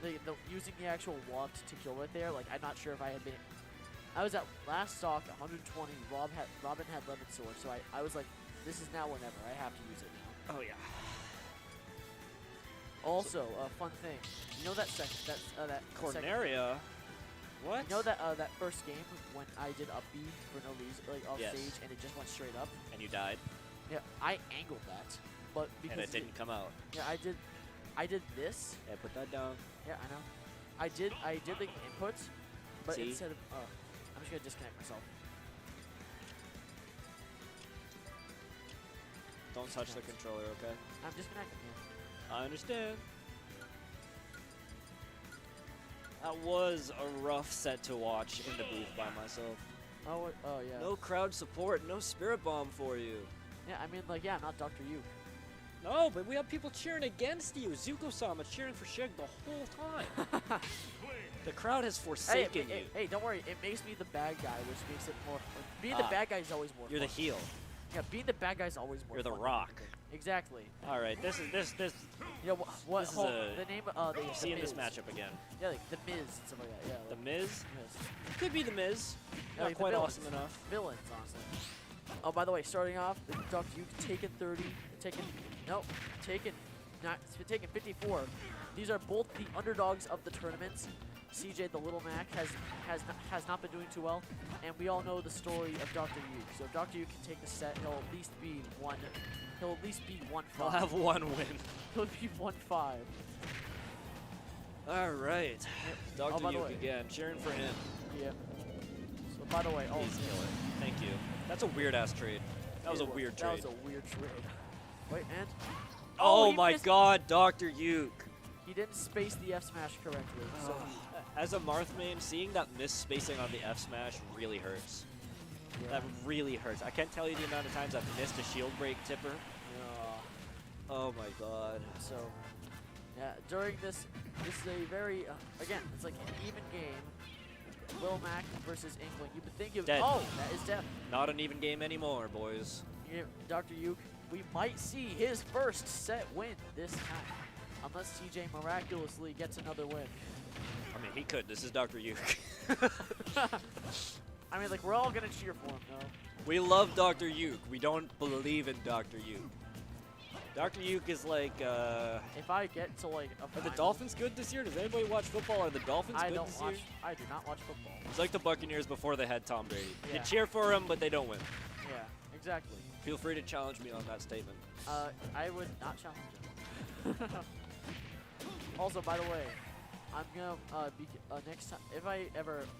S1: the using the actual waft to kill it there, like I'm not sure if I had been I was at last stock 120. Robin had lemon sword, so I was like, this is now or never. I have to use it now.
S2: Oh yeah.
S1: Also, a fun thing. You know that that
S2: Corneria. What?
S1: You know that first game when I did up B for no reason, like off
S2: Yes.
S1: stage, and it just went straight up.
S2: And you died.
S1: Yeah, I angled that, but because
S2: And it didn't come out.
S1: Yeah, I did this.
S2: Yeah, put that down.
S1: Yeah, I know. I did the inputs, but
S2: See?
S1: instead of I'm just gonna disconnect myself.
S2: Don't touch the controller, okay?
S1: I'm disconnecting. Yeah.
S2: I understand. That was a rough set to watch in the booth by myself.
S1: Oh, yeah.
S2: No crowd support, no spirit bomb for you.
S1: Yeah, I mean, like, yeah, I'm not Dr. Yu.
S2: No, but we have people cheering against you. Zuko-sama cheering for Shig the whole time. The crowd has forsaken you.
S1: Hey, don't worry. It makes me the bad guy, which makes it more. Being the bad guy is always more.
S2: You're
S1: fun.
S2: the heel.
S1: Yeah, being the bad guy is always more.
S2: You're the
S1: fun.
S2: Rock.
S1: Exactly.
S2: All right, this.
S1: You know what?
S2: This is
S1: hold,
S2: a-
S1: the name? The
S2: Seeing this
S1: Miz.
S2: matchup again.
S1: Yeah, like the Miz and stuff like that. Yeah.
S2: The
S1: like
S2: Miz
S1: Miz.
S2: could be the Miz.
S1: Yeah,
S2: Not
S1: like the
S2: quite
S1: villains.
S2: awesome enough.
S1: Villains, honestly. Oh, by the way, starting off, Dr. Yu taken 30, taken 54. These are both the underdogs of the tournaments. CJ, the Little Mac, has not been doing too well, and we all know the story of Dr. Yu. So if Dr. Yu can take the set, he'll at least be 1-5.
S2: I'll have one win.
S1: He'll be 1-5.
S2: All right,
S1: Oh,
S2: Dr.
S1: by the
S2: Yuke
S1: way.
S2: again, cheering for him.
S1: Yep. So by the way, oh,
S2: He's killer. Thank you. That's a weird ass trade. That was a weird
S1: That
S2: trade.
S1: was a weird trade. Wait, and
S2: Oh
S1: he
S2: my
S1: missed-
S2: God, Dr. Yuke.
S1: He didn't space the F smash correctly. So
S2: As a Marth main, seeing that miss spacing on the F smash really hurts.
S1: yeah.
S2: That really hurts. I can't tell you the amount of times I've missed a shield break tipper.
S1: Yeah.
S2: Oh my God.
S1: So, yeah, during this is a very, again, it's like an even game. Lil Mac versus Inkling. You would think it.
S2: Dead.
S1: Oh, that is death.
S2: Not an even game anymore, boys.
S1: Yeah, Dr. Yuke, we might see his first set win this time, unless CJ miraculously gets another win.
S2: I mean, he could. This is Dr. Yuke.
S1: I mean, like, we're all gonna cheer for him, though.
S2: We love Dr. Yuke. We don't believe in Dr. Yuke. Dr. Yuke is like,
S1: If I get to like a
S2: are the
S1: final-
S2: Dolphins good this year? Does anybody watch football? Are the Dolphins
S1: I
S2: good
S1: don't
S2: this
S1: watch.
S2: year?
S1: I do not watch football.
S2: It's like the Buccaneers before they had Tom Brady. You
S1: Yeah.
S2: cheer for him, but they don't win.
S1: Yeah, exactly.
S2: Feel free to challenge me on that statement.
S1: I would not challenge him. Also, by the way, I'm gonna be next time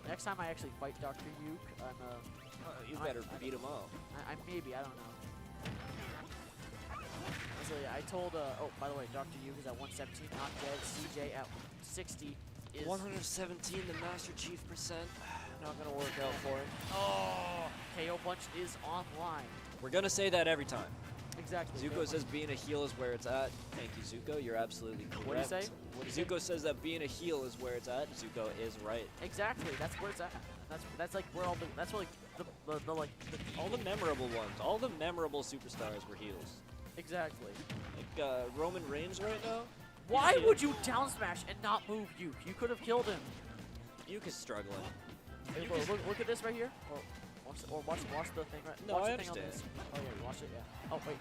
S1: next time I actually fight Dr. Yuke,
S2: You
S1: I-
S2: better
S1: I
S2: beat him up.
S1: I maybe, I don't know. So yeah, I told oh, by the way, Dr. Yuke is at 117, not dead. CJ at 60 is
S2: 117, the Master Chief percent. Not gonna work out for him.
S1: oh, KO punch is online.
S2: We're gonna say that every time.
S1: Exactly.
S2: Zuko says being a heel is where it's at. Thank you, Zuko. You're absolutely correct.
S1: What do you say? What do you say?
S2: Zuko says that being a heel is where it's at. Zuko is right.
S1: Exactly. That's where it's at. That's like where all the that's where like the like
S2: All the memorable ones, all the memorable superstars were heels.
S1: exactly.
S2: Like Roman Reigns right now.
S1: Why
S2: heel.
S1: would you down smash and not move Yuke? You could have killed him.
S2: Yuke is struggling.
S1: Hey, look at this right here. Or watch the thing right.
S2: No,
S1: watch
S2: I
S1: the thing on
S2: understand.
S1: this. Oh yeah, you watch it. Yeah. Oh wait.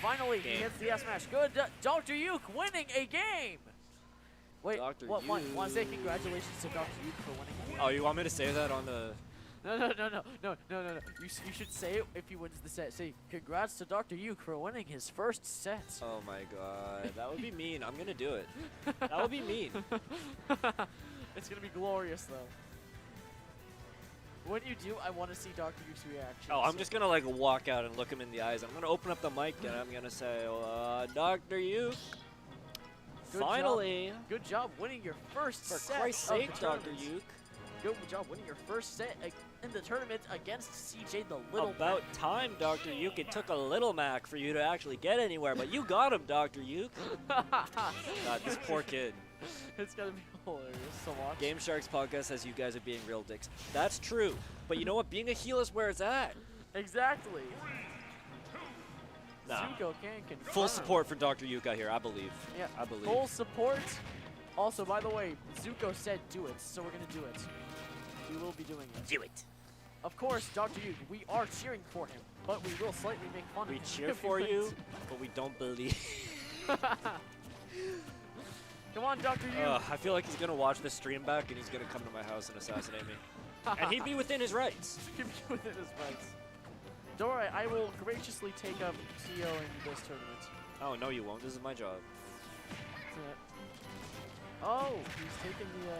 S1: Finally, he
S2: Game.
S1: hits the S smash. Good, Dr. Yuke winning a game. Wait,
S2: Dr.
S1: what? Want to
S2: Yuke.
S1: say congratulations to Dr. Yuke for winning a game?
S2: Oh, you want me to say that on the?
S1: No. You should say it if he wins the set. Say congrats to Dr. Yuke for winning his first set.
S2: Oh my God, that would be mean. I'm gonna do it. That would be mean.
S1: It's gonna be glorious though. When you do, I want to see Dr. Yuke's reaction.
S2: Oh, I'm just gonna like walk out and look him in the eyes. I'm gonna open up the mic and I'm gonna say, Dr. Yuke,
S1: Good
S2: finally,
S1: Good job winning your first
S2: for
S1: set.
S2: Christ's
S1: of the
S2: sake, Dr.
S1: tournament.
S2: Yuke.
S1: Good job winning your first set in the tournament against CJ the Little
S2: About time, Dr. Yuke. It took a little Mac for you to actually get anywhere, but you got him, Dr. Yuke. God, this poor kid.
S1: It's gonna be hilarious to watch.
S2: Game Sharks podcast says you guys are being real dicks. That's true, but you know what? Being a heel is where it's at.
S1: Exactly.
S2: Nah.
S1: Zuko can confirm.
S2: Full support for Dr. Yuke out here, I believe.
S1: Yeah,
S2: I believe.
S1: full support. Also, by the way, Zuko said do it, so we're gonna do it. he will be doing it.
S2: Do it.
S1: Of course, Dr. Yuke, we are cheering for him, but we will slightly make fun
S2: We
S1: of him.
S2: cheer
S1: if he
S2: for you,
S1: wins.
S2: but we don't believe.
S1: Come on, Dr. Yuke.
S2: I feel like he's gonna watch this stream back and he's gonna come to my house and assassinate me. And he'd be within his rights.
S1: He'd be within his rights. Don't worry, I will graciously take up CO in this tournament.
S2: Oh, no you won't. This is my job.
S1: Oh, he's taking the,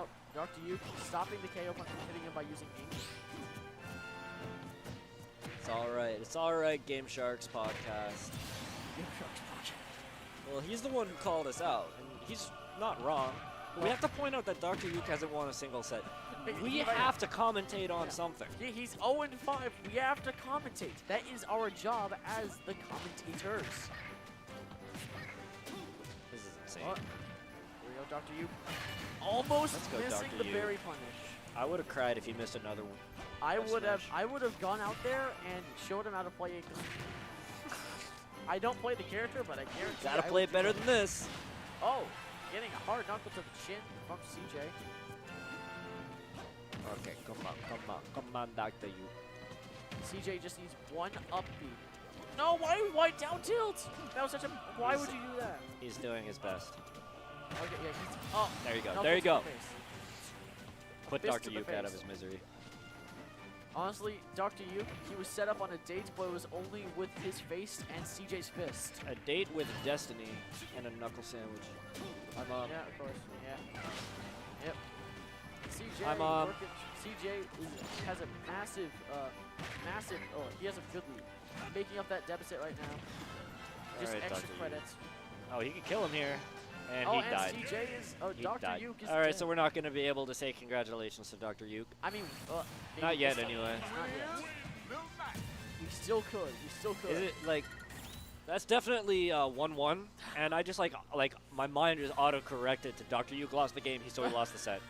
S1: oh, Dr. Yuke stopping the KO punch and hitting him by using Ink.
S2: It's alright. It's alright, Game Sharks podcast. Well, he's the one who called us out, and he's not wrong. But we have to point out that Dr. Yuke hasn't won a single set. We have to commentate on something.
S1: Yeah, he's 0-5. We have to commentate. That is our job as the commentators.
S2: This is insane.
S1: Oh, here we go, Dr. Yuke. Almost
S2: Let's go,
S1: missing
S2: Dr.
S1: the
S2: Yuke.
S1: berry punish.
S2: I would have cried if he missed another one.
S1: I would have
S2: smash.
S1: gone out there and showed him how to play it. I don't play the character, but I guarantee
S2: Gotta
S1: I
S2: play
S1: would
S2: it better
S1: do
S2: than this.
S1: Oh, getting a hard knuckle to the chin from CJ.
S2: Okay, come on, Dr. Yuke.
S1: CJ just needs one up B. No, why down tilt? That was such a. Why would you do that?
S2: He's doing his best.
S1: Okay, yeah, he's. Oh,
S2: There you go.
S1: knuckle
S2: There you
S1: to the
S2: go.
S1: face.
S2: Put
S1: fist
S2: Dr.
S1: to the
S2: Yuke out of
S1: face.
S2: his misery.
S1: Honestly, Dr. Yuke, he was set up on a date, but it was only with his face and CJ's fist.
S2: A date with destiny and a knuckle sandwich. I'm
S1: Yeah, of course. Yeah. Yep. CJ,
S2: I'm,
S1: working, CJ has a massive, oh, he has a good lead. Making up that deficit right now. Just
S2: Alright,
S1: extra
S2: Dr.
S1: credits.
S2: Oh, he could kill him here. And
S1: Oh,
S2: he
S1: and
S2: died.
S1: CJ is, oh,
S2: He
S1: Dr.
S2: died.
S1: Yuke is
S2: Alright,
S1: dead.
S2: so we're not going to be able to say congratulations to Dr. Yuke.
S1: I mean, maybe
S2: Not yet,
S1: this time.
S2: anyway.
S1: Not yet. We still could. We still could.
S2: Is it like... That's definitely 1-1, and I just like my mind is auto-corrected to Dr. Yuke lost the game, so he lost the set.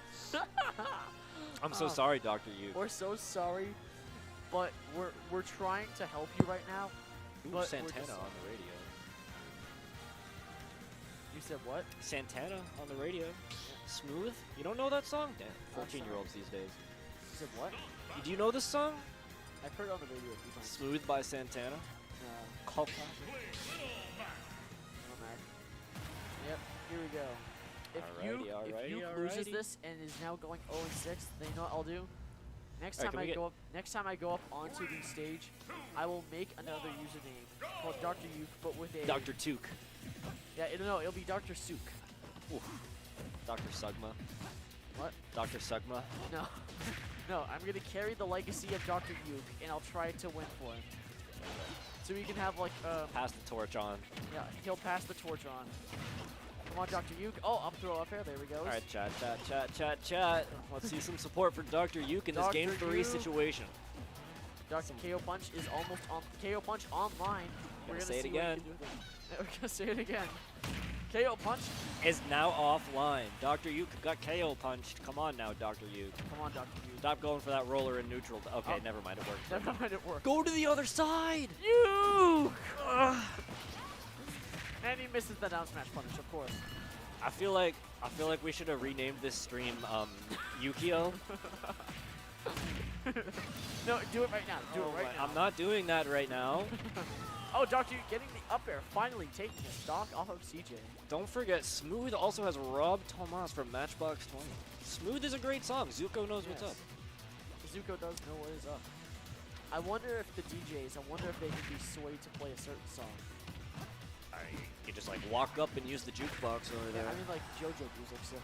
S2: I'm so
S1: Oh.
S2: sorry, Dr. Yuke.
S1: We're so sorry, but we're trying to help you right now.
S2: Ooh,
S1: but we're
S2: Santana
S1: just-
S2: on the radio.
S1: You said what?
S2: Santana on the radio. Smooth? You don't know that song? Damn, 14-year-olds these days.
S1: You said what?
S2: Do you know this song?
S1: I've heard it on the radio a few times.
S2: Smooth by Santana. Call
S1: Yep, here we go. If
S2: Alrighty,
S1: you
S2: alrighty,
S1: loses
S2: alrighty.
S1: this and is now going 0-6, then you know what I'll do? Next
S2: Alright,
S1: time
S2: can we
S1: next time I go up onto the stage, I will make another username called Dr. Yuke, but with a
S2: Dr. Took.
S1: Yeah, it'll be Dr. Sook.
S2: Dr. Sugma.
S1: What?
S2: Dr. Sugma.
S1: No. No, I'm gonna carry the legacy of Dr. Yuke and I'll try to win for him. So we can have like
S2: Pass the torch on.
S1: yeah, he'll pass the torch on. Come on, Dr. Yuke. Oh, up throw up air. There we go.
S2: Alright, chat. Let's see some support for Dr. Yuke in this
S1: Dr.
S2: game 3
S1: Yuke.
S2: situation.
S1: Dr. KO Punch is almost on. KO Punch online. We're
S2: Gonna
S1: gonna
S2: say it
S1: see what he
S2: again.
S1: can do with it. We're gonna say it again. KO Punch.
S2: Is now offline. Dr. Yuke got KO punched. Come on now, Dr. Yuke.
S1: Come on, Dr. Yuke.
S2: Stop going for that roller in neutral. Okay,
S1: Oh.
S2: never mind. It worked.
S1: Never mind, it worked.
S2: Go to the other side!
S1: Yuke! And he misses the down smash punish, of course.
S2: I feel like we should have renamed this stream Yukio.
S1: No, do it right now. Do it right now.
S2: I'm not doing that right now.
S1: Oh, Dr. Yuke getting the up air, finally taking a stock off of CJ.
S2: Don't forget, Smooth also has Rob Tomas from Matchbox 20. Smooth is a great song. Zuko knows what's up.
S1: Zuko does know what is up. I wonder if the DJs, I wonder if they can be swayed to play a certain song.
S2: You just like walk up and use the jukebox over there.
S1: I mean, like JoJo music, so.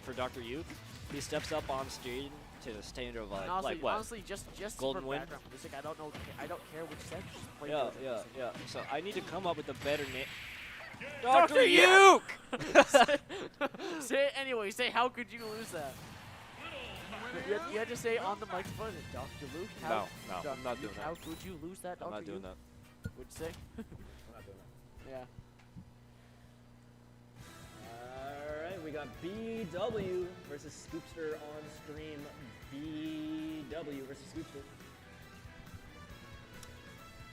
S2: For Dr. Yuke, he steps up on stage to the standard of
S1: And honestly,
S2: like what?
S1: honestly, just
S2: Golden
S1: for
S2: Wind?
S1: background music, I don't know, I don't care which set, just play
S2: Yeah,
S1: JoJo music.
S2: So I need to come up with a better name.
S1: Dr.
S2: Dr. Yuke!
S1: Say it anyway. Say, how could you lose that? You had to say on the microphone, Dr. Luke.
S2: No,
S1: How,
S2: no,
S1: Dr.
S2: I'm not
S1: Luke,
S2: doing that.
S1: How could you lose that, Dr.
S2: I'm not doing
S1: Luke?
S2: that.
S1: What'd you say?
S2: I'm not doing that.
S1: Yeah.
S6: Alright, we got BW versus Scoopster on stream. BW versus Scoopster.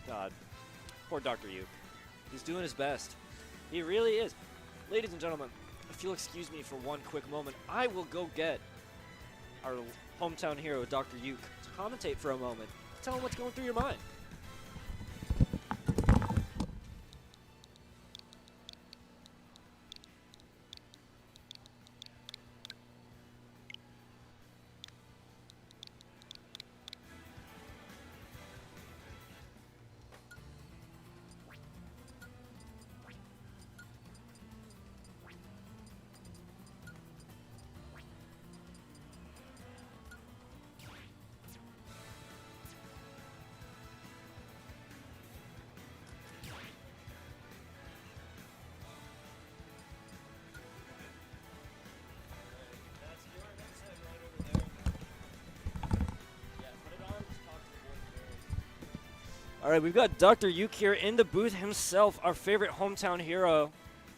S2: God. Poor Dr. Yuke. He's doing his best. He really is. Ladies and gentlemen, if you'll excuse me for one quick moment, I will go get our hometown hero, Dr. Uke, to commentate for a moment. Tell him what's going through your mind.
S6: That's your headset right over there. Yeah, put it on. Just talk to the boys.
S2: All right, we've got Dr. Uke here in the booth himself, our favorite hometown hero.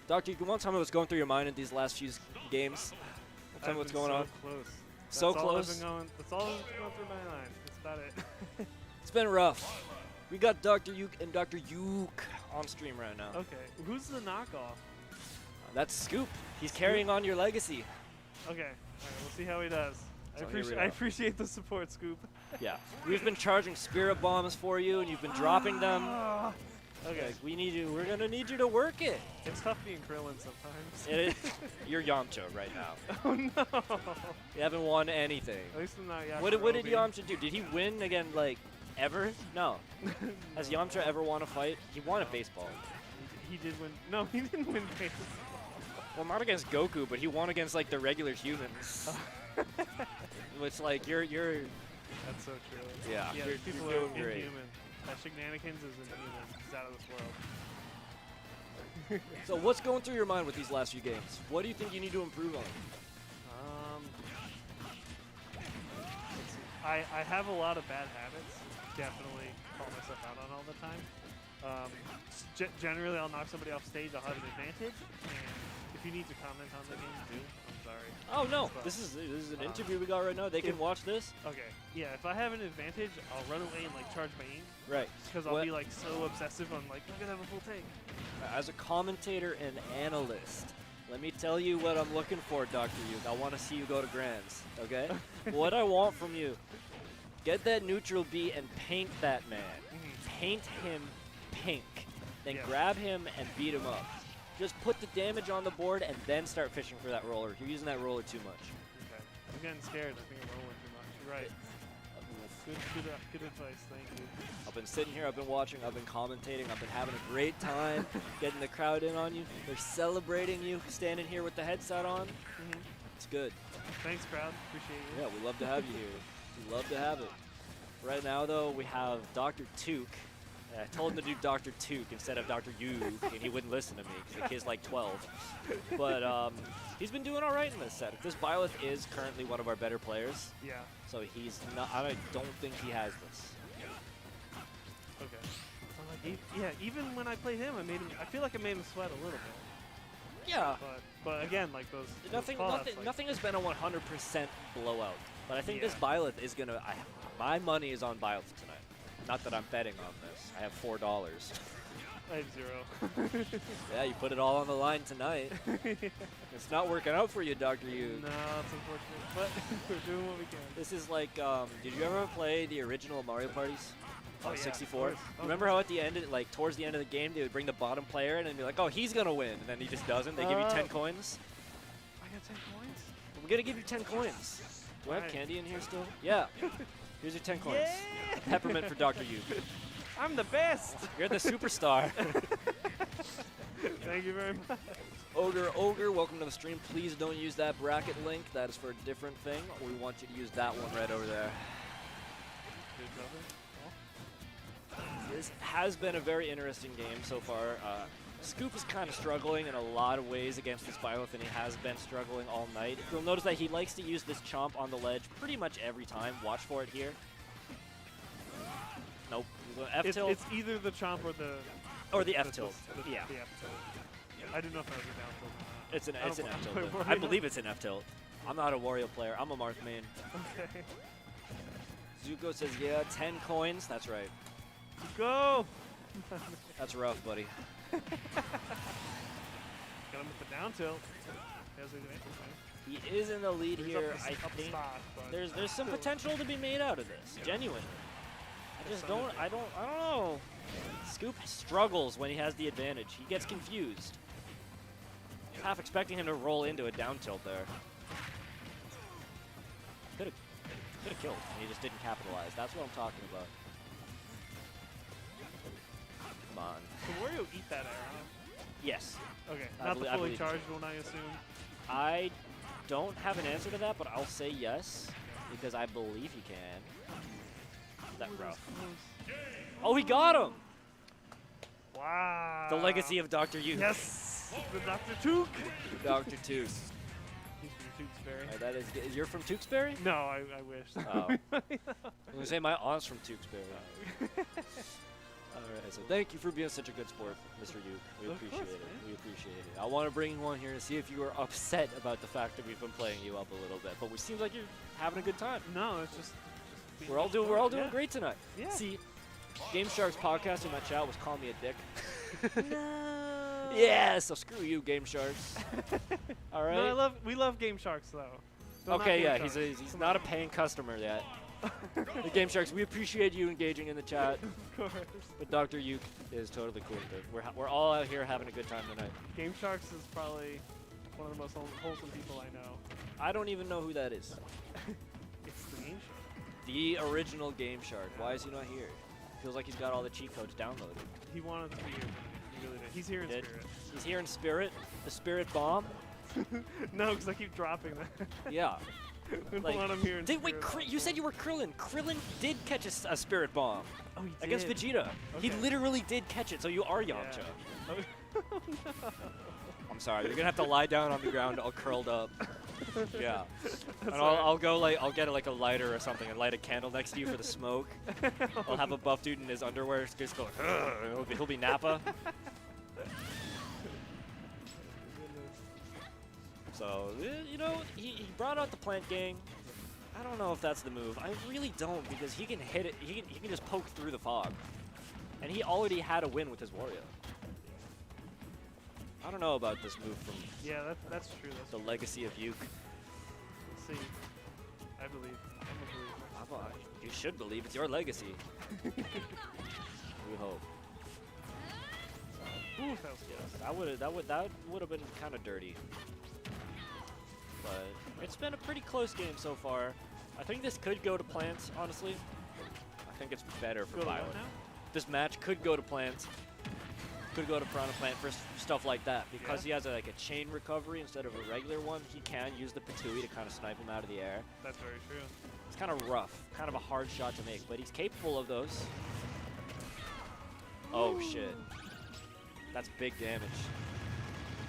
S2: Dr. Uke, you want to tell me what's going through your mind in these last few games? Tell me what's going on.
S7: Close.
S2: So
S7: That's all
S2: close.
S7: That's all that's been going through my mind. That's about it.
S2: It's been rough. We got Dr. Uke and Dr. Uke on stream right now.
S7: Okay, who's the knockoff?
S2: That's Scoop. He's carrying on your legacy.
S7: Okay, all right, we'll see how he does.
S2: So here we
S7: I
S2: are.
S7: appreciate the support, Scoop.
S2: Yeah. We've been charging spirit bombs for you, and you've been dropping them.
S7: Okay,
S2: Like, we need you. We're gonna need you to work it.
S7: it's tough being Krillin sometimes.
S2: It is. You're Yamcha right now.
S7: Oh no!
S2: You haven't won anything.
S7: At least I'm not Yajirobe.
S2: What did Yamcha do? Did he win again? Like ever? No. Has Yamcha ever won a fight? He won a baseball.
S7: He did win. No, he didn't win baseball.
S2: Well, not against Goku, but he won against like the regular humans. Which like you're
S7: That's so true.
S2: yeah.
S7: Yeah,
S2: you're,
S7: these people
S2: you're
S7: are
S2: doing great.
S7: inhuman. Shenanigans is inhuman. He's out of this world.
S2: So what's going through your mind with these last few games? What do you think you need to improve on?
S7: I have a lot of bad habits. Definitely call myself out on all the time. Generally, I'll knock somebody off stage. I'll have an advantage. And if you need to comment on the game, do. I'm sorry.
S2: Oh no,
S7: But,
S2: this is an interview we got right now. They can watch this.
S7: Okay. Yeah, if I have an advantage, I'll run away and like charge my aim
S2: Right.
S7: because I'll
S2: What-
S7: be like so obsessive on like I'm gonna have a full take.
S2: As a commentator and analyst, let me tell you what I'm looking for, Dr. Uke. I want to see you go to Grands, okay? What I want from you, get that neutral B and paint that man. Paint him pink. Then
S7: Yeah.
S2: grab him and beat him up. Just put the damage on the board and then start fishing for that roller. You're using that roller too much.
S7: Okay. I'm getting scared. I think I'm rolling too much. You're right. Good advice. Thank you.
S2: I've been sitting here, I've been watching, I've been commentating, I've been having a great time getting the crowd in on you. They're celebrating you standing here with the headset on. It's good.
S7: Thanks, crowd. Appreciate you.
S2: Yeah, we love to have you here. We love to have it. Right now, though, we have Dr. Took. I told him to do Dr. Took instead of Dr. Uke, and he wouldn't listen to me because the kid's like 12. But he's been doing all right in this set. This Byleth is currently one of our better players,
S7: Yeah.
S2: so he's not. I don't think he has this.
S7: Okay. So like, yeah. Even when I played him, I feel like I made him sweat a little bit.
S2: Yeah.
S7: But again, like those.
S2: Nothing has been a 100% blowout. But I think this
S7: Yeah.
S2: Byleth is gonna. My money is on Byleth tonight. Not that I'm betting on this. I have $4.
S7: I have 0.
S2: Yeah, you put it all on the line tonight. It's not working out for you, Dr. Uke.
S7: No, it's unfortunate, but we're doing what we can.
S2: This is like, did you ever play the original Mario parties on
S7: Oh, yeah,
S2: 64?
S7: of course. Oh,
S2: Remember how at the end, like towards the end of the game, they would bring the bottom player in and be like, oh, he's gonna win, and then he just doesn't. They give you 10 coins.
S7: I got 10 coins.
S2: We're gonna give you 10 coins. Do I have
S7: Right.
S2: candy in here still? Yeah. Here's your 10 coins.
S7: Yeah!
S2: Peppermint for Dr. Uke.
S7: I'm the best.
S2: You're the superstar.
S7: Thank you very much.
S2: Ogre, welcome to the stream. Please don't use that bracket link. That is for a different thing. We want you to use that one right over there. This has been a very interesting game so far. Scoop is kind of struggling in a lot of ways against this Byleth, and he has been struggling all night. You'll notice that he likes to use this chomp on the ledge pretty much every time. Watch for it here. Nope. F-tilt.
S7: It's either the chomp or the.
S2: Or the F-tilt. Yeah.
S7: The F-tilt. I didn't know if that was a down tilt.
S2: It's an
S7: I don't
S2: F-tilt.
S7: play
S2: I
S7: Wario.
S2: believe it's an F-tilt. I'm not a Wario player. I'm a Marth main.
S7: Okay.
S2: Zuko says, yeah, 10 coins. That's right.
S7: Go!
S2: That's rough, buddy.
S7: Got him with the down tilt. There's the advantage, man.
S2: He is in the lead
S7: He's
S2: here.
S7: up
S2: I
S7: the
S2: think
S7: stock, but
S2: there's some
S7: still.
S2: potential to be made out of this. Genuinely. I just don't know. Scoop struggles when he has the advantage. He gets confused. Half expecting him to roll into a down tilt there. Could have killed, and he just didn't capitalize. That's what I'm talking about. Come on.
S7: Can Wario eat that arrow?
S2: Yes.
S7: Okay,
S2: I
S7: not the
S2: believe- I
S7: fully
S2: believe
S7: charged one, I assume.
S2: I don't have an answer to that, but I'll say yes because I believe he can. That rough. Oh, he got him!
S7: Wow.
S2: The legacy of Dr. Youth.
S7: Yes! The Dr. Took!
S2: Dr. Tooth.
S7: He's from Tewksbury.
S2: That is. You're from Tewksbury?
S7: No, I wish.
S2: Oh. I'm gonna say my aunt's from Tewksbury. Alright, so thank you for being such a good sport, Mr. Uke. We
S7: Of
S2: appreciate
S7: course,
S2: it.
S7: man.
S2: We appreciate it. I want to bring you on here to see if you are upset about the fact that we've been playing you up a little bit, but it seems like you're having a good time.
S7: No, it's just being
S2: We're all doing
S7: yeah.
S2: great tonight.
S7: Yeah.
S2: See, Game Shark's podcast in my chat was calling me a dick.
S7: No.
S2: Yeah, so screw you, Game Sharks. All right.
S7: No, we love Game Sharks though. They're not
S2: Okay,
S7: Game
S2: yeah,
S7: Sharks.
S2: he's
S7: Come
S2: not a
S7: on.
S2: paying customer yet. The Game Sharks, we appreciate you engaging in the chat,
S7: Of course.
S2: but Dr. Uke is totally cool with it. We're all out here having a good time tonight.
S7: Game Sharks is probably one of the most wholesome people I know.
S2: I don't even know who that is.
S7: It's the Game Shark.
S2: The original Game Shark. Why is he not here? Feels like he's got all the cheat codes downloaded.
S7: He wanted to be here. He really did. He's here in
S2: Did?
S7: spirit.
S2: He's here in spirit. The spirit bomb.
S7: No, because I keep dropping that.
S2: Yeah.
S7: We don't
S2: Like,
S7: want him here in
S2: Wait,
S7: spirit.
S2: you said you were Krillin. Krillin did catch a spirit bomb
S7: Oh, he
S2: against
S7: did.
S2: Vegeta. He
S7: Okay.
S2: literally did catch it, so you are Yamcha.
S7: Yeah. Oh,
S2: I'm sorry, you're gonna have to lie down on the ground all curled up. Yeah. And
S7: That's
S2: I'll go I'll get like a lighter or something and light a candle next to you for the smoke. I'll have a buff dude in his underwear just go, "Ugh," and he'll be Nappa. So, you know, he brought out the plant gang. I don't know if that's the move. I really don't, because he can hit it. He can just poke through the fog. And he already had a win with his Wario. I don't know about this move from
S7: yeah, that's true. That's
S2: the legacy of Uke.
S7: Let's see. I believe. I'm a believer.
S2: You should believe it's your legacy. We hope.
S7: Ooh, that was close.
S2: That would have been kind of dirty. But it's been a pretty close game so far. I think this could go to plants, honestly. I think it's better for
S7: Go to
S2: Violet.
S7: what now?
S2: This match could go to plants. Could go to Piranha Plant for stuff like that. Because he has like a chain recovery instead of a regular one, he can use the Patui to kind of snipe him out of the air.
S7: That's very true.
S2: It's kind of rough, kind of a hard shot to make, but he's capable of those. Oh shit. That's big damage.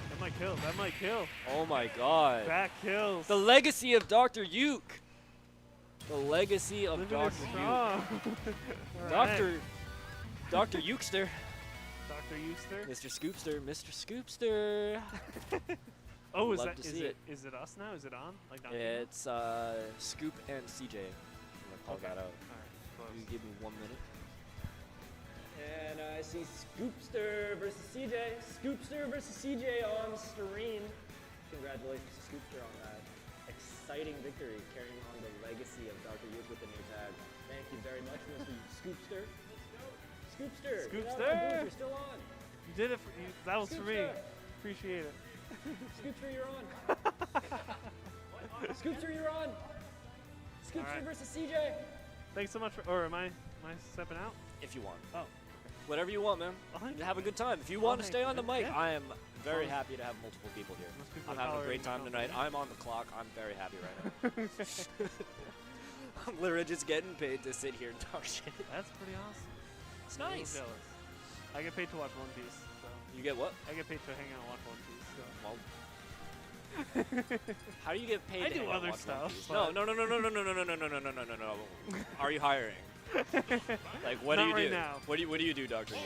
S7: That might kill. That might kill.
S2: Oh my god.
S7: Back kills.
S2: The legacy of Dr. Uke. The legacy of
S7: Living
S2: Dr.
S7: is
S2: Uke.
S7: strong. All right.
S2: Dr. Ukester.
S7: Dr. Euster.
S2: Mr. Scoopster. Mr. Scoopster.
S7: Oh, is
S2: Love
S7: that
S2: to
S7: is
S2: see
S7: it? Is it us now? Is it on? Like not
S2: It's Scoop and CJ. I'm gonna call that out.
S7: Alright,
S2: You give me 1 minute.
S6: And I see Scoopster versus CJ. Scoopster versus CJ on screen. Congratulations to Scoopster on that exciting victory, carrying on the legacy of Dr. Uke with the new tag. Thank you very much, Mr. Scoopster. Scoopster! Get out of the booth, you're still on!
S7: You did it for you. That was for me.
S6: Scoopster.
S7: Appreciate it.
S6: Scoopster, you're on! Scoopster, you're on! Scoopster
S7: Alright.
S6: versus CJ!
S7: Thanks so much for. Or am I stepping out?
S2: If you want.
S7: Oh.
S2: Whatever you want, man.
S7: Well, thank
S2: Have a good time. If you
S7: Well,
S2: want to
S7: thank
S2: stay
S7: you,
S2: on the
S7: man.
S2: mic,
S7: Yeah.
S2: I am very
S7: Sounds-
S2: happy to have multiple people here.
S7: Most people
S2: I'm
S7: are
S2: having a
S7: tolerating
S2: great time
S7: my
S2: tonight.
S7: company.
S2: I'm on the clock. I'm very happy right now. I'm literally just getting paid to sit here and talk shit.
S7: That's pretty awesome.
S2: It's
S7: I'm a little
S2: nice.
S7: jealous. I get paid to watch One Piece, so
S2: You get what?
S7: I get paid to hang out and watch One Piece. So.
S2: Well, how do you get paid?
S7: I
S2: to
S7: do
S2: hang out and
S7: other
S2: watch One
S7: stuff,
S2: Piece?
S7: but-
S2: No. No. Are you hiring? Like, what
S7: Not
S2: do you
S7: right
S2: do?
S7: now.
S2: What do you do, Dr. U?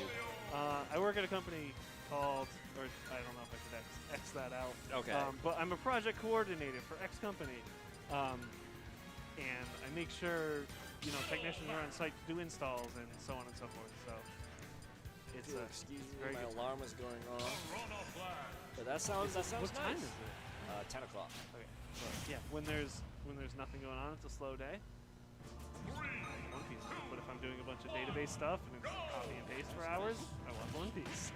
S7: I work at a company called, or I don't know if I should X that out.
S2: Okay.
S7: But I'm a project coordinator for X company, and I make sure technicians are on site to do installs and so on and so forth. So it's
S2: Excuse me,
S7: very
S2: my
S7: good.
S2: alarm is going on. But that sounds
S7: what
S2: nice.
S7: time is it?
S2: 10 o'clock.
S7: Okay. But yeah, when there's nothing going on, it's a slow day. One Piece. But if I'm doing a bunch of database stuff and it's copy and paste for hours, I want One Piece.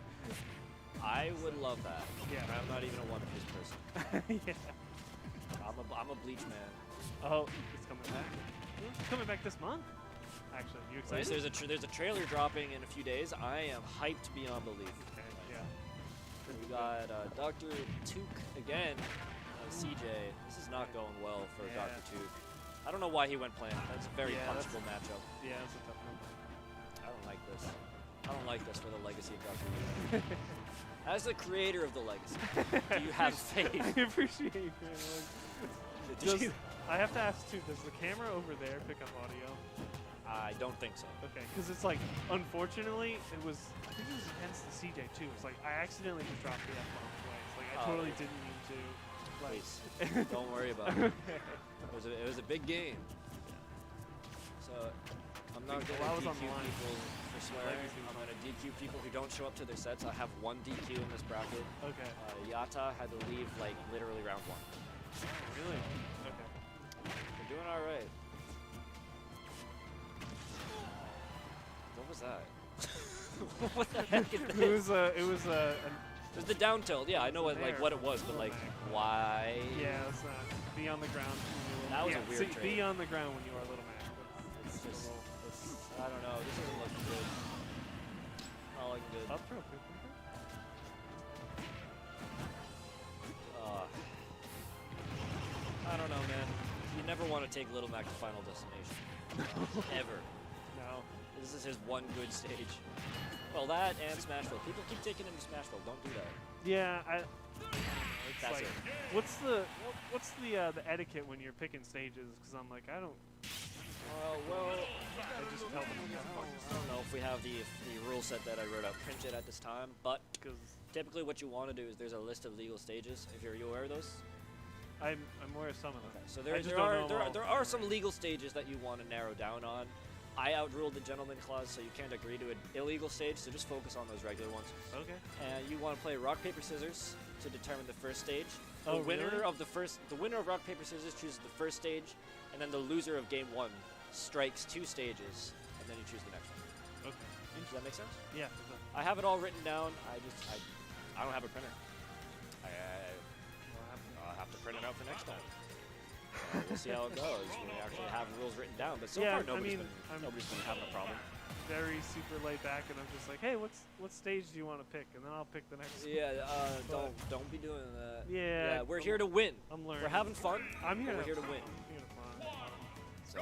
S2: I would love that.
S7: Yeah.
S2: I'm not even a One Piece person.
S7: Yeah.
S2: I'm a Bleach man.
S7: Oh, it's coming back. It's coming back this month. Actually, you
S2: Like,
S7: excited?
S2: there's a trailer dropping in a few days. I am hyped beyond belief.
S7: Okay, yeah.
S2: We got Dr. Took again. CJ. This is not going well for
S7: Yeah.
S2: Dr. Took. I don't know why he went plant. That's a very
S7: Yeah,
S2: punchable matchup.
S7: Yeah, it's a tough one.
S2: I don't like this. I don't like this for the legacy of Dr. Took. As the creator of the legacy, do you have faith?
S7: I appreciate it.
S2: Did you-
S7: I have to ask too, does the camera over there pick up audio?
S2: I don't think so.
S7: Okay, because it's like, unfortunately, I think it was against the CJ too. It's like, I accidentally just dropped the F-bomb twice. Like, I
S2: Oh.
S7: totally didn't mean to. Like,
S2: Please, don't worry about it. It was a big game. So I'm not
S7: Big-
S2: going
S7: I was
S2: to
S7: on the
S2: DQ
S7: line.
S2: people for swearing.
S7: Legacy
S2: I'm going to DQ people who don't show up to their sets. I have one DQ in this bracket.
S7: okay.
S2: Yata had to leave like literally round 1.
S7: Really? Okay.
S2: We're doing all right. What was that? What the heck is
S7: It
S2: this?
S7: was an
S2: It was the down tilt. Yeah, I know what
S7: There.
S2: what it was, but like,
S7: Little
S2: why?
S7: yeah, that's not. Be on the ground. When
S2: That was
S7: you
S2: a weird
S7: see,
S2: trade.
S7: Be on the ground when you are Little Mac.
S2: It's just, I don't know. This isn't looking good. Not looking good.
S7: Up throw. Quick.
S2: I don't know, man. You never want to take Little Mac to Final Destination. Ever.
S7: No.
S2: This is his one good stage. Well, that and Smashville. People keep taking him to Smashville. Don't do that.
S7: Yeah, it's
S2: That's
S7: like,
S2: it.
S7: what's the the etiquette when you're picking stages? Because I'm like, I don't.
S2: Well,
S7: I just tell them
S2: I don't know if we have the rule set that I wrote out printed at this time, but
S7: because
S2: typically what you want to do is there's a list of legal stages. If you're aware of those?
S7: I'm aware of some of them.
S2: So
S7: I
S2: there,
S7: just
S2: there
S7: don't
S2: are
S7: know them all.
S2: there are some legal stages that you want to narrow down on. I outruled the gentleman clause, so you can't agree to an illegal stage. So just focus on those regular ones.
S7: Okay.
S2: And you want to play rock paper scissors to determine the first stage.
S7: Oh,
S2: the winner
S7: really?
S2: of the winner of rock paper scissors chooses the first stage, and then the loser of game 1 strikes 2 stages, and then you choose the next one.
S7: Okay.
S2: Does that make sense?
S7: Yeah.
S2: I have it all written down. I don't have a printer. I'll have to print it out for next time. We'll see how it goes when we actually have rules written down. But so
S7: Yeah,
S2: far, nobody's
S7: I'm
S2: been having a problem.
S7: very super laid back, and I'm just like, hey, what stage do you want to pick? And then I'll pick the next.
S2: Yeah, don't be doing that.
S7: Yeah,
S2: we're here to win.
S7: I'm learning.
S2: We're having fun.
S7: I'm here.
S2: We're here to win.
S7: I'm here to fun.
S2: So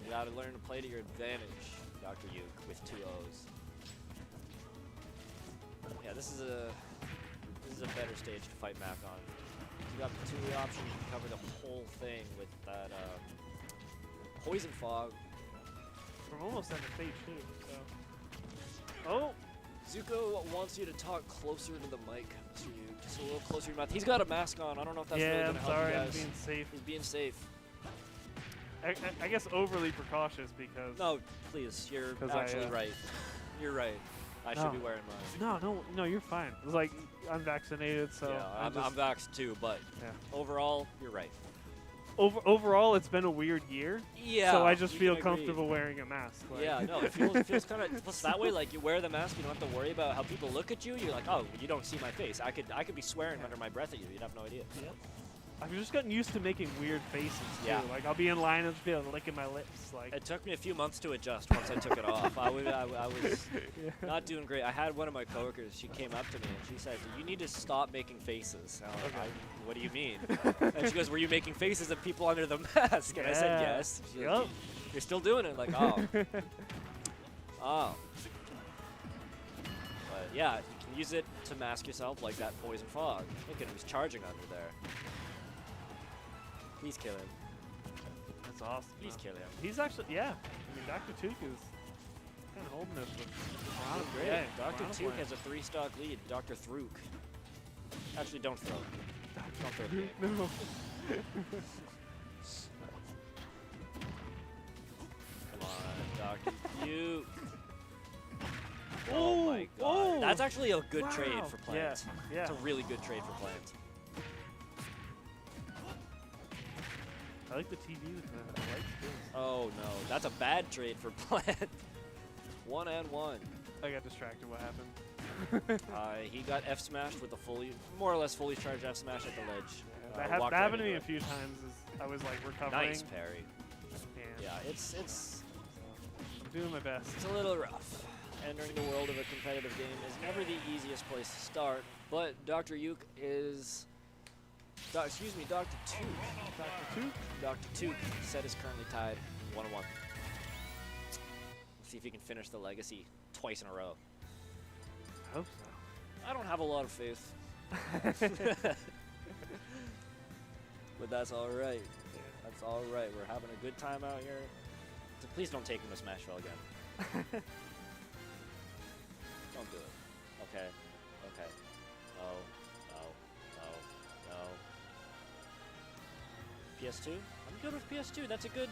S2: you gotta learn to play to your advantage, Dr. Yuke, with 2 O's. Yeah, this is a better stage to fight Mac on. You got the options. You can cover the whole thing with that poison fog.
S7: From almost end of stage too. So. Oh.
S2: Zuko wants you to talk closer to the mic, Mr. Yuke. Just a little closer to your mouth. He's got a mask on. I don't know if that's really
S7: Yeah,
S2: gonna
S7: I'm
S2: help
S7: sorry.
S2: you
S7: I'm
S2: guys.
S7: being safe.
S2: He's being safe.
S7: I guess overly precautious because.
S2: No, please. You're
S7: 'Cause I,
S2: actually right. You're right. I should
S7: No.
S2: be wearing mine.
S7: No, you're fine. It's like I'm vaccinated, so
S2: Yeah, I'm
S7: just,
S2: vaxxed too, but
S7: yeah.
S2: overall, you're right.
S7: Overall, it's been a weird year.
S2: Yeah.
S7: So I just
S2: we
S7: feel
S2: can agree.
S7: comfortable wearing a mask. Like.
S2: Yeah, no, it feels kind of. Plus, that way, like you wear the mask, you don't have to worry about how people look at you. You're like, oh, you don't see my face. I could be swearing under my breath at you. You'd have no idea.
S7: I've just gotten used to making weird faces too.
S2: Yeah.
S7: Like I'll be in line and just be licking my lips. Like.
S2: It took me a few months to adjust once I took it off. I was
S7: Yeah.
S2: not doing great. I had one of my coworkers. She came up to me and she said, "You need to stop making faces." And I'm like,
S7: Okay.
S2: what do you mean? And she goes, "Were you making faces at people under the mask?" And I said,
S7: Yeah.
S2: "Yes." She
S7: Yup.
S2: goes, "You're still doing it?" Like, oh, oh. But yeah, you can use it to mask yourself, like that poison fog. Look at him, he's charging under there. Please kill him.
S7: That's awesome.
S2: Please
S7: though.
S2: kill him.
S7: He's actually, yeah. I mean, Dr. Took is kind of holding this with
S2: Wow, great.
S7: Yeah,
S2: Dr.
S7: wow,
S2: Took
S7: plan.
S2: has a 3-stock lead. Dr. Throok. Actually, don't throw. Don't throw the game.
S7: No.
S2: Come on, Dr. Took.
S7: Oh,
S2: Oh my god.
S7: oh.
S2: That's actually a good trade
S7: Wow.
S2: for Plant.
S7: Yeah.
S2: It's a really good trade for Plant.
S7: like the TV with the lights too.
S2: Oh no, that's a bad trade for Plant. 1-1.
S7: I got distracted. What happened?
S2: He got F smashed with a more or less fully charged F smash at the ledge.
S7: That, that
S2: walked right
S7: happened to me
S2: into
S7: a few times. As I was like recovering.
S2: Nice parry.
S7: And
S2: Yeah, it's
S7: I'm doing my best.
S2: a little rough. Entering the world of a competitive game is never the easiest place to start, but Dr. Yuke is. Excuse me, Dr. Took. Dr. Took set is currently tied 1-1. Let's see if he can finish the legacy twice in a row.
S7: I hope so.
S2: I don't have a lot of faith. But that's all right. That's all right. We're having a good time out here. So please don't take him to Smashville again. Don't do it. Okay. Okay. No. No. No. No. PS2? I'm good with PS2. That's a good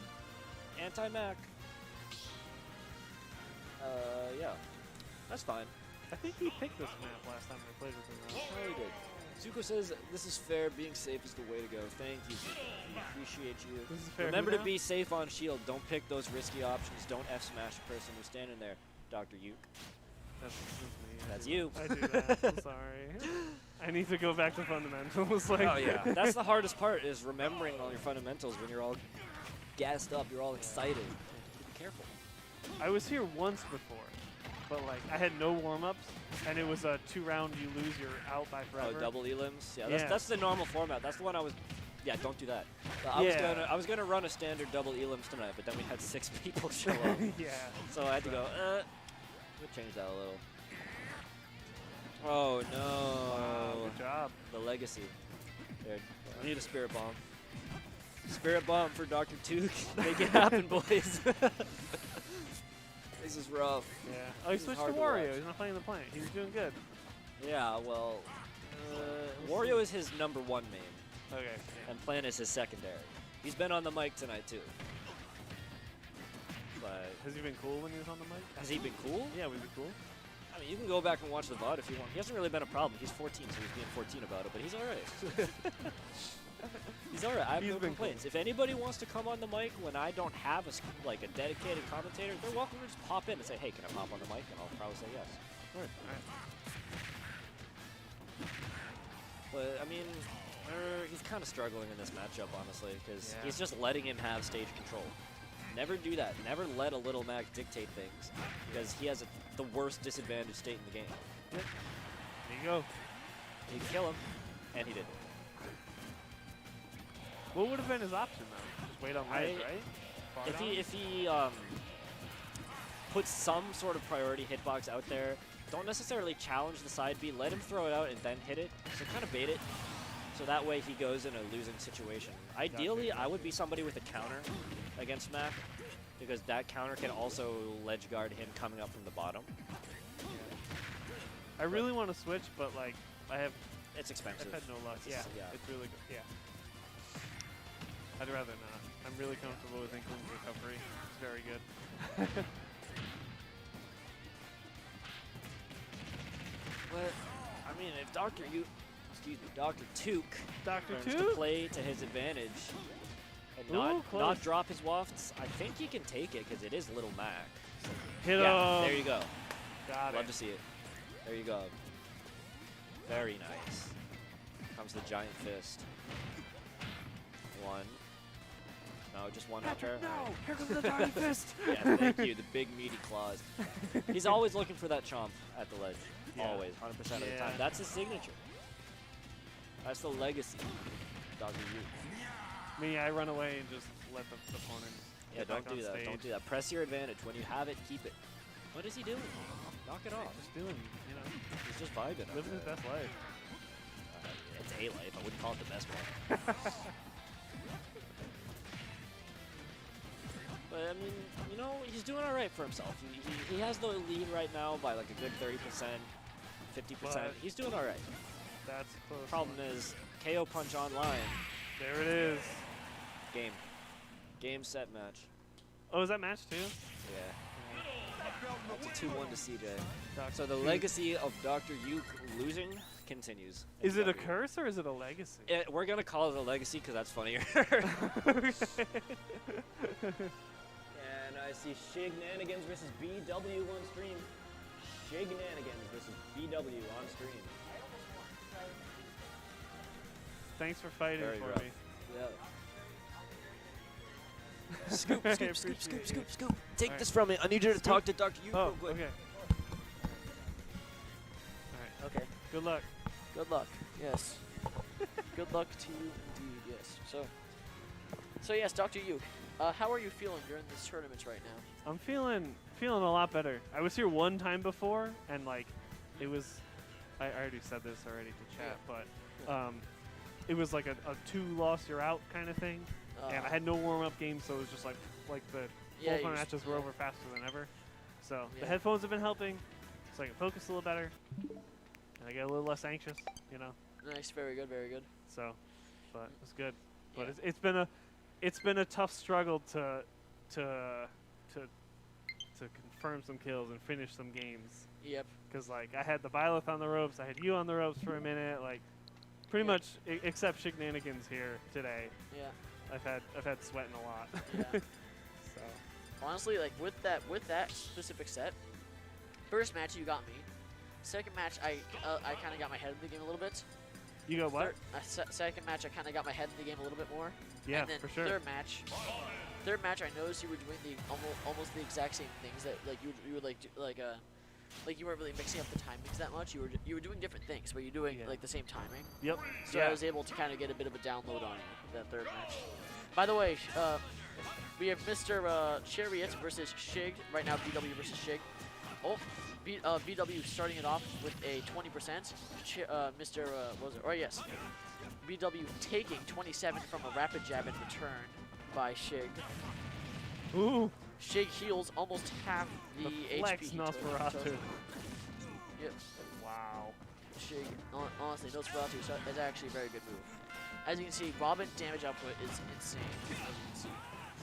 S2: anti-Mac. Yeah. That's fine.
S7: I think he picked this map last time I played with him.
S2: Oh, he did. Zuko says, this is fair, being safe is the way to go. Thank you, Zuko. We appreciate you.
S7: This is fair.
S2: Remember
S7: Who
S2: to
S7: now?
S2: be safe on shield. Don't pick those risky options. Don't F-smash a person who's standing there. Dr. Yuke.
S7: That's me.
S2: That's you.
S7: I do that. I'm sorry. I need to go back to fundamentals. Like
S2: Oh, yeah. That's the hardest part, is remembering all your fundamentals when you're all gassed up. You're all excited. Be careful.
S7: I was here once before, but like I had no warm-ups, and it was a 2-round you lose, you're out by forever.
S2: Oh, double elims? Yeah,
S7: Yeah.
S2: that's the normal format. That's the one I was... Yeah, don't do that. I was gonna run a standard double elims tonight, but then we had 6 people show up.
S7: Yeah.
S2: So I had to go, we'll change that a little. Oh, no.
S7: Wow, good job.
S2: The legacy. Dude, we need a spirit bomb. Spirit bomb for Dr. Took. Make it happen, boys. This is rough.
S7: Yeah. Oh, he
S2: This is
S7: switched to
S2: hard to
S7: Wario.
S2: watch.
S7: He's not playing the plant. He's doing good.
S2: Yeah, well, Wario is his #1 main,
S7: Okay.
S2: and Plant is his secondary. He's been on the mic tonight, too. But
S7: Has he been cool when he was on the mic?
S2: has he been cool?
S7: Yeah, we've been cool.
S2: I mean, you can go back and watch the VOD if you want. He hasn't really been a problem. He's 14, so he's being 14 about it, but he's all right. He's all right. I have
S7: He's
S2: no
S7: been
S2: complaints. If anybody wants to come on the mic when I don't have a dedicated commentator, they're welcome to just pop in and say, hey, can I pop on the mic? And I'll probably say yes.
S7: All right.
S2: But, I mean, he's kind of struggling in this matchup, honestly, because
S7: Yeah.
S2: he's just letting him have stage control. Never do that. Never let a little Mac dictate things, because he has the worst disadvantage state in the game.
S7: There you go.
S2: He could kill him, and he did.
S7: What would have been his option though? Just wait on ledge, right? Far down?
S2: If he puts some sort of priority hitbox out there, don't necessarily challenge the side B. Let him throw it out and then hit it. So kind of bait it. So that way he goes in a losing situation. Ideally, I would be somebody with a counter against Mac, because that counter can also ledge guard him coming up from the bottom.
S7: I really want to switch, but like
S2: It's expensive.
S7: I've had no luck. Yeah,
S2: Yeah.
S7: it's really good. Yeah. I'd rather not. I'm really comfortable with Inkling's recovery. It's very good.
S2: But, I mean, if Dr. Took
S7: Dr.
S2: learns to
S7: Took?
S2: play to his advantage and
S7: Ooh,
S2: not
S7: close.
S2: drop his wafts, I think he can take it, because it is Little Mac.
S7: Hit
S2: Yeah,
S7: him.
S2: there you go.
S7: Got
S2: Love
S7: it.
S2: to see it. There you go. Very nice. Comes the giant fist. One. No, just one out there.
S7: No,
S2: All right.
S7: here comes the giant fist.
S2: Yeah, thank you. The big meaty claws. He's always looking for that chomp at the ledge.
S7: Yeah.
S2: Always, 100% of the
S7: Yeah.
S2: time. That's his signature. That's the legacy. Dr. Yu.
S7: Me, I run away and just let the opponent
S2: Yeah,
S7: get
S2: don't
S7: back on
S2: do that.
S7: stage.
S2: Don't do that. Press your advantage. When you have it, keep it. What is he doing? Knock it off.
S7: Just doing, you know,
S2: He's just vibing.
S7: living his best life.
S2: It's a life. I wouldn't call it the best one. But I mean, you know, he's doing all right for himself. He has the lead right now by like a good 30%, 50%.
S7: But-
S2: He's doing all right.
S7: That's close.
S2: Problem is, KO Punch Online,
S7: There it is.
S2: game. Game, set, match.
S7: Oh, is that match too?
S2: Yeah. It's a 2-1 to CJ.
S7: Dr.
S2: So the
S7: Took.
S2: legacy of Dr. Yuke losing continues.
S7: Is it a
S2: W.
S7: curse or is it a legacy?
S2: We're gonna call it a legacy because that's funnier.
S6: And I see Shignanigans versus BW on stream. Shignanigans versus BW on stream.
S7: Thanks for fighting
S2: Very
S7: for
S2: rough.
S7: me.
S2: Yeah. Scoop,
S7: I
S2: scoop, scoop,
S7: appreciate
S2: scoop,
S7: you.
S2: scoop, scoop. Take
S7: Alright.
S2: this from me. I need you to talk to Dr. Yu
S7: Oh,
S2: real quick.
S7: okay. All right.
S1: Okay.
S7: Good luck.
S1: Good luck. Yes. Good luck to you indeed. Yes. So yes, Dr. Yu, how are you feeling during this tournament right now?
S7: I'm feeling a lot better. I was here one time before, and like, it was. I already said this already to chat, but it was like a 2 loss you're out kind of thing, and I had no warm up game, so it was just like the
S1: Yeah,
S7: both my
S1: you
S7: matches
S1: just-
S7: were
S1: yeah.
S7: over faster than ever. So
S1: Yeah.
S7: the headphones have been helping, so I can focus a little better, and I get a little less anxious, you know.
S1: Nice. Very good. Very good.
S7: So, but it's good. But
S1: Yeah.
S7: it's been a tough struggle to confirm some kills and finish some games.
S1: Yep.
S7: Cause like I had the Byleth on the ropes, I had you on the ropes for a minute, like pretty
S1: Yeah.
S7: much except Shignanigans here today.
S1: Yeah.
S7: I've had sweating a lot.
S1: Yeah.
S7: So
S1: Honestly, like with that specific set, first match you got me. Second match I kind of got my head in the game a little bit.
S7: you got what?
S1: Second match I kind of got my head in the game a little bit more.
S7: Yeah,
S1: and then
S7: for sure.
S1: Third match I noticed you were doing the almost the exact same things that like you were like you weren't really mixing up the timings that much. You were doing different things, but you're doing
S7: Yeah.
S1: like the same timing.
S7: Yep.
S1: So I was able to kind of get a bit of a download on that third match. By the way, we have Mr. Chariot versus Shig right now. BW versus Shig. Oh, BW starting it off with a 20%. Mr. What was it? Oh yes, BW taking 27 from a rapid jab in return by Shig.
S7: Ooh,
S1: Shig heals almost half the HP.
S7: flex
S1: he took.
S7: Nosferatu.
S1: Yep.
S7: Wow.
S1: Shig, honestly, Nosferatu is actually a very good move. As you can see, Robin damage output is insane. As you can see.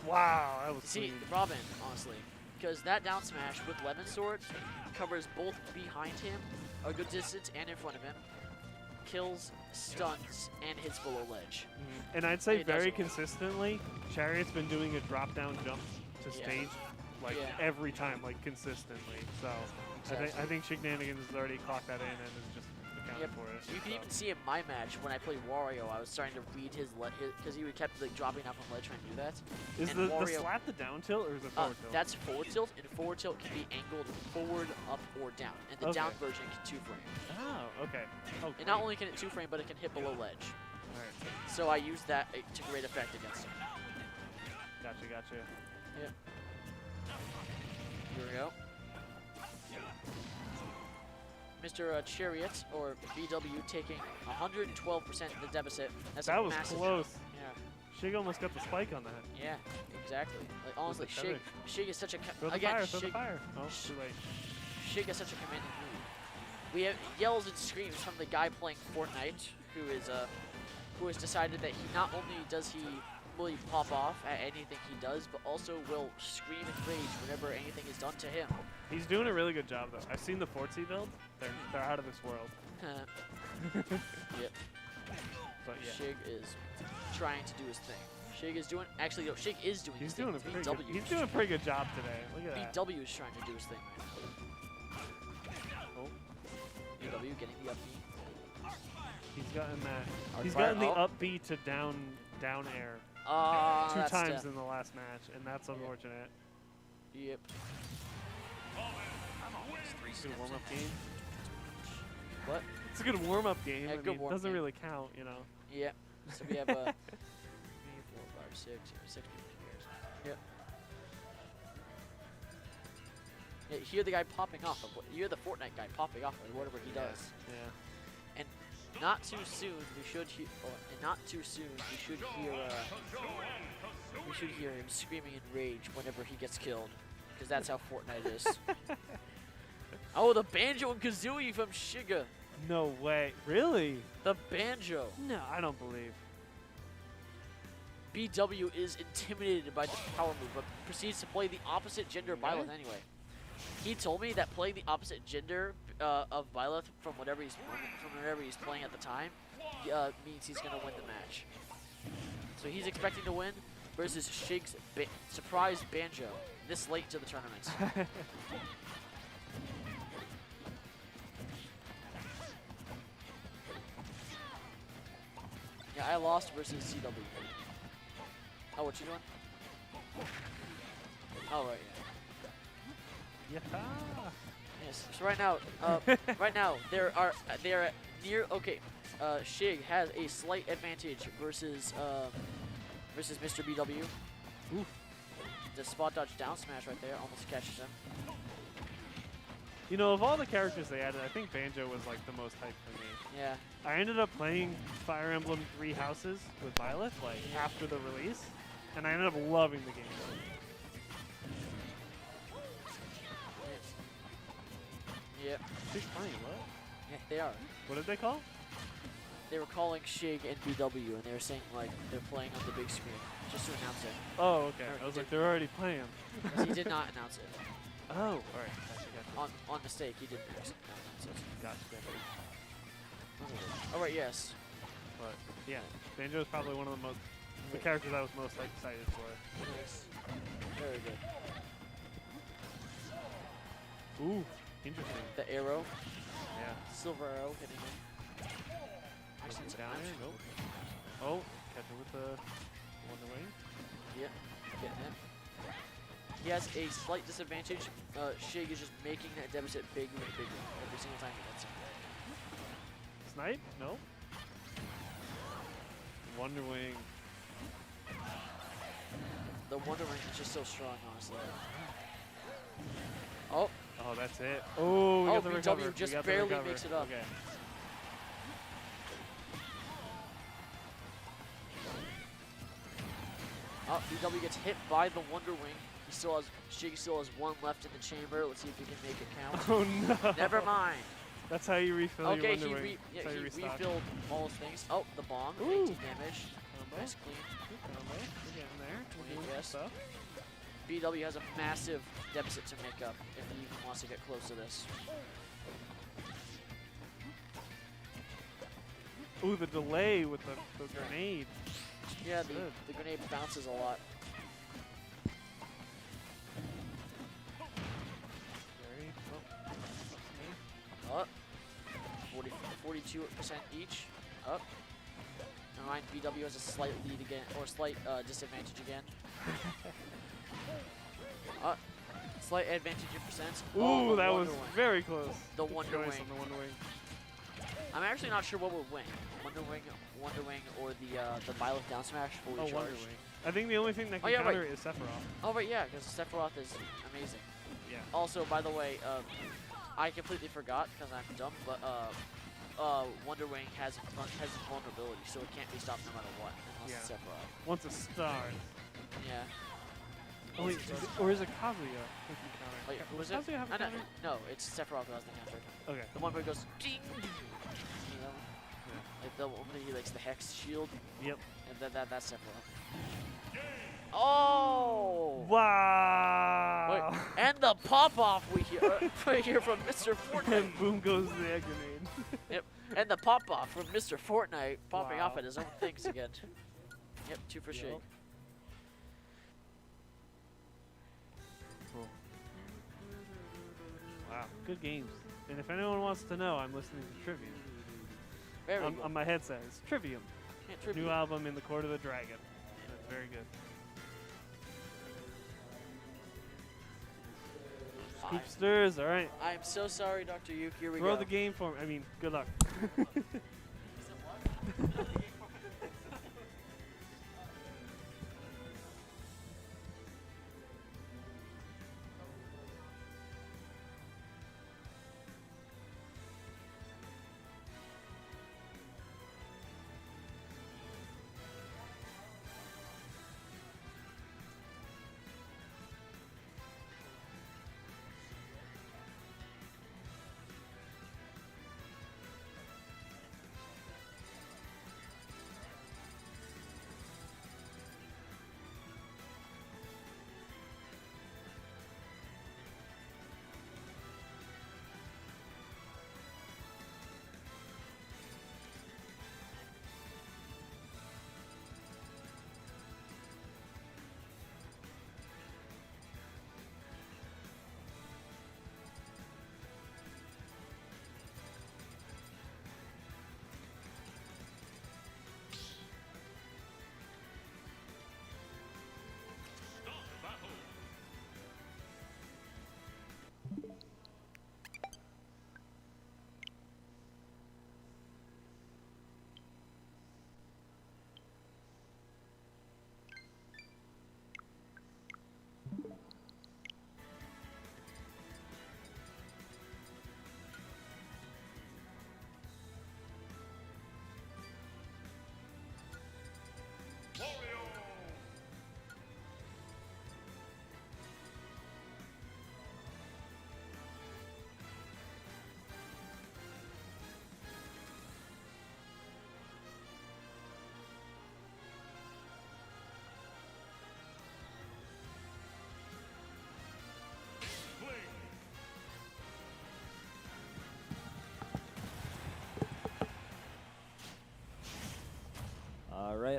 S7: Wow, that was
S1: See,
S7: clean.
S1: Robin, honestly, because that down smash with Lemon Sword covers both behind him, a good distance, and in front of him. Kills, stuns, and hits below ledge.
S7: And I'd say
S1: It does
S7: very
S1: it all.
S7: consistently, Chariot's been doing a drop down jump to
S1: Yeah.
S7: stage like
S1: Yeah.
S7: every time, like consistently. So I think Shignanigans has already clocked that in and is just accounted
S1: Yep.
S7: for it.
S1: You can
S7: so.
S1: even see in my match when I played Wario, I was starting to read his because he would kept like dropping off on ledge trying to do that.
S7: Is
S1: and
S7: the
S1: Wario-
S7: slap the down tilt or is it forward tilt?
S1: That's forward tilt, and forward tilt can be angled forward, up, or down. And the
S7: Okay.
S1: down version can 2-frame.
S7: Oh, okay. Oh,
S1: And not only can it 2-frame, but it can hit below ledge.
S7: Alright,
S1: So I used that to great effect against him.
S7: gotcha.
S1: Yep. Here we go. Mr. Chariot, or BW, taking 112% of the deficit. That's
S7: That
S1: a
S7: was
S1: massive
S7: close.
S1: jump.
S7: Shig almost got the spike on that.
S1: Yeah, exactly. Like honestly,
S7: the
S1: Shig,
S7: feather.
S1: Shig is such a
S7: Throw the
S1: again.
S7: fire, throw the
S1: Shig,
S7: fire. Oh, too late.
S1: Shig is such a commanding move. We have yells and screams from the guy playing Fortnite, who has decided that he not only does he really pop off at anything he does, but also will scream and rage whenever anything is done to him.
S7: He's doing a really good job though. I've seen the Fortsy build. They're out of this world.
S1: Yep.
S7: But yeah.
S1: Shig is trying to do his thing. Shig is doing actually no, Shig is doing
S7: He's
S1: his thing.
S7: doing a
S1: It's
S7: pretty
S1: BW.
S7: good, he's doing a pretty good job today. Look at that.
S1: BW is trying to do his thing right
S7: Oh,
S1: now. BW getting the up B.
S7: he's gotten that.
S1: Hard
S7: He's
S1: fire.
S7: gotten the
S1: Oh.
S7: up B to down air two
S1: That's
S7: times
S1: death.
S7: in the last match, and that's
S1: Yeah.
S7: unfortunate.
S1: Yep.
S4: I'm always 3
S7: It's a
S4: steps
S7: good warm-up
S4: ahead.
S7: game.
S1: What?
S7: It's a good warm-up game.
S1: Yeah,
S7: I
S1: good
S7: mean, it
S1: warm-up
S7: doesn't
S1: game.
S7: really count, you know.
S1: Yep. So we have 3, 4, 5, 6, 6 people here. Yep. Yeah, you hear the guy popping off. You hear the Fortnite guy popping off or whatever he does.
S7: Yeah.
S1: And not too soon we should hear. And not too soon we should hear. We should hear him screaming in rage whenever he gets killed, because that's how Fortnite is. Oh, the banjo and kazooie from Shiga.
S7: No way. Really?
S1: The banjo.
S7: No, I don't believe.
S1: BW is intimidated by the power move, but proceeds to play the opposite gender
S7: Okay.
S1: Byleth anyway. He told me that playing the opposite gender of Byleth from whatever he's playing at the time means he's gonna win the match. So he's expecting to win versus Shig's surprise banjo this late to the tournament. Yeah, I lost versus CW. Oh, what you doing? Oh, right, yeah.
S7: Yeah.
S1: Yes. So right now, they are near. Okay, Shig has a slight advantage versus Mr. BW.
S7: Oof.
S1: The spot dodge down smash right there almost catches him.
S7: You know, of all the characters they added, I think Banjo was like the most hype for me.
S1: Yeah.
S7: I ended up playing Fire Emblem 3 Houses with Byleth like after the release, and I ended up loving the game.
S1: Yep.
S7: She's playing what?
S1: Yeah, they are.
S7: What did they call?
S1: They were calling Shig and BW, and they were saying like they're playing on the big screen just to announce it.
S7: Oh, okay.
S1: Or
S7: I was
S1: he
S7: like, they're already playing.
S1: Because he did not announce it.
S7: Oh, all right. Gotcha.
S1: On mistake, he didn't announce it.
S7: Gotcha.
S1: All right, yes.
S7: But yeah, Banjo is probably one of the characters I was most like, excited for.
S1: Nice. Very good.
S7: Ooh, interesting.
S1: The arrow,
S7: Yeah.
S1: silver arrow hitting him.
S7: Looking down here. Nope. Oh, catch him with the Wonder Wing.
S1: Yep, getting him. He has a slight disadvantage. Shig is just making that deficit bigger and bigger every single time he hits him.
S7: Snipe? No. Wonder Wing.
S1: The Wonder Wing is just so strong, honestly. Oh,
S7: Oh, that's it. Oh, we got the
S1: BW
S7: recover.
S1: just
S7: We got the
S1: barely
S7: recover.
S1: makes it up.
S7: Okay.
S1: BW gets hit by the Wonder Wing. Shig still has one left in the chamber. Let's see if he can make it count.
S7: Oh no.
S1: Never mind.
S7: That's how you refill your
S1: Okay,
S7: Wonder Wing.
S1: he
S7: That's how you restock.
S1: refilled all his things. Oh, the bomb,
S7: Ooh.
S1: 18 damage.
S7: Combo.
S1: Nice clean.
S7: Good combo. We're getting there. We're doing
S1: Yes.
S7: stuff.
S1: BW has a massive deficit to make up if he even wants to get close to this.
S7: Ooh, the delay with the grenade.
S1: Yeah,
S7: Good.
S1: the grenade bounces a lot.
S7: Very
S1: Up. 42% each. Up. Never mind, BW has a slight lead again, or slight disadvantage again. Up. Slight advantage in percent.
S7: Ooh,
S1: Oh, the
S7: that was
S1: Wonder Wing.
S7: very close.
S1: The
S7: Good
S1: Wonder
S7: choice
S1: Wing.
S7: on the Wonder Wing.
S1: I'm actually not sure what will win. Wonder Wing, or the Byleth down smash fully
S7: Oh,
S1: charged.
S7: Wonder Wing. I think the only thing that
S1: Oh,
S7: can
S1: yeah,
S7: counter
S1: right.
S7: it is Sephiroth.
S1: Oh right, yeah, because Sephiroth is amazing.
S7: Yeah.
S1: Also, by the way, I completely forgot because I'm dumb, but Wonder Wing has vulnerability, so it can't be stopped no matter what, unless it's
S7: Yeah.
S1: Sephiroth.
S7: Once it starts.
S1: Yeah.
S7: Oh, wait, or is it Kazuya who can counter?
S1: Wait, was
S7: Does
S1: it?
S7: Kazuya have a
S1: No,
S7: counter?
S1: no, it's Sephiroth who has the counter.
S7: Okay.
S1: The one where it goes ding, you know, like the one where he likes the hex shield,
S7: Yep.
S1: and that's Sephiroth. Oh!
S7: Wow.
S1: Wait, and the pop off we hear from Mr. Fortnite.
S7: And boom goes the egg grenade.
S1: Yep, and the pop off from Mr. Fortnite popping off
S7: Wow.
S1: at his own things again. Yep, 2 for Shig.
S7: Cool. Wow, good games. And if anyone wants to know, I'm listening to Trivium.
S1: Very
S7: On,
S1: good.
S7: on my headset, it's Trivium.
S1: Yeah, tribute.
S7: New album, In the Court of the Dragon. That's very good. Scoopsters, all right.
S1: I'm so sorry, Dr. Yuke. Here we
S7: Throw
S1: go.
S7: the game for me. I mean, good luck.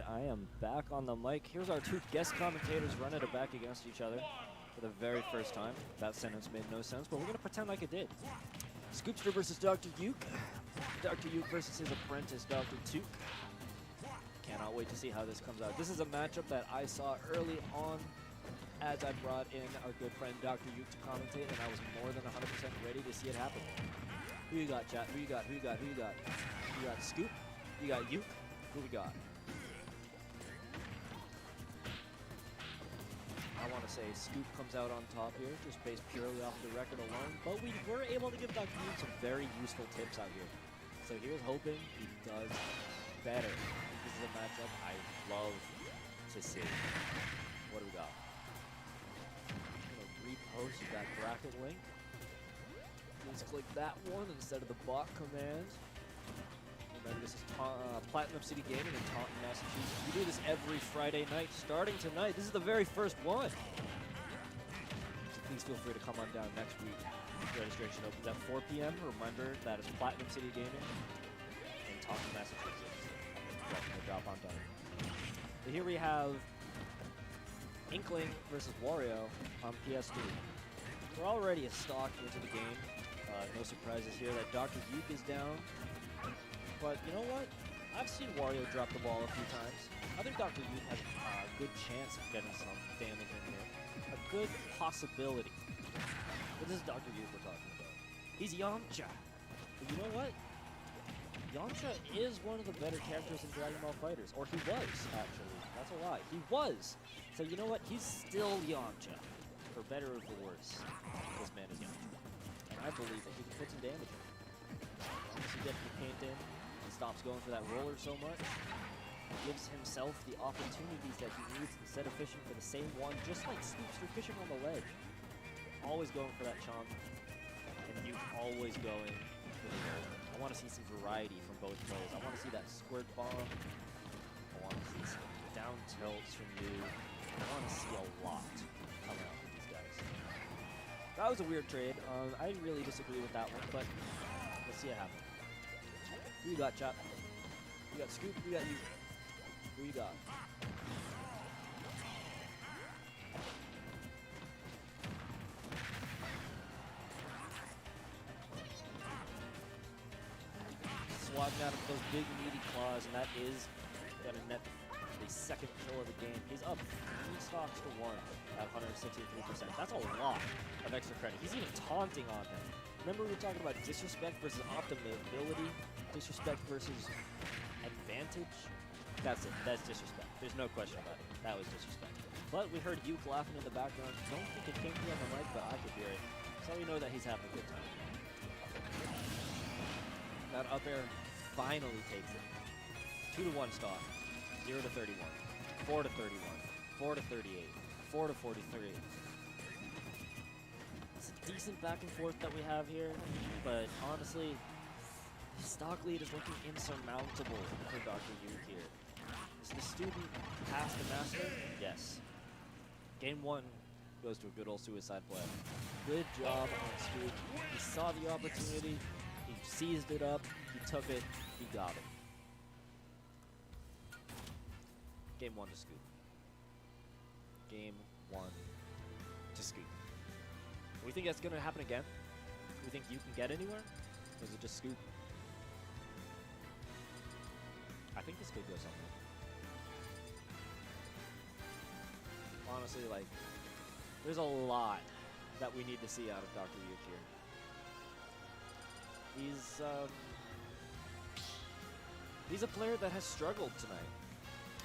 S2: right, I am back on the mic. Here's our two guest commentators running it back against each other for the very first time. That sentence made no sense, but we're going to pretend like it did. Scoopster versus Dr. Uke. Dr. Uke versus his apprentice, Dr. Took. Cannot wait to see how this comes out. This is a matchup that I saw early on as I brought in our good friend Dr. Uke to commentate, and I was more than 100% ready to see it happen. Who you got, chat? Who you got? Who you got? Who you got? You got Scoop? You got Uke? Who we got? I want to say Scoop comes out on top here, just based purely off the record alone, but we were able to give Dr. Uke some very useful tips out here. So here's hoping he does better. This is a matchup I love to see. What do we got? Repost that bracket link. Please click that one instead of the bot command. Remember, this is Platinum City Gaming in Taunton, Massachusetts. We do this every Friday night, starting tonight. This is the very first one. So please feel free to come on down next week. Registration opens at 4 p.m. Remember, that is Platinum City Gaming in Taunton, Massachusetts. Welcome to drop on down. So here we have Inkling versus Wario on PS2. We're already a stock into the game. No surprises here that Dr. Uke is down. But you know what? I've seen Wario drop the ball a few times. I think Dr. Uke has a good chance of getting some damage in here. A good possibility. But this is Dr. Uke we're talking about. He's Yamcha. But you know what? Yamcha is one of the better characters in Dragon Ball FighterZ. Or he was, actually. That's a lie. He was. So you know what? He's still Yamcha. For better or for worse, this man is Yamcha. And I believe that he can put some damage in. Once he gets the paint in, and stops going for that roller so much, he gives himself the opportunities that he needs instead of fishing for the same one, just like Scoopster fishing on the ledge. Always going for that chomp, and you always going for the roller. I want to see some variety from both players. I want to see that squirt bomb. I want to see some down tilts from you. I want to see a lot coming out from these guys. That was a weird trade. I really disagree with that one, but let's see it happen. Who you got, Chop? You got Scoop, you got you. Who you got? Swatting out of those big meaty claws, and that is gonna net the second kill of the game. He's up 3 stocks to 1 at 163%. That's a lot of extra credit. He's even taunting on him. Remember we were talking about disrespect versus optimability, disrespect versus advantage? That's it. That's disrespect. There's no question about it. That was disrespect. But we heard Uke laughing in the background. Don't think it came through on the mic, but I could hear it. So we know that he's having a good time. That up air finally takes it. 2 to 1 stock. 0 to 31. 4 to 31. 4 to 38. 4 to 43. It's a decent back and forth that we have here, but honestly, the stock lead is looking insurmountable for Dr. Uke here. Is the student past the master? Yes. Game 1 goes to a good old suicide play. Good job on Scoop. He saw the opportunity, he seized it up, he took it, he got it. Game 1 to Scoop. Game 1 to Scoop. We think that's going to happen again? We think you can get anywhere? Or is it just Scoop? I think this could go somewhere. Honestly, like, there's a lot that we need to see out of Dr. Uke here. He's a player that has struggled tonight,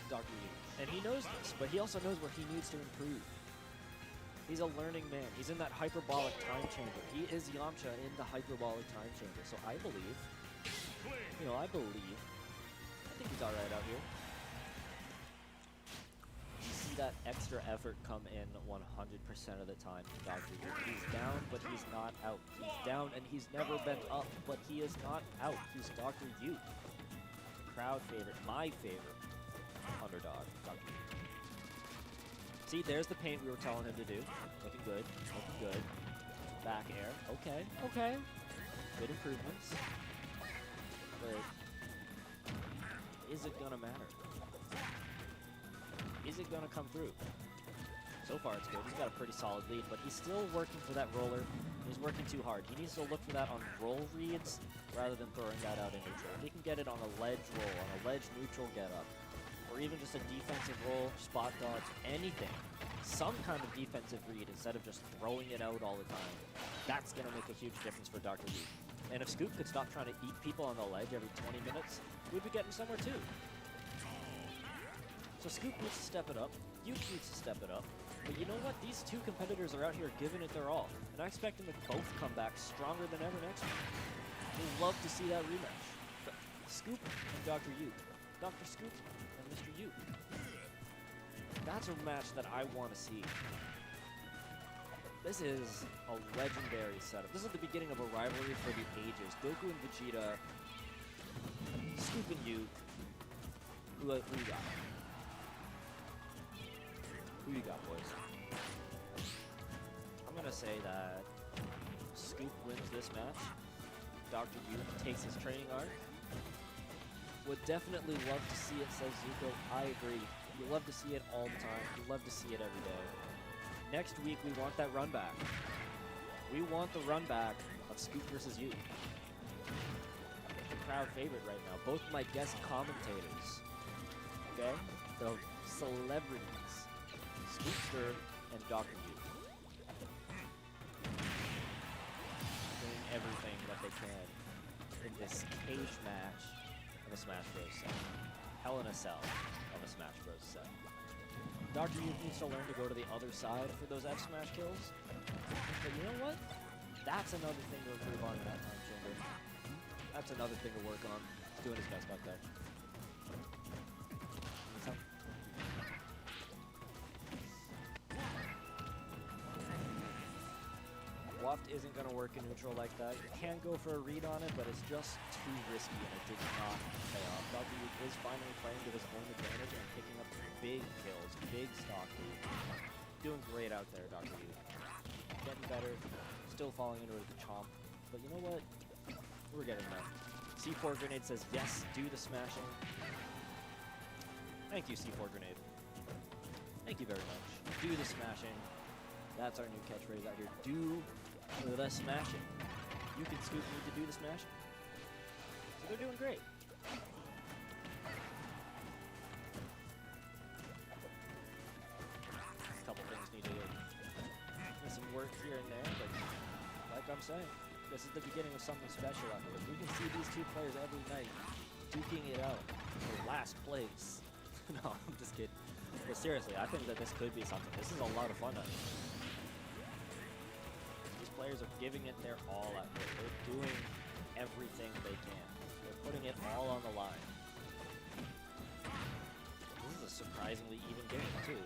S2: Dr. Uke. And he knows this, but he also knows where he needs to improve. He's a learning man. He's in that hyperbolic time chamber. He is Yamcha in the hyperbolic time chamber. So I believe, I think he's alright out here. You see that extra effort come in 100% of the time from Dr. Uke. He's down, but he's not out. He's down and he's never been up, but he is not out. He's Dr. Uke. Crowd favorite, my favorite underdog, Dr. Uke. See, there's the paint we were telling him to do. Looking good, looking good. Back air, okay, okay. Good improvements. But is it gonna matter? Is it going to come through? So far, it's good. He's got a pretty solid lead, but he's still working for that roller. He's working too hard. He needs to look for that on roll reads rather than throwing that out in neutral. If he can get it on a ledge roll, on a ledge neutral get up, or even just a defensive roll, spot dodge, anything, some kind of defensive read instead of just throwing it out all the time, that's going to make a huge difference for Dr. Yu. And if Scoop could stop trying to eat people on the ledge every 20 minutes, we'd be getting somewhere too. So Scoop needs to step it up. Yu needs to step it up. But you know what? These two competitors are out here giving it their all. And I expect them to both come back stronger than ever next week. We'd love to see that rematch. Scoop and Dr. Yu. Dr. Scoop and Mr. Yu. That's a match that I want to see. This is a legendary setup. This is the beginning of a rivalry for the ages. Goku and Vegeta, Scoop and Yu. Who you got? Who you got, boys? I'm gonna say that Scoop wins this match. Dr. Yu takes his training arc. Would definitely love to see it, says Zuko. I agree. You love to see it all the time. You love to see it every day. Next week, we want that run back. We want the run back of Scoop versus Yu. The crowd favorite right now. Both my guest commentators. Okay? The celebrities. Scoopster and Dr. Yu. Doing everything that they can in this cage match of a Smash Bros. Set. Hell in a Cell of a Smash Bros. Set. Dr. Yu needs to learn to go to the other side for those F Smash kills. But you know what? That's another thing to improve on in that time chamber. That's another thing to work on. He's doing his best back there. Waft isn't going to work in neutral like that. You can go for a read on it, but it's just too risky and it did not pay off. Dr. Yu is finally playing to his own advantage and picking up big kills, big stock lead. Doing great out there, Dr. Yu. Getting better, still falling into the chomp. But you know what? We're getting there. C4 Grenade says, yes, do the smashing. Thank you, C4 Grenade. Thank you very much. Do the smashing. That's our new catchphrase out here. Do the smashing. You can Scoop need to do the smashing. So they're doing great. A couple things need to get some work here and there, but like I'm saying, this is the beginning of something special out here. We can see these two players every night duking it out for last place. No, I'm just kidding. But seriously, I think that this could be something. This is a lot of fun out here. Players are giving it their all out here. They're doing everything they can. They're putting it all on the line. This is a surprisingly even game, too.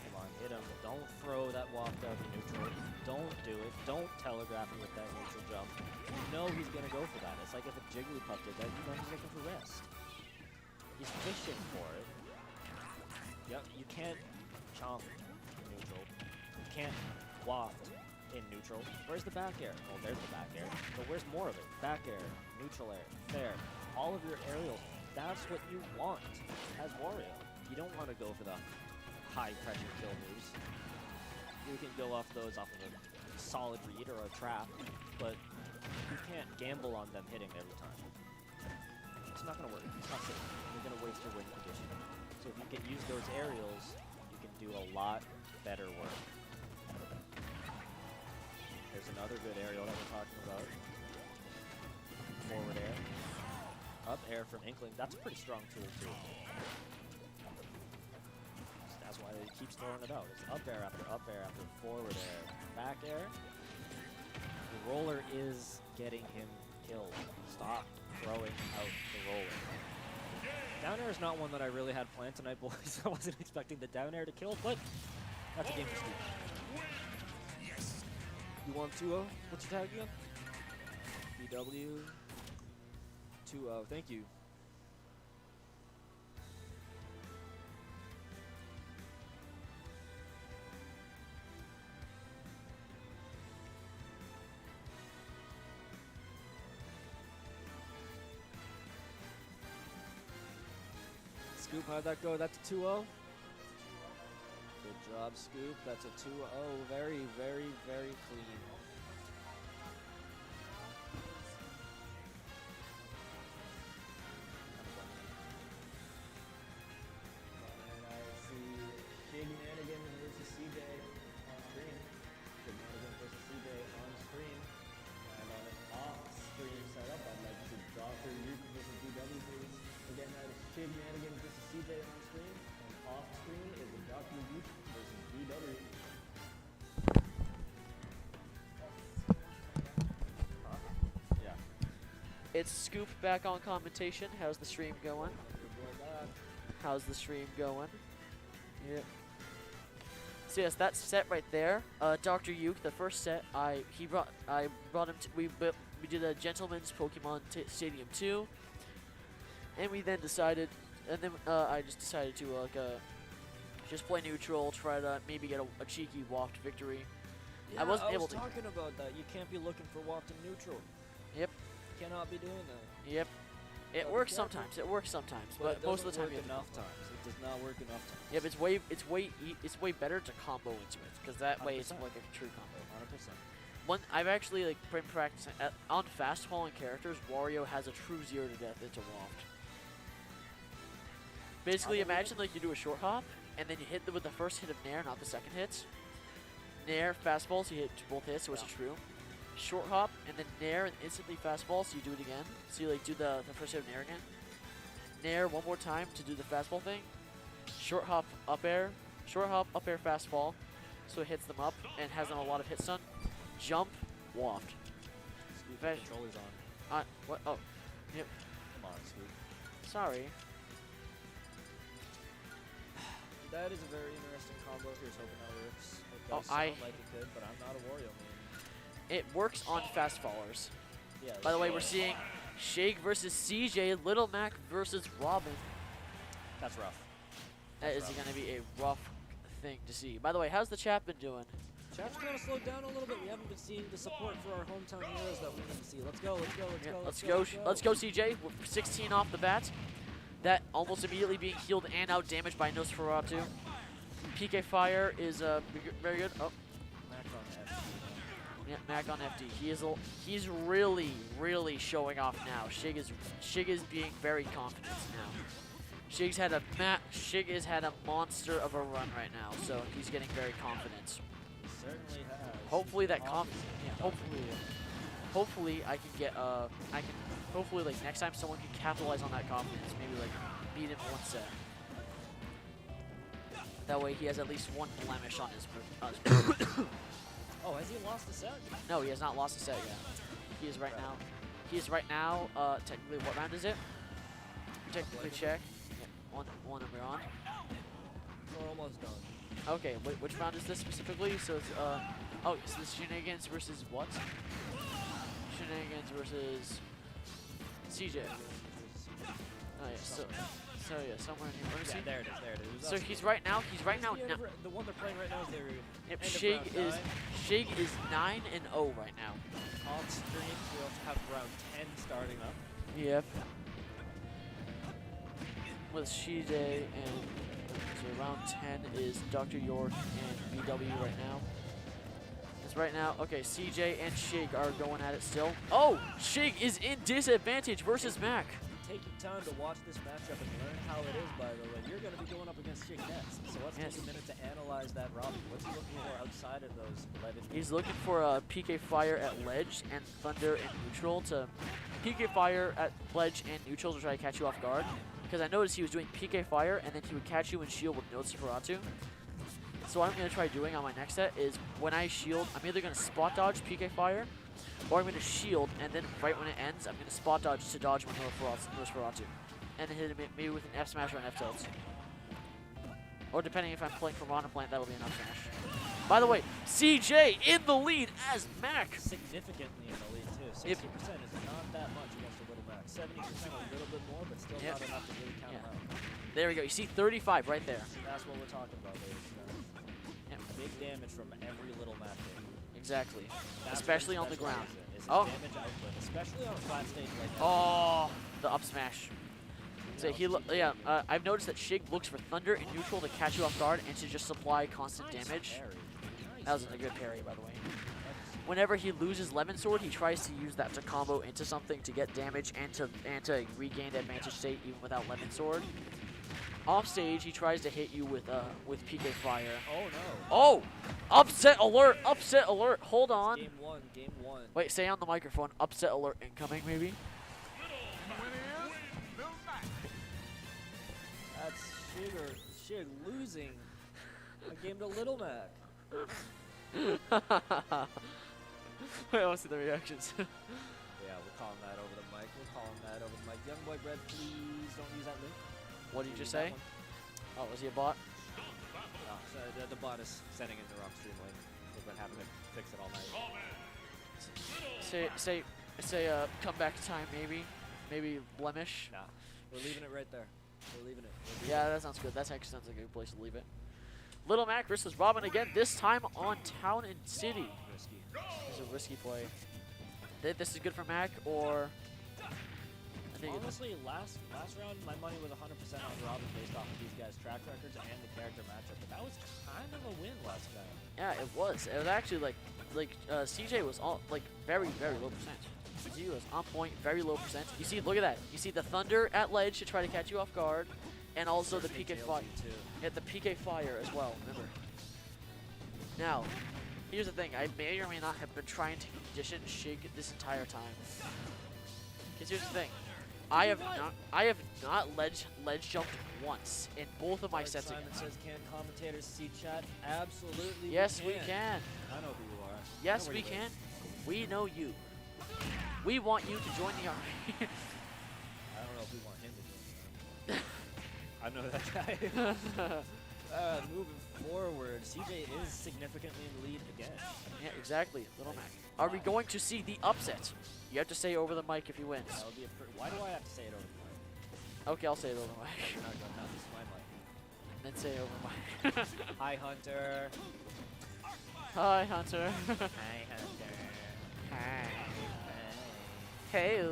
S2: Come on, hit him. Don't throw that waft out of neutral. Don't do it. Don't telegraph him with that neutral jump. You know he's going to go for that. It's like if a Jigglypuff did that, you know he's looking for rest. He's fishing for it. Yep, you can't chomp in neutral. You can't waft in neutral. Where's the back air? Oh, there's the back air. But where's more of it? Back air, neutral air, fair. All of your aerials. That's what you want as Wario. You don't want to go for the high pressure kill moves. You can go off those off of a solid read or a trap, but you can't gamble on them hitting every time. It's not going to work. It's not safe. You're going to waste your win condition. So if you can use those aerials, you can do a lot better work. There's another good aerial that we're talking about. Forward air. Up air from Inkling. That's a pretty strong tool, too. That's why he keeps throwing it out. It's up air after forward air. Back air. The roller is getting him killed. Stop throwing out the roller. Down air is not one that I really had planned tonight, boys. I wasn't expecting the down air to kill, but that's a game for Scoop. Yes. You want 2-0? What's your tag again? BW 2-0. Thank you. Scoop, how'd that go? That's a 2-0? Good job, Scoop. That's a 2-0. Very, very, very clean.
S6: And I see Shenanigans versus CJ on screen. Shenanigans versus CJ on screen. And on an off-screen setup, I'd like to see Dr. Luke versus DW, please. Again, that is Shenanigans versus CJ on screen. And off-screen is Dr. Luke versus DW. Yeah.
S1: It's Scoop back on commentation. How's the stream going? How's the stream going? Yep. So yes, that set right there. Dr. Yuke, the first set, I brought him to, we did a Gentleman's Pokemon Stadium 2, and we then decided, I just decided to just play neutral, try to maybe get a cheeky walked victory.
S2: Yeah,
S1: I wasn't able
S2: was
S1: to.
S2: talking about that. You can't be looking for walked in neutral.
S1: Yep.
S2: Cannot be doing that.
S1: Yep. It
S2: But
S1: works
S2: yeah,
S1: sometimes. It works sometimes,
S2: But
S1: but
S2: it
S1: most of the
S2: doesn't
S1: time you
S2: work
S1: have to.
S2: enough times. It does not work enough times.
S1: Yeah, but it's way better to combo into it, because that way it's
S2: 100%.
S1: like a true combo.
S2: 100%.
S1: I've actually like been practicing on fast falling characters. Wario has a true 0 to death into waft. Basically, imagine like you do a short hop and then you hit with the first hit of Nair, not the second hit. Nair fastball, so you hit both hits, so it's a true. Short hop and then Nair and instantly fastball, so you do it again. So you like do the first hit of Nair again. Nair one more time to do the fastball thing. Short hop up air, fastball, so it hits them up and has them a lot of hit stun. Jump, waft.
S2: Scoop,
S1: Ve-
S2: the controller's on.
S1: What? Oh, yep.
S2: Come on, Scoop.
S1: Sorry.
S2: That is a very interesting combo. Here's hoping that works. It
S1: Oh,
S2: does sound like it could, but I'm not a Wario man.
S1: It works on fast fallers.
S2: Yeah.
S1: By the way, we're seeing Shake versus CJ, Little Mac versus Robin.
S2: That's rough.
S1: That is going to be a rough thing to see. By the way, how's the chat been doing?
S2: Chat's kind of slowed down a little bit. We haven't been seeing the support for our hometown heroes that we need to see. Let's go, let's go, let's
S1: Yeah,
S2: go.
S1: let's go, CJ. We're 16 off the bat. That almost immediately being healed and out damaged by Nosferatu. PK Fire is very good. Oh,
S2: Mac on FD.
S1: yeah, Mac on FD. He's really showing off now. Shig is being very confident now. Shig has had a monster of a run right now, so he's getting very confident.
S2: Certainly has.
S1: Hopefully that
S2: Obviously.
S1: yeah, hopefully I can get hopefully like next time someone can capitalize on that confidence, maybe like beat him one set. That way he has at least one blemish on his
S2: Oh, has he lost a set?
S1: No, he has not lost a set yet. He is right now technically, what round is it? Technically check. Yeah, one and we're on.
S2: We're almost done.
S1: Okay, which round is this specifically? So it's oh, so this Shenanigans versus what? Shenanigans versus CJ. Oh yeah, so yeah, somewhere in here. Let me
S2: Yeah,
S1: see.
S2: there it is.
S1: So he's right now.
S2: The one they're playing right now is their
S1: Yep,
S2: end of round 9.
S1: Shig is 9-0 right now.
S2: On stream, we also have round 10 starting up.
S1: Yep. With CJ and so round 10 is Dr. York and BW right now. It's right now. Okay, CJ and Shig are going at it still. Oh, Shig is in disadvantage versus Mac.
S2: Take your time to watch this matchup and learn how it is, by the way. You're going to be going up against Shig next. So let's take a minute to analyze that Robin. What's he looking for outside of those 11?
S1: He's looking for a PK Fire at ledge and Thunder and neutral to PK Fire at ledge and neutral to try to catch you off guard. Because I noticed he was doing PK Fire and then he would catch you and shield with Nosferatu. So what I'm going to try doing on my next set is when I shield, I'm either going to spot dodge PK Fire or I'm going to shield and then right when it ends, I'm going to spot dodge to dodge my Nosferatu. And then hit him maybe with an F smash or an F tilt. Or depending if I'm playing for Mono Plant, that'll be an up smash. By the way, CJ in the lead as Mac.
S2: Significantly in the lead, too. 60% is not that much against a little Mac. 70% a little bit more, but still not enough to really count him out.
S1: There we go. You see 35 right there.
S2: That's what we're talking about, ladies and gentlemen. Big damage from every little Mac game.
S1: Exactly.
S2: That's
S1: Especially
S2: what
S1: on the
S2: special
S1: ground.
S2: is his
S1: Oh.
S2: damage output, especially on a flat stage like that.
S1: Oh, the up smash. So I've noticed that Shig looks for Thunder in neutral to catch you off guard and to just supply constant damage. That was a good parry, by the way. Whenever he loses Lemon Sword, he tries to use that to combo into something to get damage and to regain the advantage state even without Lemon Sword. Off stage, he tries to hit you with PK Fire.
S2: Oh no.
S1: Oh! Upset alert! Upset alert! Hold on.
S2: Game one.
S1: Wait, say on the microphone, upset alert incoming, maybe?
S2: That's Shig losing a game to Little Mac.
S1: Wait, I want to see the reactions.
S2: Yeah, we're calling that over the mic. Young boy bread, please don't use that link.
S1: What did you just
S2: Use that
S1: say?
S2: one.
S1: Oh, was he a bot?
S2: No, sorry, the bot is sending in the wrong stream link. We've been having to fix it all night.
S1: Say comeback time, maybe blemish.
S2: Nah, we're leaving it right there. We're leaving it.
S1: Yeah, that sounds good. That actually sounds like a good place to leave it. Little Mac versus Robin again, this time on Town and City.
S2: Risky.
S1: This is a risky play. This is good for Mac, or I think
S2: Honestly, last round, my money was 100% on Robin based off of these guys' track records and the character matchup. But that was kind of a win last time.
S1: yeah, it was. It was actually like CJ was all very low percent. CJ was on point, very low percent. You see, look at that. You see the Thunder at ledge to try to catch you off guard, and also the PK Fire. Yeah, the PK Fire as well. Remember. Now, here's the thing. I may or may not have been trying to condition Shig this entire time. Because here's the thing. I have not ledge jumped once in both of my sets
S2: Simon
S1: against.
S2: says, can commentators see chat? Absolutely.
S1: Yes, we can.
S2: I know who you are.
S1: Yes,
S2: I know where
S1: we
S2: you live.
S1: can. We know you. We want you to join the army.
S2: I don't know if we want him to join. I know that guy. Moving forward, CJ is significantly in the lead again.
S1: Yeah, exactly. Little Mac. Are we going to see the upset? You have to say over the mic if he wins.
S2: That would be why do I have to say it over the mic?
S1: Okay, I'll say it over the mic.
S2: You're not going to. This is my mic.
S1: Then say it over the mic.
S2: Hi, Hunter.
S1: Hi, Hunter.
S2: Hi, Hunter.
S1: Hi. Hey.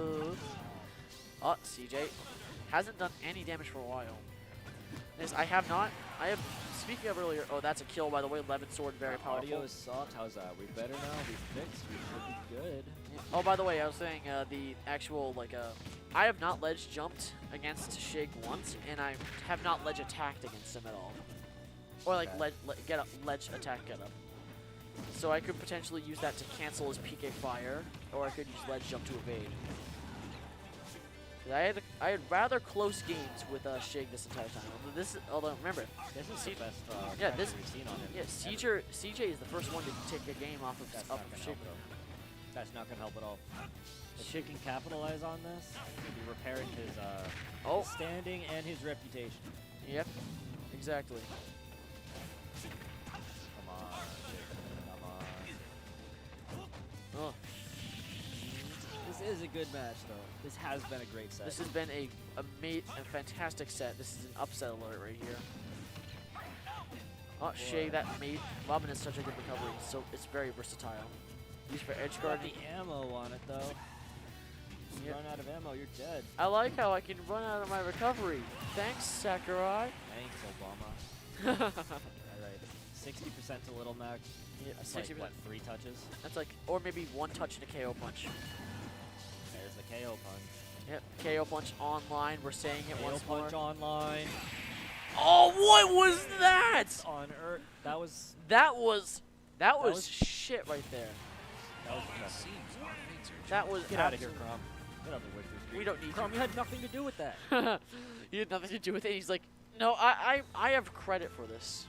S1: Oh, CJ hasn't done any damage for a while. I have, speaking of earlier, oh, that's a kill, by the way. Lemon Sword, very powerful.
S2: Audio is soft. How's that? We better now. We fixed. We should be good.
S1: Yeah. Oh, by the way, I was saying the actual, I have not ledge jumped against Shig once, and I have not ledge attacked against him at all. Or,
S2: Okay.
S1: get up, ledge attack get up. So I could potentially use that to cancel his PK Fire, or I could use ledge jump to evade. I had rather close games with Shig this entire time. Although remember,
S2: This is the best
S1: yeah,
S2: track
S1: this
S2: we've seen on him.
S1: yeah, CJ is the first one to take a game off of
S2: That's not gonna
S1: Shig.
S2: help though. That's not gonna help at all. If Shig can capitalize on this, he'll be repairing his
S1: Oh.
S2: his standing and his reputation.
S1: Yep, exactly.
S2: Come on, Shig. Come on.
S1: Oh,
S2: This is a good match though. This has been a great set.
S1: this has been a fantastic set. This is an upset alert right here. Oh, Shig, that mate. Robin is such a good recovery, so it's very versatile. Used for edge
S2: got
S1: guarding.
S2: the ammo on it though. You
S1: Yep.
S2: run out of ammo, you're dead.
S1: I like how I can run out of my recovery. Thanks, Sakurai.
S2: Thanks, Obama. Alright. 60% to Little Mac.
S1: Yeah,
S2: That's like,
S1: 60%.
S2: what, 3 touches?
S1: That's like, or maybe one touch and a KO punch.
S2: There's the KO punch.
S1: Yep, KO punch online. We're saying it
S2: KO
S1: once
S2: punch
S1: more.
S2: online.
S1: Oh, what was that?
S2: On Earth. That was
S1: That was
S2: was-
S1: shit right there.
S2: that was
S4: It
S2: impressive.
S4: seems our fates are
S1: That was
S2: Get out of here,
S1: absolute-
S2: Crom. Get up to Winthrop Street.
S1: We don't need
S2: Crom,
S1: to.
S2: you had nothing to do with that.
S1: He had nothing to do with it. He's like, no, I have credit for this.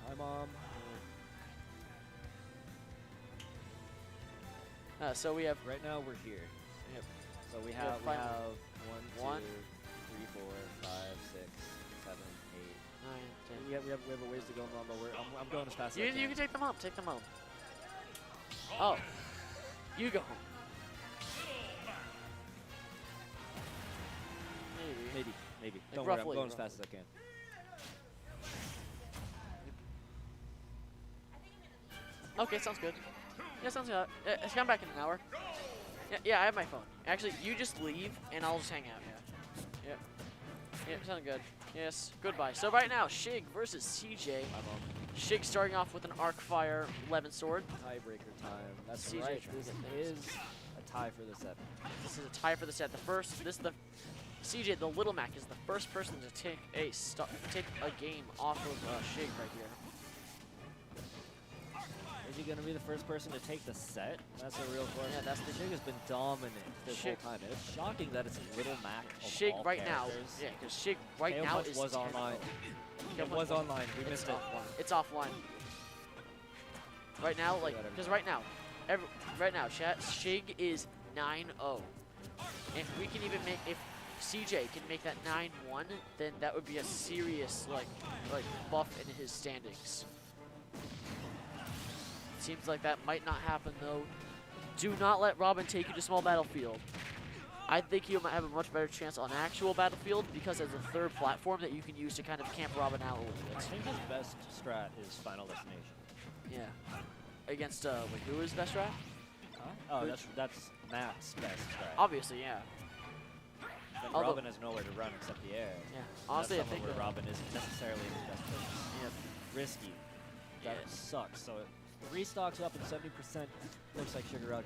S2: Hi, Mom.
S1: So we have
S2: Right now we're here.
S1: Yep.
S2: So we
S1: Yeah,
S2: have
S1: finally.
S2: 1, 2,
S1: One.
S2: 3, 4, 5, 6, 7, 8.
S1: 9, 10.
S2: We have a ways to go, Mom, but I'm going as fast as I
S1: You
S2: can.
S1: can take them home. Take them home. Oh, you go home. Maybe.
S2: Maybe.
S1: Like
S2: Don't worry, I'm
S1: roughly,
S2: going as fast as I can.
S1: Okay, sounds good. Yeah, sounds good. Come back in an hour. Yeah, I have my phone. Actually, you just leave, and I'll just hang out here. Yep. Yep, sound good. Yes, goodbye. So right now, Shig versus CJ. Shig starting off with an arc fire 11 sword.
S2: Tiebreaker time. That's
S1: CJ
S2: right.
S1: trying to
S2: This
S1: get things.
S2: is a tie for the set.
S1: This is a tie for the set. CJ, the Little Mac, is the first person to take a game off of Shig right here.
S2: Is he going to be the first person to take the set? That's a real question.
S1: Yeah, that's the
S2: Shig has been dominant this whole
S1: Shig-
S2: time. And it's shocking that it's Little Mac of
S1: Shig
S2: all
S1: right now,
S2: characters.
S1: yeah, because Shig right
S2: KO
S1: now
S2: Punch
S1: is
S2: was
S1: 10-0.
S2: online.
S1: KO
S2: It
S1: Punch
S2: was online. We
S1: It's
S2: missed it.
S1: offline. It's offline. Right now, like,
S2: Whatever.
S1: because right now, chat, Shig is 9-0. If we can even make, if CJ can make that 9-1, then that would be a serious, like buff in his standings. Seems like that might not happen, though. Do not let Robin take you to small battlefield. I think he might have a much better chance on actual battlefield because as a third platform that you can use to kind of camp Robin out a little
S2: I
S1: bit.
S2: think his best strat is Final Destination.
S1: Yeah. Against, wait, who is best strat?
S2: Huh? Oh, that's Matt's best strat.
S1: Obviously, yeah.
S2: Then
S1: although-
S2: Robin has nowhere to run except the air.
S1: Yeah. Honestly, I
S2: that's
S1: think
S2: somewhere
S1: that,
S2: where Robin isn't necessarily in his best place.
S1: yeah.
S2: Risky. That
S1: Yeah.
S2: sucks. So 3 stocks up and 70%. Looks like Shigaraki.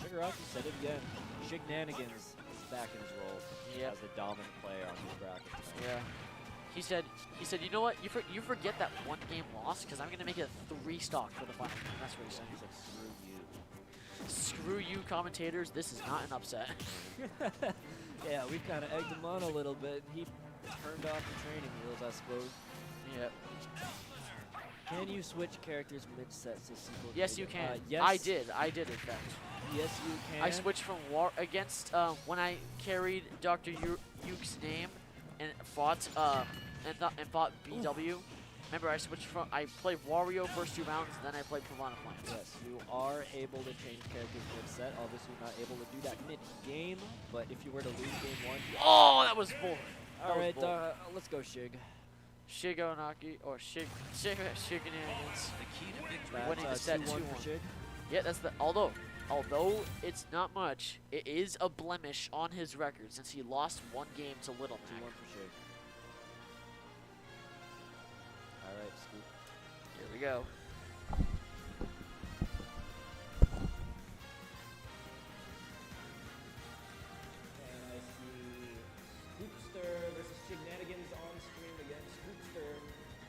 S2: Shigaraki said it again. Shignanigans is back in his role
S1: Yep.
S2: as the dominant player on his bracket tonight.
S1: Yeah. He said, you know what? You forget that one game loss because I'm gonna make it a 3 stock for the final game. That's what he said.
S2: He said, screw you.
S1: Screw you, commentators. This is not an upset.
S2: Yeah, we kind of egged him on a little bit. He turned off the training wheels, I suppose.
S1: Yep.
S2: Can you switch characters mid-set to sequel?
S1: Yes, you can.
S2: Yes.
S1: I did in fact.
S2: Yes, you can.
S1: I switched from against when I carried Dr. Yuke's name and fought BW. Remember, I played Wario first 2 rounds, then I played Piranha Plants.
S2: Yes, you are able to change characters mid-set. Obviously, not able to do that mid-game, but if you were to lose game 1,
S1: Oh, that was bold.
S2: all right, let's go, Shig.
S1: Shigonaki or Shigonagans.
S4: The key to victory.
S1: Winning the
S2: That's
S1: set
S2: 2-1 for
S1: 2-1.
S2: Shig.
S1: Yeah, that's the although it's not much, it is a blemish on his record since he lost 1 game to Little
S2: 2-1
S1: Mac.
S2: for Shig. All right, Scoop.
S1: Here we go.
S6: And I see Scoopster versus Shignanigans on stream again. Scoopster,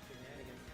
S6: Shignanigans.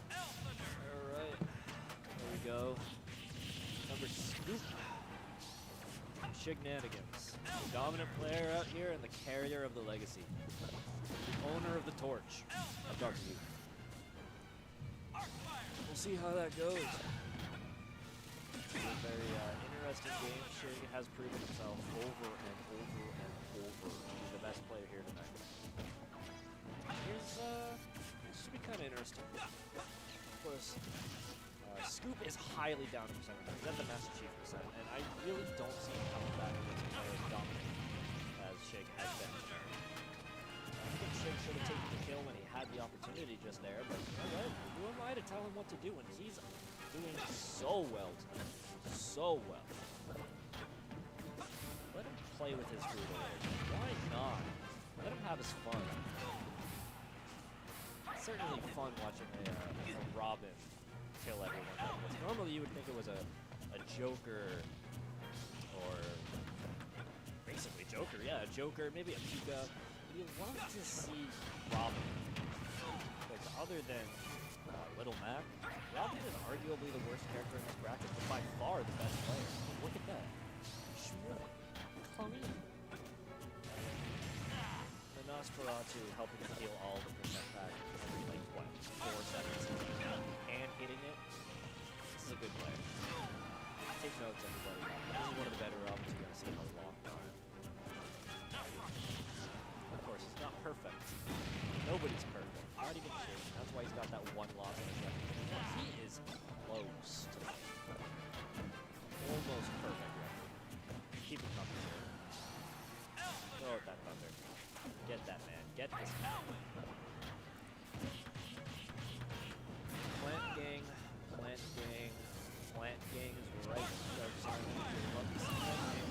S2: All right, there we go. Number Scoop. Shignanigans. The dominant player out here and the carrier of the legacy. The owner of the torch of Dark Youth. We'll see how that goes. It's a very interesting game. Shig has proven himself over and over and over to be the best player here tonight. This should be kind of interesting. Of course, Scoop is highly down in percentage. He's at the Master Chief percent, and I really don't see him coming back against a player as dominant as Shig has been. I think Shig should have taken the kill when he had the opportunity just there, but you know what? Who am I to tell him what to do when he's doing so well tonight? So well. Let him play with his food a little bit. Why not? Let him have his fun. It's certainly fun watching a Robin kill everyone like this. Normally you would think it was a Joker or basically Joker, yeah, a Joker, maybe a Pika. But you love to see Robin. Because other than Little Mac, Robin is arguably the worst character in this bracket, but by far the best player. to helping him heal all the percent back every, like, what, 4 seconds, and hitting it. This is a good play. Take notes, everybody. This is one of the better Robins you're going to see in a long time. Of course, it's not perfect. Nobody's perfect. Not even Shane. That's why he's got that one loss in his record. He is close to like almost perfect record. Keep it coming. Throw out that thunder. Get that man. Get this man. Plant gang. Plant gang. Plant gang is right. Dark Side. Love to see that gang.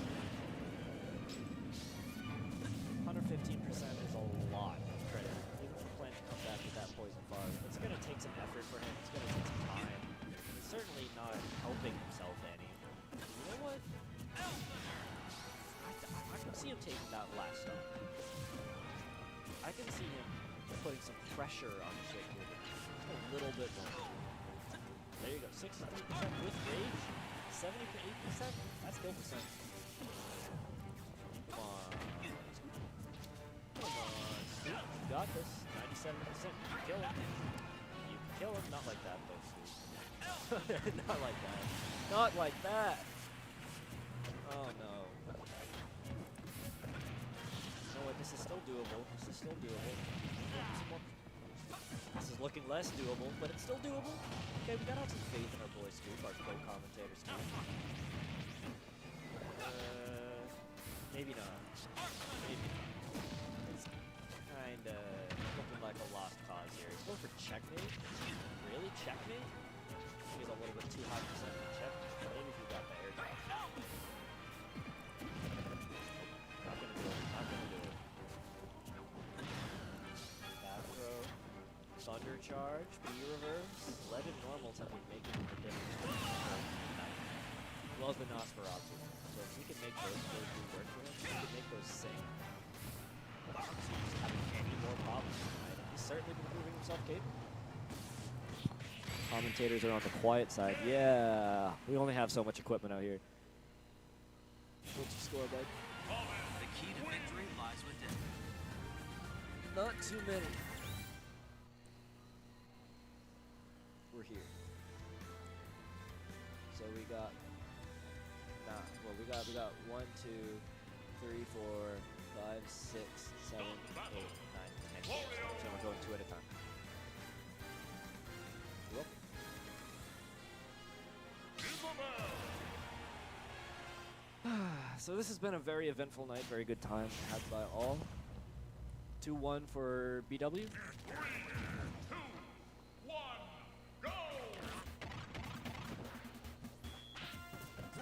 S2: 115% is a lot of credit. Even for Plant to come back with that poison bar, it's going to take some effort for him. It's going to take some time. He's certainly not helping himself any. You know what? I can see him taking that last stop. I can see him putting some pressure on the shit here. Just a little bit more. There you go. 63% with rage. 78%. That's kill percent. Come on. Come on, Scoop. You got this. 97%. You can kill him. You can kill him. Not like that, though, Scoop. Not like that. Not like that. Oh, no. You know what? This is still doable. This is still doable. This is looking less doable, but it's still doable. Okay, we gotta have some faith in our boy Scoop, our co-commentator Scoop. Maybe not. Maybe not. It's kinda looking like a lost cause here. He's going for checkmate? Really? Checkmate? He's a little bit too high percent for check. Maybe if you got the air drop. Not gonna do it. Not gonna do it. Back throw. Thunder charge. B reverse. Let it normals have been making a difference. Well as the Nosferatu. So if he can make those do work for him, he can make those sing. So he's having any more problems tonight. He's certainly been proving himself capable. Commentators are on the quiet side. Yeah, we only have so much equipment out here. What's your score, bud?
S4: The key to victory lies within.
S2: Not too many. We're here. So we got. Well, we got 1, 2, 3, 4, 5, 6, 7, 8, 9, 10 games. So we're going 2 at a time. You're welcome. So this has been a very eventful night, very good time had by all. 2-1 for BW.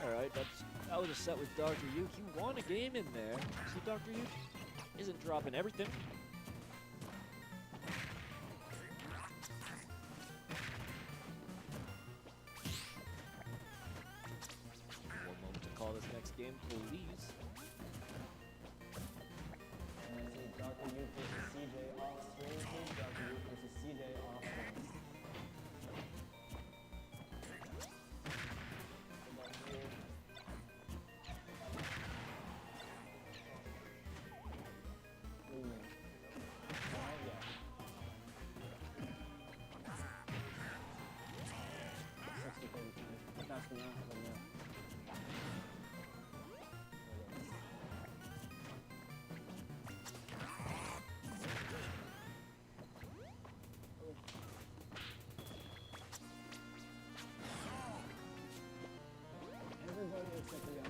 S2: Alright, that was a set with Dr. Yuke. He won a game in there. See, Dr. Yuke isn't dropping everything. One moment to call this next game, please.
S6: Dr. Yuke versus CJ off screen, please. Dr. Yuke versus CJ off screen. Everybody except the guy.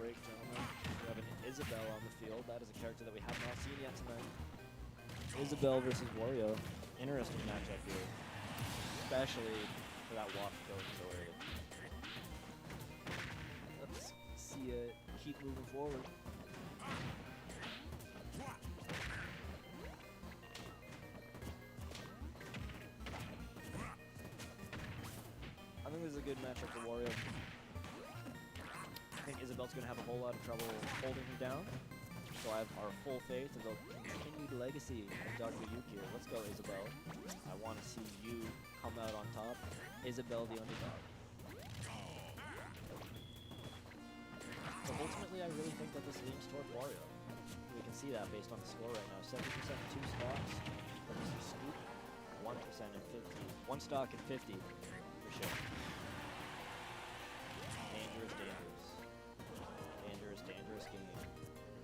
S2: break, gentlemen. We have an Isabel on the field. That is a character that we have not seen yet tonight. Isabel versus Wario. Interesting matchup here, especially for that waft going so early. Let's see it keep moving forward. I think this is a good matchup for Wario. I think Isabel's going to have a whole lot of trouble holding him down. So I have our full faith in the continued legacy of Dr. Yuki. Let's go, Isabel. I want to see you come out on top. Isabel, the underdog. So ultimately, I really think that this leans toward Wario. We can see that based on the score right now. 70% in 2 stocks. Let's see Scoop. 1% in 50. 1 stock and 50 for sure. Dangerous, dangerous. Dangerous, dangerous game.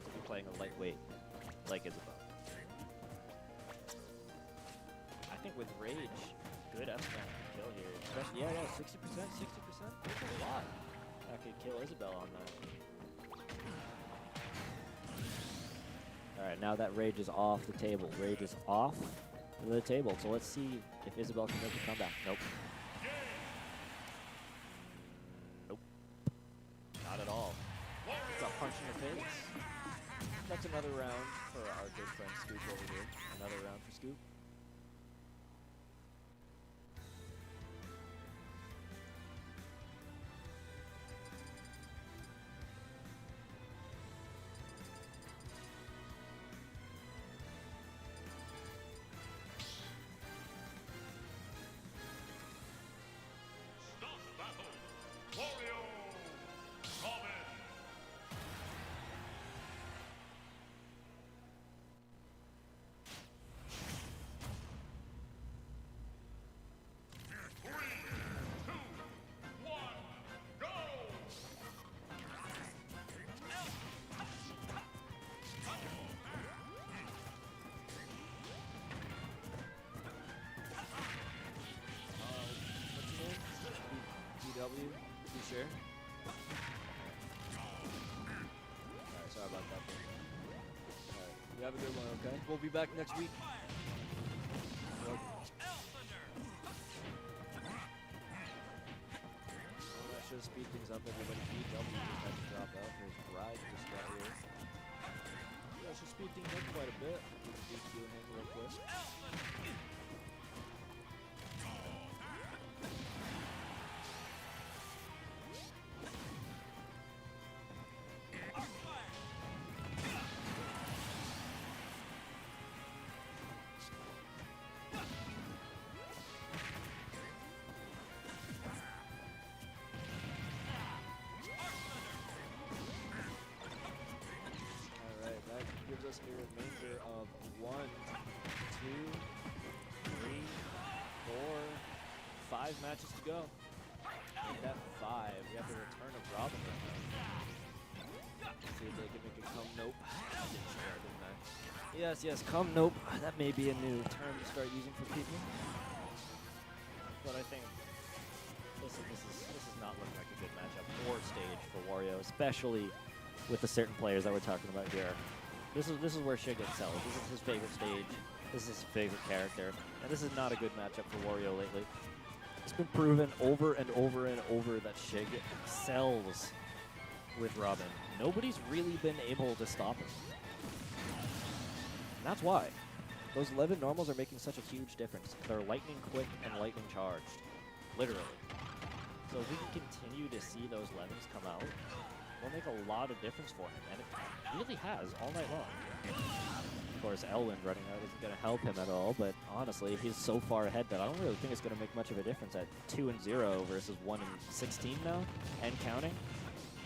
S2: To be playing a lightweight like Isabel. I think with Rage, good F-Smash kill here. Especially, yeah, 60%, 60%. That's a lot. I could kill Isabel on that. Alright, now that Rage is off the table. Rage is off the table. So let's see if Isabel can make a comeback. Nope. Nope. Not at all. It's a punch in the face. That's another round for our good friend Scoop over here. Another round for Scoop. W, you sure? Alright, sorry about that. Alright, you have a good one, okay? We'll be back next week. Well, that should speed things up, everybody. BW just had to drop out. There's Bride just got here. Yeah, it should speed things up quite a bit. We can do Q and A real quick. Gives us a remainder of 1, 2, 3, 4, 5 matches to go. And that 5, we have the return of Robin right now. See if they can make it come nope. I didn't share, didn't I? Yes, yes, come nope. That may be a new term to start using for people. But I think this is not looking like a good matchup or stage for Wario, especially with the certain players that we're talking about here. This is where Shig excels. This is his favorite stage. This is his favorite character. And this is not a good matchup for Wario lately. It's been proven over and over and over that Shig excels with Robin. Nobody's really been able to stop him. And that's why. Those 11 normals are making such a huge difference. They're lightning quick and lightning charged. Literally. So if we can continue to see those 11s come out, it'll make a lot of difference for him, and it really has all night long. Of course, Elwind running out isn't going to help him at all, but honestly, he's so far ahead that I don't really think it's going to make much of a difference at 2-0 versus 1-16 now, and counting.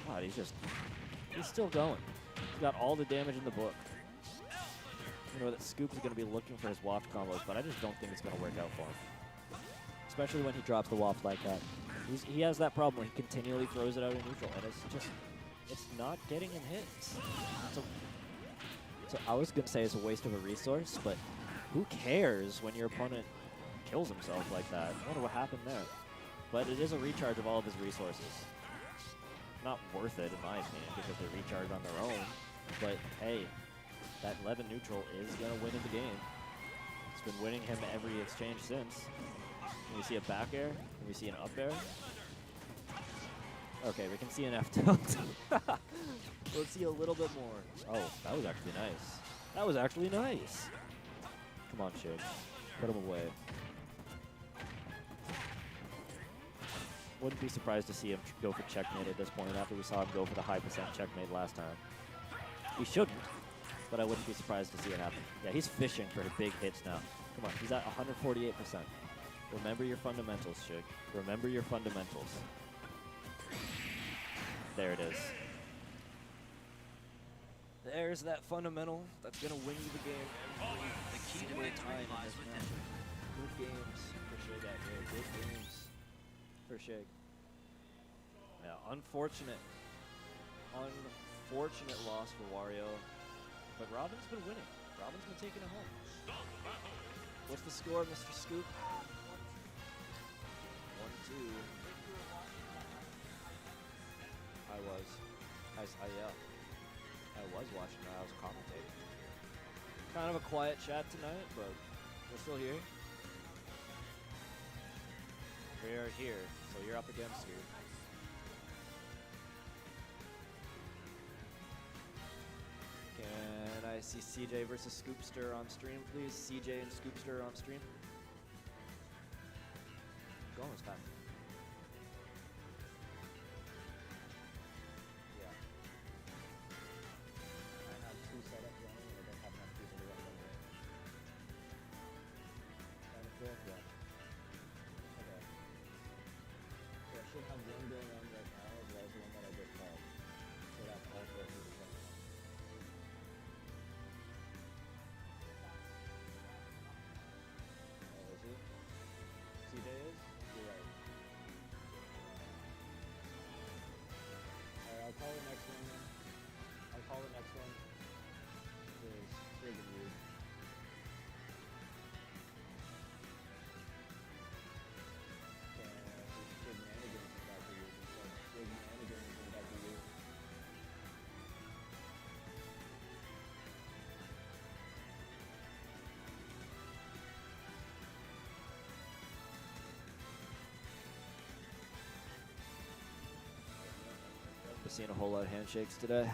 S2: God, he's still going. He's got all the damage in the book. You know that Scoop is going to be looking for his waft combos, but I just don't think it's going to work out for him. Especially when he drops the waft like that. He has that problem where he continually throws it out in neutral, and it's not getting him hits. So I was going to say it's a waste of a resource, but who cares when your opponent kills himself like that? I wonder what happened there. But it is a recharge of all of his resources.
S8: not worth it in my opinion because they recharge on their own. But hey, that 11 neutral is gonna win in the game. It's been winning him every exchange since. Can we see a back air? Can we see an up air? Okay, we can see an F tilt. Let's see a little bit more. Oh, that was actually nice. That was actually nice. Come on, Shig. Put him away. Wouldn't be surprised to see him go for checkmate at this point after we saw him go for the high percent checkmate last time. He shouldn't, but I wouldn't be surprised to see it happen. Yeah, he's fishing for big hits now. Come on, he's at 148%. Remember your fundamentals, Shig. Remember your fundamentals. There it is.
S2: There's that fundamental that's gonna win you the game every
S4: The key to
S2: single
S4: victory
S2: time in
S4: lies
S2: this
S4: within.
S2: match. Good games for Shig out here. Good games for Shig. Yeah, unfortunate loss for Wario, but Robin's been winning. Robin's been taking it home. What's the score, Mr. Scoop? 1-2. I was watching that. I was commentating. Kind of a quiet chat tonight, but we're still here. We're here, so you're up against here. Can I see CJ versus Scoopster on stream, please? CJ and Scoopster on stream. Go on this time. Yeah. I have 2 setups running and I don't have enough people to run them. And the fourth one. Okay. So I should have one going on right now as well as the one that I just called. So that's all 4 people running. Oh, is he? CJ is? You're right. Alright, I'll call the next one then. I'll call the next one. Is friggin' weird. Shenanigans is about to use instead. Shenanigans is about to use. We're seeing a whole lot of handshakes today.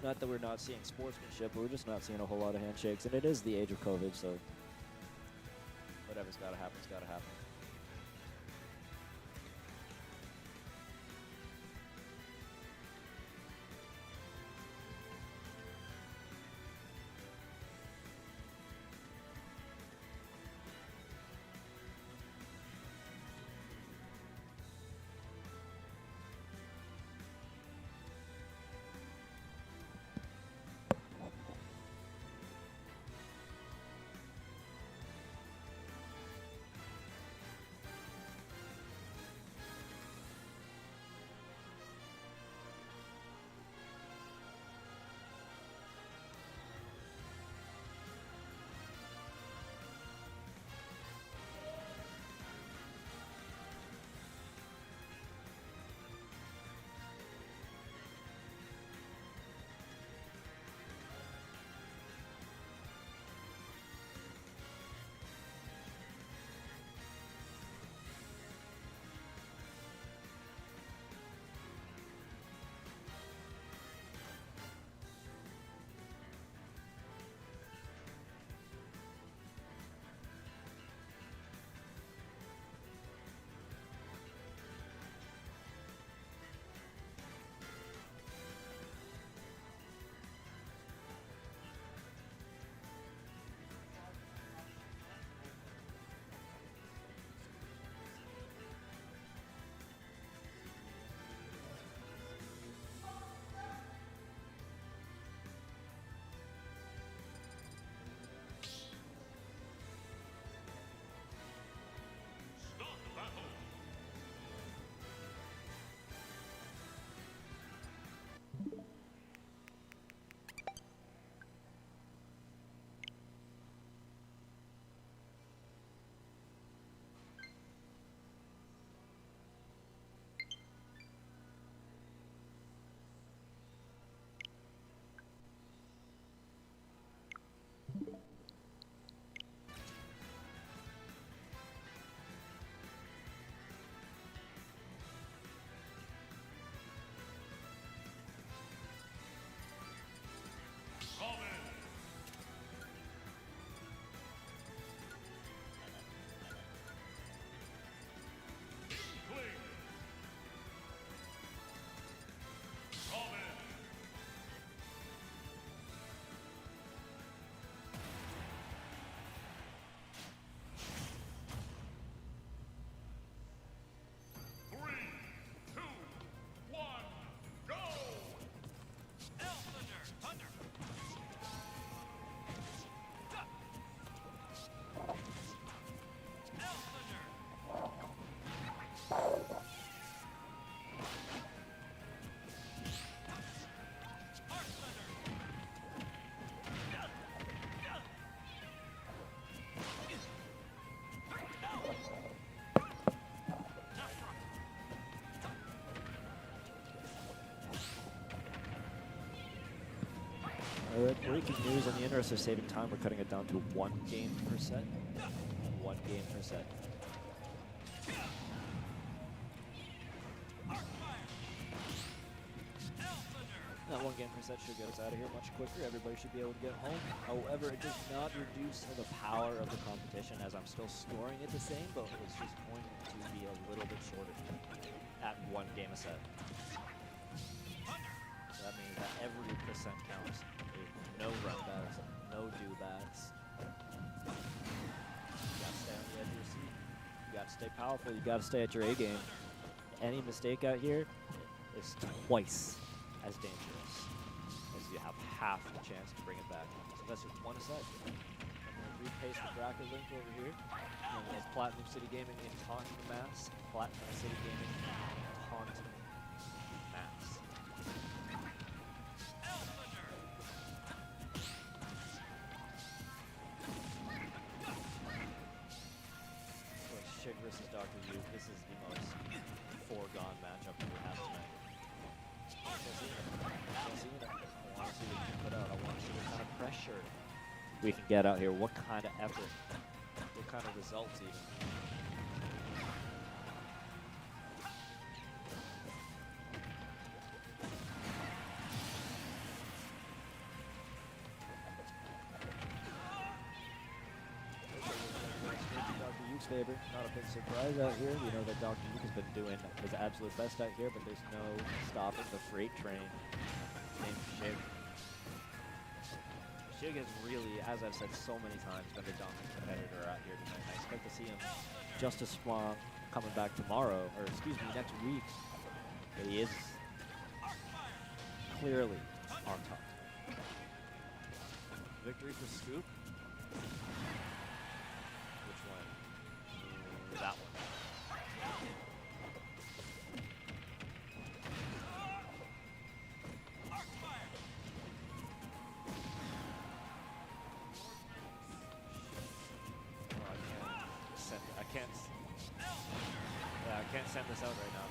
S2: Not that we're not seeing sportsmanship, but we're just not seeing a whole lot of handshakes. And it is the age of COVID, so whatever's gotta happen's gotta happen.
S8: Breaking news, in the interest of saving time, we're cutting it down to 1 game per set. 1 game per set. That 1 game per set should get us out of here much quicker. Everybody should be able to get home. However, it does not reduce the power of the competition, as I'm still scoring it the same, but it's just going to be a little bit shorter at 1 game a set. So that means that every percent counts. There's no run bats, no do bats. You gotta stay on the edge of your seat. You gotta stay powerful. You gotta stay at your A game. Any mistake out here is twice as dangerous, as you have half the chance to bring it back. So that's just 1 a set. I'm gonna repaste the bracket link over here. And it's Platinum City Gaming in Taunton Ma. Platinum City Gaming Taunton Ma. Shig versus Dr. Yu. This is the most foregone matchup that we have tonight. I want to see what we can put out. I want to see what kind of pressure we can get out here. What kind of effort. What kind of results even. Favor. Not a big surprise out here. We know that Dr. Luke has been doing his absolute best out here, but there's no stopping the freight train named Shig. Shig has really, as I've said so many times, been the dominant competitor out here tonight. I expect to see him just as strong coming back tomorrow, or excuse me, next week. But he is clearly on top. Victory for Scoop. That one. I can't send this out right now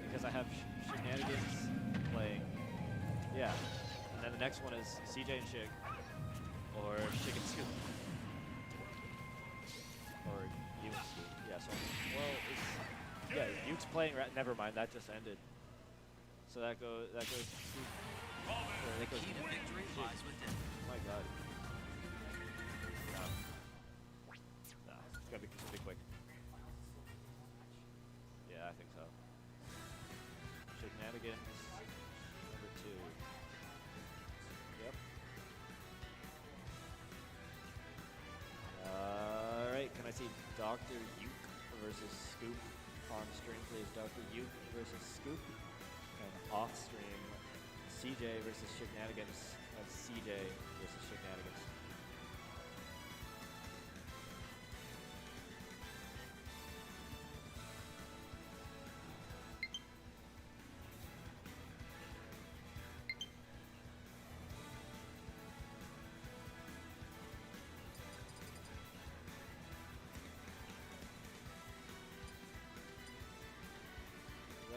S8: because I have Shenanigans playing. Yeah, and then the next one is CJ and Shig, or Shig and Scoop. Or you, yeah. So well, it's, yeah. Yuke's playing. Never mind. That just ended. So that goes. That goes.
S4: The key to victory lies within.
S8: My God. Nah, it's gotta be quick. Yeah, I think so. Shenanigans #2. Yep. Alright, can I see Dr. Yuke versus Scoop on stream, please? Dr. Yuke versus Scoop. And off stream, CJ versus Shenanigans. That's CJ versus Shenanigans.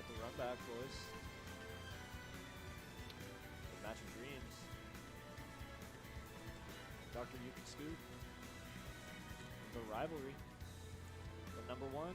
S8: The run back, boys. The match of dreams. Dr. Yuke and Scoop. The rivalry. The #1.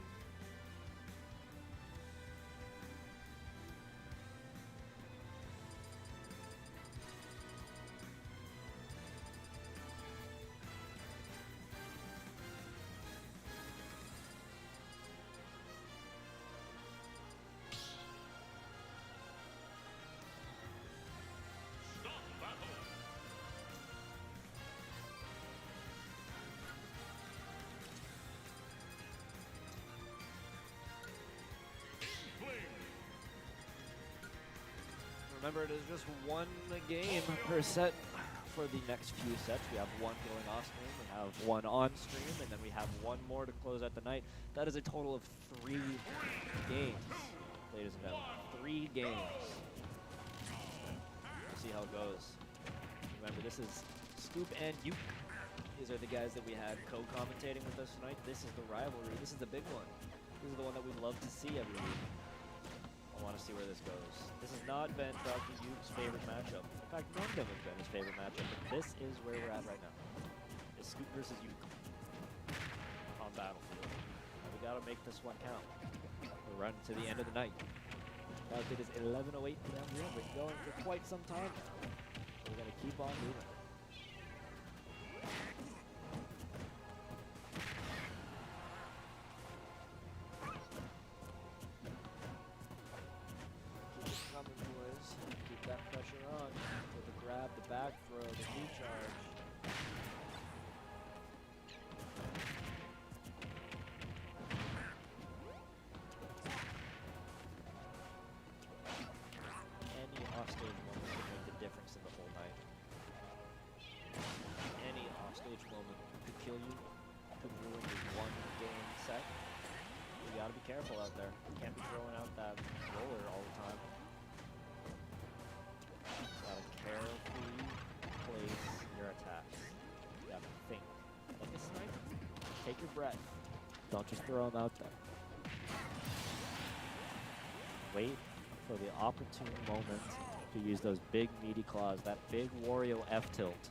S8: Remember, it is just 1 game per set for the next few sets. We have 1 going off stream, we have 1 on stream, and then we have 1 more to close out the night. That is a total of 3 games, ladies and gentlemen. 3 games. We'll see how it goes. Remember, this is Scoop and Yuke. These are the guys that we had co-commentating with us tonight. This is the rivalry. This is the big one. This is the one that we love to see every week. I want to see where this goes. This has not been Dr. Yuke's favorite matchup. In fact, none of them have been his favorite matchup, but this is where we're at right now. It's Scoop versus Yuke on Battlefield. And we got to make this one count. We're running to the end of the night. It is 11:08 p.m. We've been going for quite some time now. We're going to keep on moving. Keep it coming, boys. Keep that pressure on. With the grab, the back throw, the knee charge. Any offstage moment could make the difference in the whole night. Any offstage moment could kill you, could ruin your one-game set. You gotta be careful out there. You can't be throwing out that roller all the time. Gotta carefully place your attacks. You gotta think. Like a sniper. Take your breath. Don't just throw them out there. Wait for the opportune moment to use those big meaty claws, that big Wario F tilt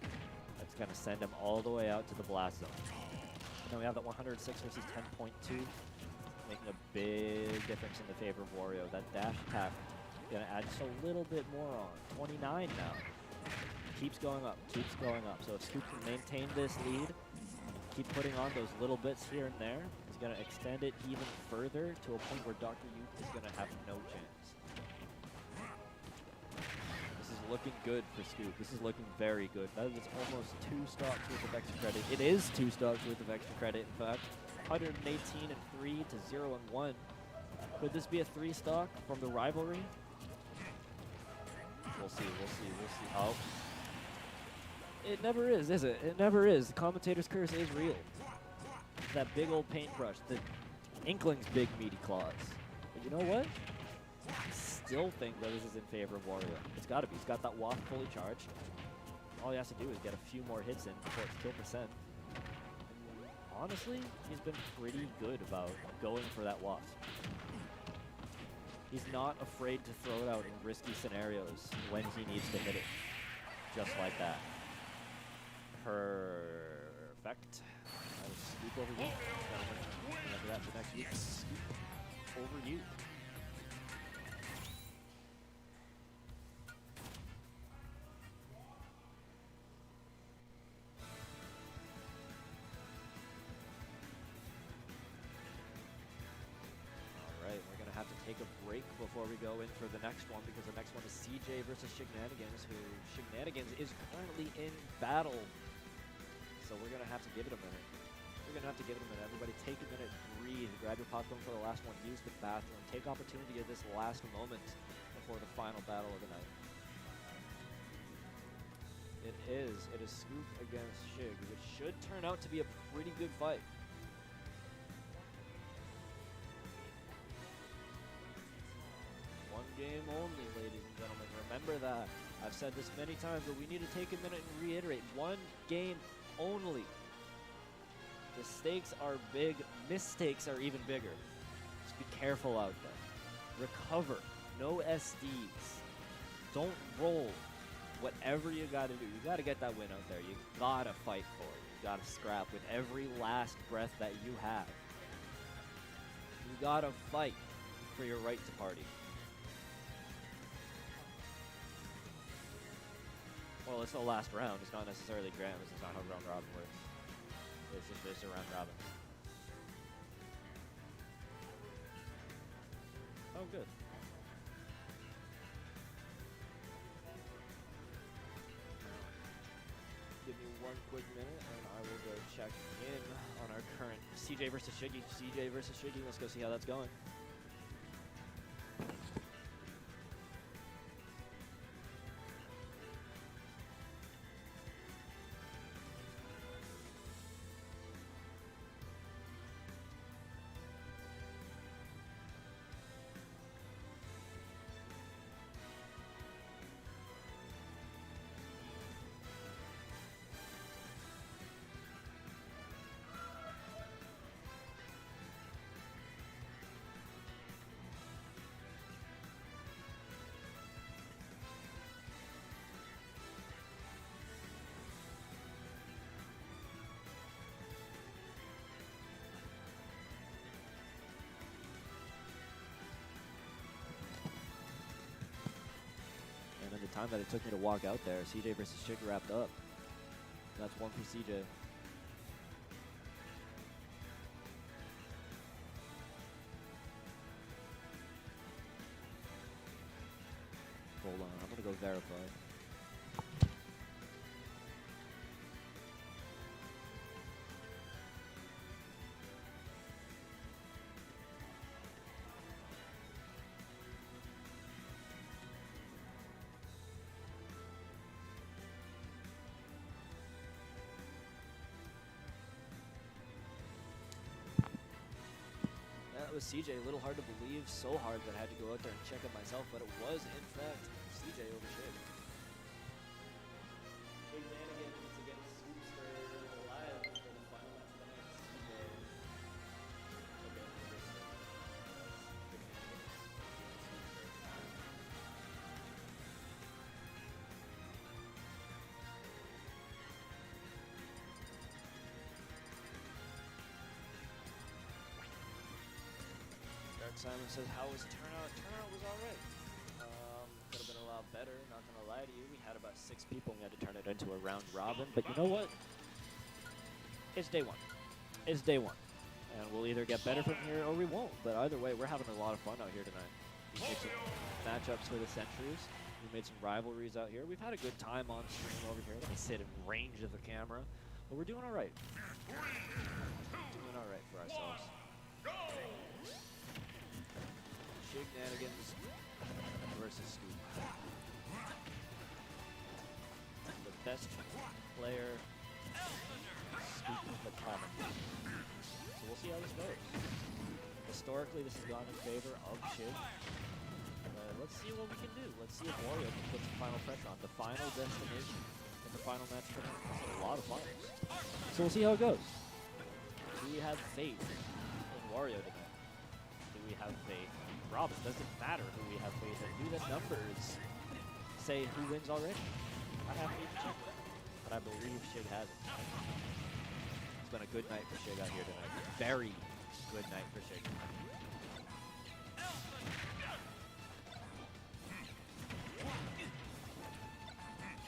S8: that's going to send him all the way out to the blast zone. And then we have that 106 versus 10.2, making a big difference in the favor of Wario. That dash attack going to add just a little bit more on. 29 now. Keeps going up, keeps going up. So if Scoop can maintain this lead, keep putting on those little bits here and there, he's going to extend it even further to a point where Dr. Yuke is going to have no chance. This is looking good for Scoop. This is looking very good. That is almost 2 stocks worth of extra credit. It is 2 stocks worth of extra credit, in fact. 118 and 3 to 0 and 1. Could this be a 3 stock from the rivalry? We'll see, we'll see, we'll see. Oh. It never is it? It never is. The commentator's curse is real. It's that big old paintbrush. The Inkling's big meaty claws. But you know what? I still think that this is in favor of Wario. It's got to be. He's got that waft fully charged. All he has to do is get a few more hits in before its kill percent. And honestly, he's been pretty good about going for that waft. He's not afraid to throw it out in risky scenarios when he needs to hit it. Just like that. Perfect. That was Scoop over you. Remember that for next week. Scoop over you. Alright, we're going to have to take a break before we go in for the next one, because the next one is CJ versus Shenanigans, who Shenanigans is currently in battle. So we're going to have to give it a minute. We're going to have to give it a minute. Everybody take a minute, breathe, grab your popcorn for the last one, use the bathroom, take opportunity of this last moment before the final battle of the night. It is Scoop against Shig, which should turn out to be a pretty good fight. One game only, ladies and gentlemen. Remember that. I've said this many times, but we need to take a minute and reiterate. One game only. The stakes are big. Mistakes are even bigger. Just be careful out there. Recover. No SDs. Don't roll. Whatever you gotta do, you gotta get that win out there. You gotta fight for it. You gotta scrap with every last breath that you have. You gotta fight for your right to party. Well, it's the last round. It's not necessarily grand. This is not how round robin works. It's just a round robin. Oh, good. Give me one quick minute, and I will go check in on our current CJ versus Shiggy. CJ versus Shiggy. Let's go see how that's going. time that it took me to walk out there. CJ versus Shig wrapped up. That's one for CJ. Hold on, I'm gonna go verify.
S2: That was CJ. A little hard to believe, so hard that I had to go out there and check it myself, but it was, in fact, CJ over Shig.
S6: Shenanigans against Scoopster live for the final match of the night. CJ. Okay,
S2: Dark Simon says, how was turnout? Turnout was alright. Could have been a lot better, not gonna lie to you. We had about 6 people and we had to turn it into a round robin, but you know what? It's day one. It's day one. And we'll either get better from here or we won't. But either way, we're having a lot of fun out here tonight. We made some matchups for the centuries. We made some rivalries out here. We've had a good time on stream over here. Let me sit in range of the camera. But we're doing alright. Doing alright for ourselves. Shenanigans versus Scoop. The best player, Scoop the common. So we'll see how this goes. Historically, this has gone in favor of Shig. Let's see what we can do. Let's see if Wario can put some final pressure on. The final destination in the final match for a lot of finals. So we'll see how it goes. Do we have faith in Wario tonight? Do we have faith in Robin? Doesn't matter who we have faith in. Do the numbers say who wins already? I haven't even checked that. But I believe Shig has it. It's been a good night for Shig out here tonight. Very good night for Shig.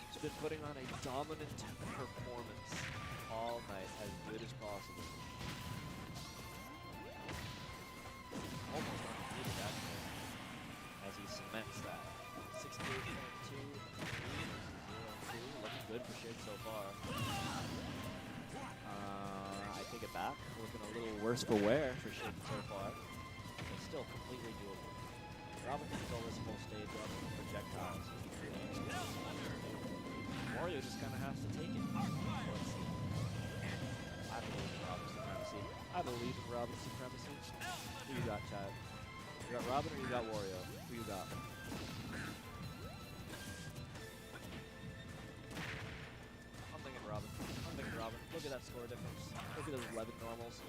S2: He's been putting on a dominant performance all night, as good as possible. Almost undefeated actually, as he cements that. 68.2 versus 0-2. Looking good for Shig so far. I take it back. Looking a little worse for wear for Shig so far. But still completely doable. Robin control this whole stage up with projectiles. Wario just kind of has to take it. Let's see. I believe in Robin supremacy. I believe in Robin supremacy. Who you got, Chad? You got Robin or you got Wario? Who you got? I'm thinking Robin. I'm thinking Robin. Look at that score difference. Look at those 11 normals.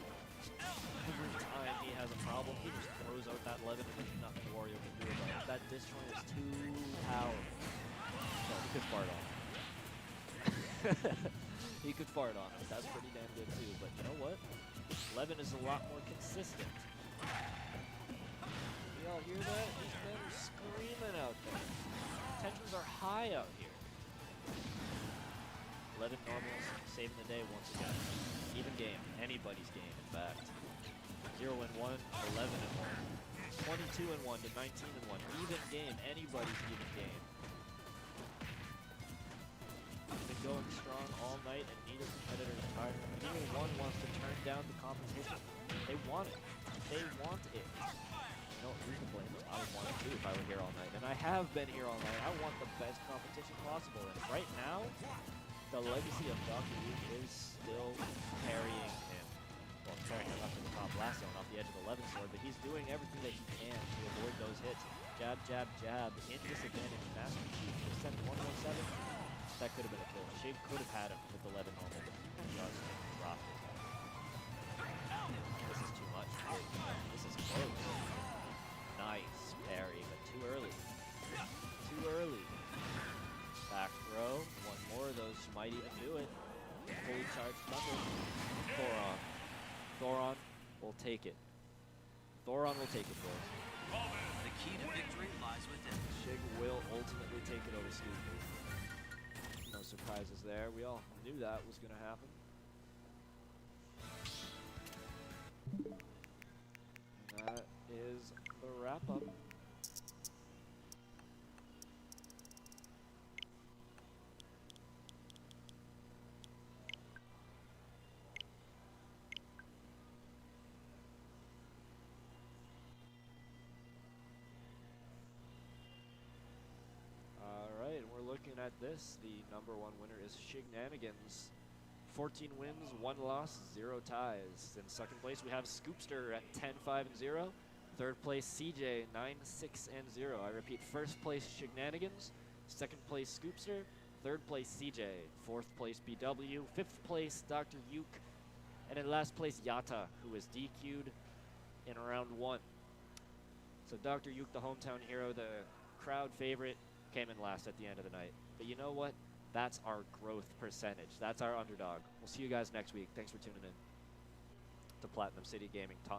S2: Every time he has a problem, he just throws out that 11 and there's nothing Wario can do about it. That disjoint is too powerful. So he could fart on it. He could fart on it. That's pretty damn good too. But you know what? 11 is a lot more consistent. Y'all hear that? These men are screaming out there. Tensions are high out here. 11 normals, saving the day once again. Even game. Anybody's game, in fact. 0 and 1, 11 and 1. 22 and 1 to 19 and 1. Even game. Anybody's even game. Been going strong all night, and neither competitor is tired. Neither one wants to turn down the competition. They want it. They want it. You know, who can blame them? I would want it too if I were here all night. And I have been here all night. I want the best competition possible. And right now, the legacy of Dr. Luke is still carrying him. Well, carrying him up to the top last zone off the edge of the 11 sword, but he's doing everything that he can to avoid those hits. Jab, jab, jab, in disadvantage, Master Chief. Percent 117. That could have been a kill. Shig could have had him with 11 normal, but he just dropped it. This is too much. This is close. Nice parry, but too early. Too early. Back throw. One more of those might even do it. Fully charged Thunder. Thoron. Thoron will take it. Thoron will take it, boys.
S4: The key to victory lies within.
S2: Shig will ultimately take it over Scoop. No surprises there. We all knew that was going to happen. And that is the wrap-up. Alright, we're looking at this. The #1 winner is Shignanigans. 14 wins, 1 loss, 0 ties. In second place, we have Scoopster at 10-5-0. Third place, CJ, 9-6-0. I repeat, first place, Shignanigans. Second place, Scoopster. Third place, CJ. Fourth place, BW. Fifth place, Dr. Uke. And in last place, Yata, who was DQ'd in round 1. So Dr. Uke, the hometown hero, the crowd favorite, came in last at the end of the night. But you know what? That's our growth percentage. That's our underdog. We'll see you guys next week. Thanks for tuning in to Platinum City Gaming Taunton.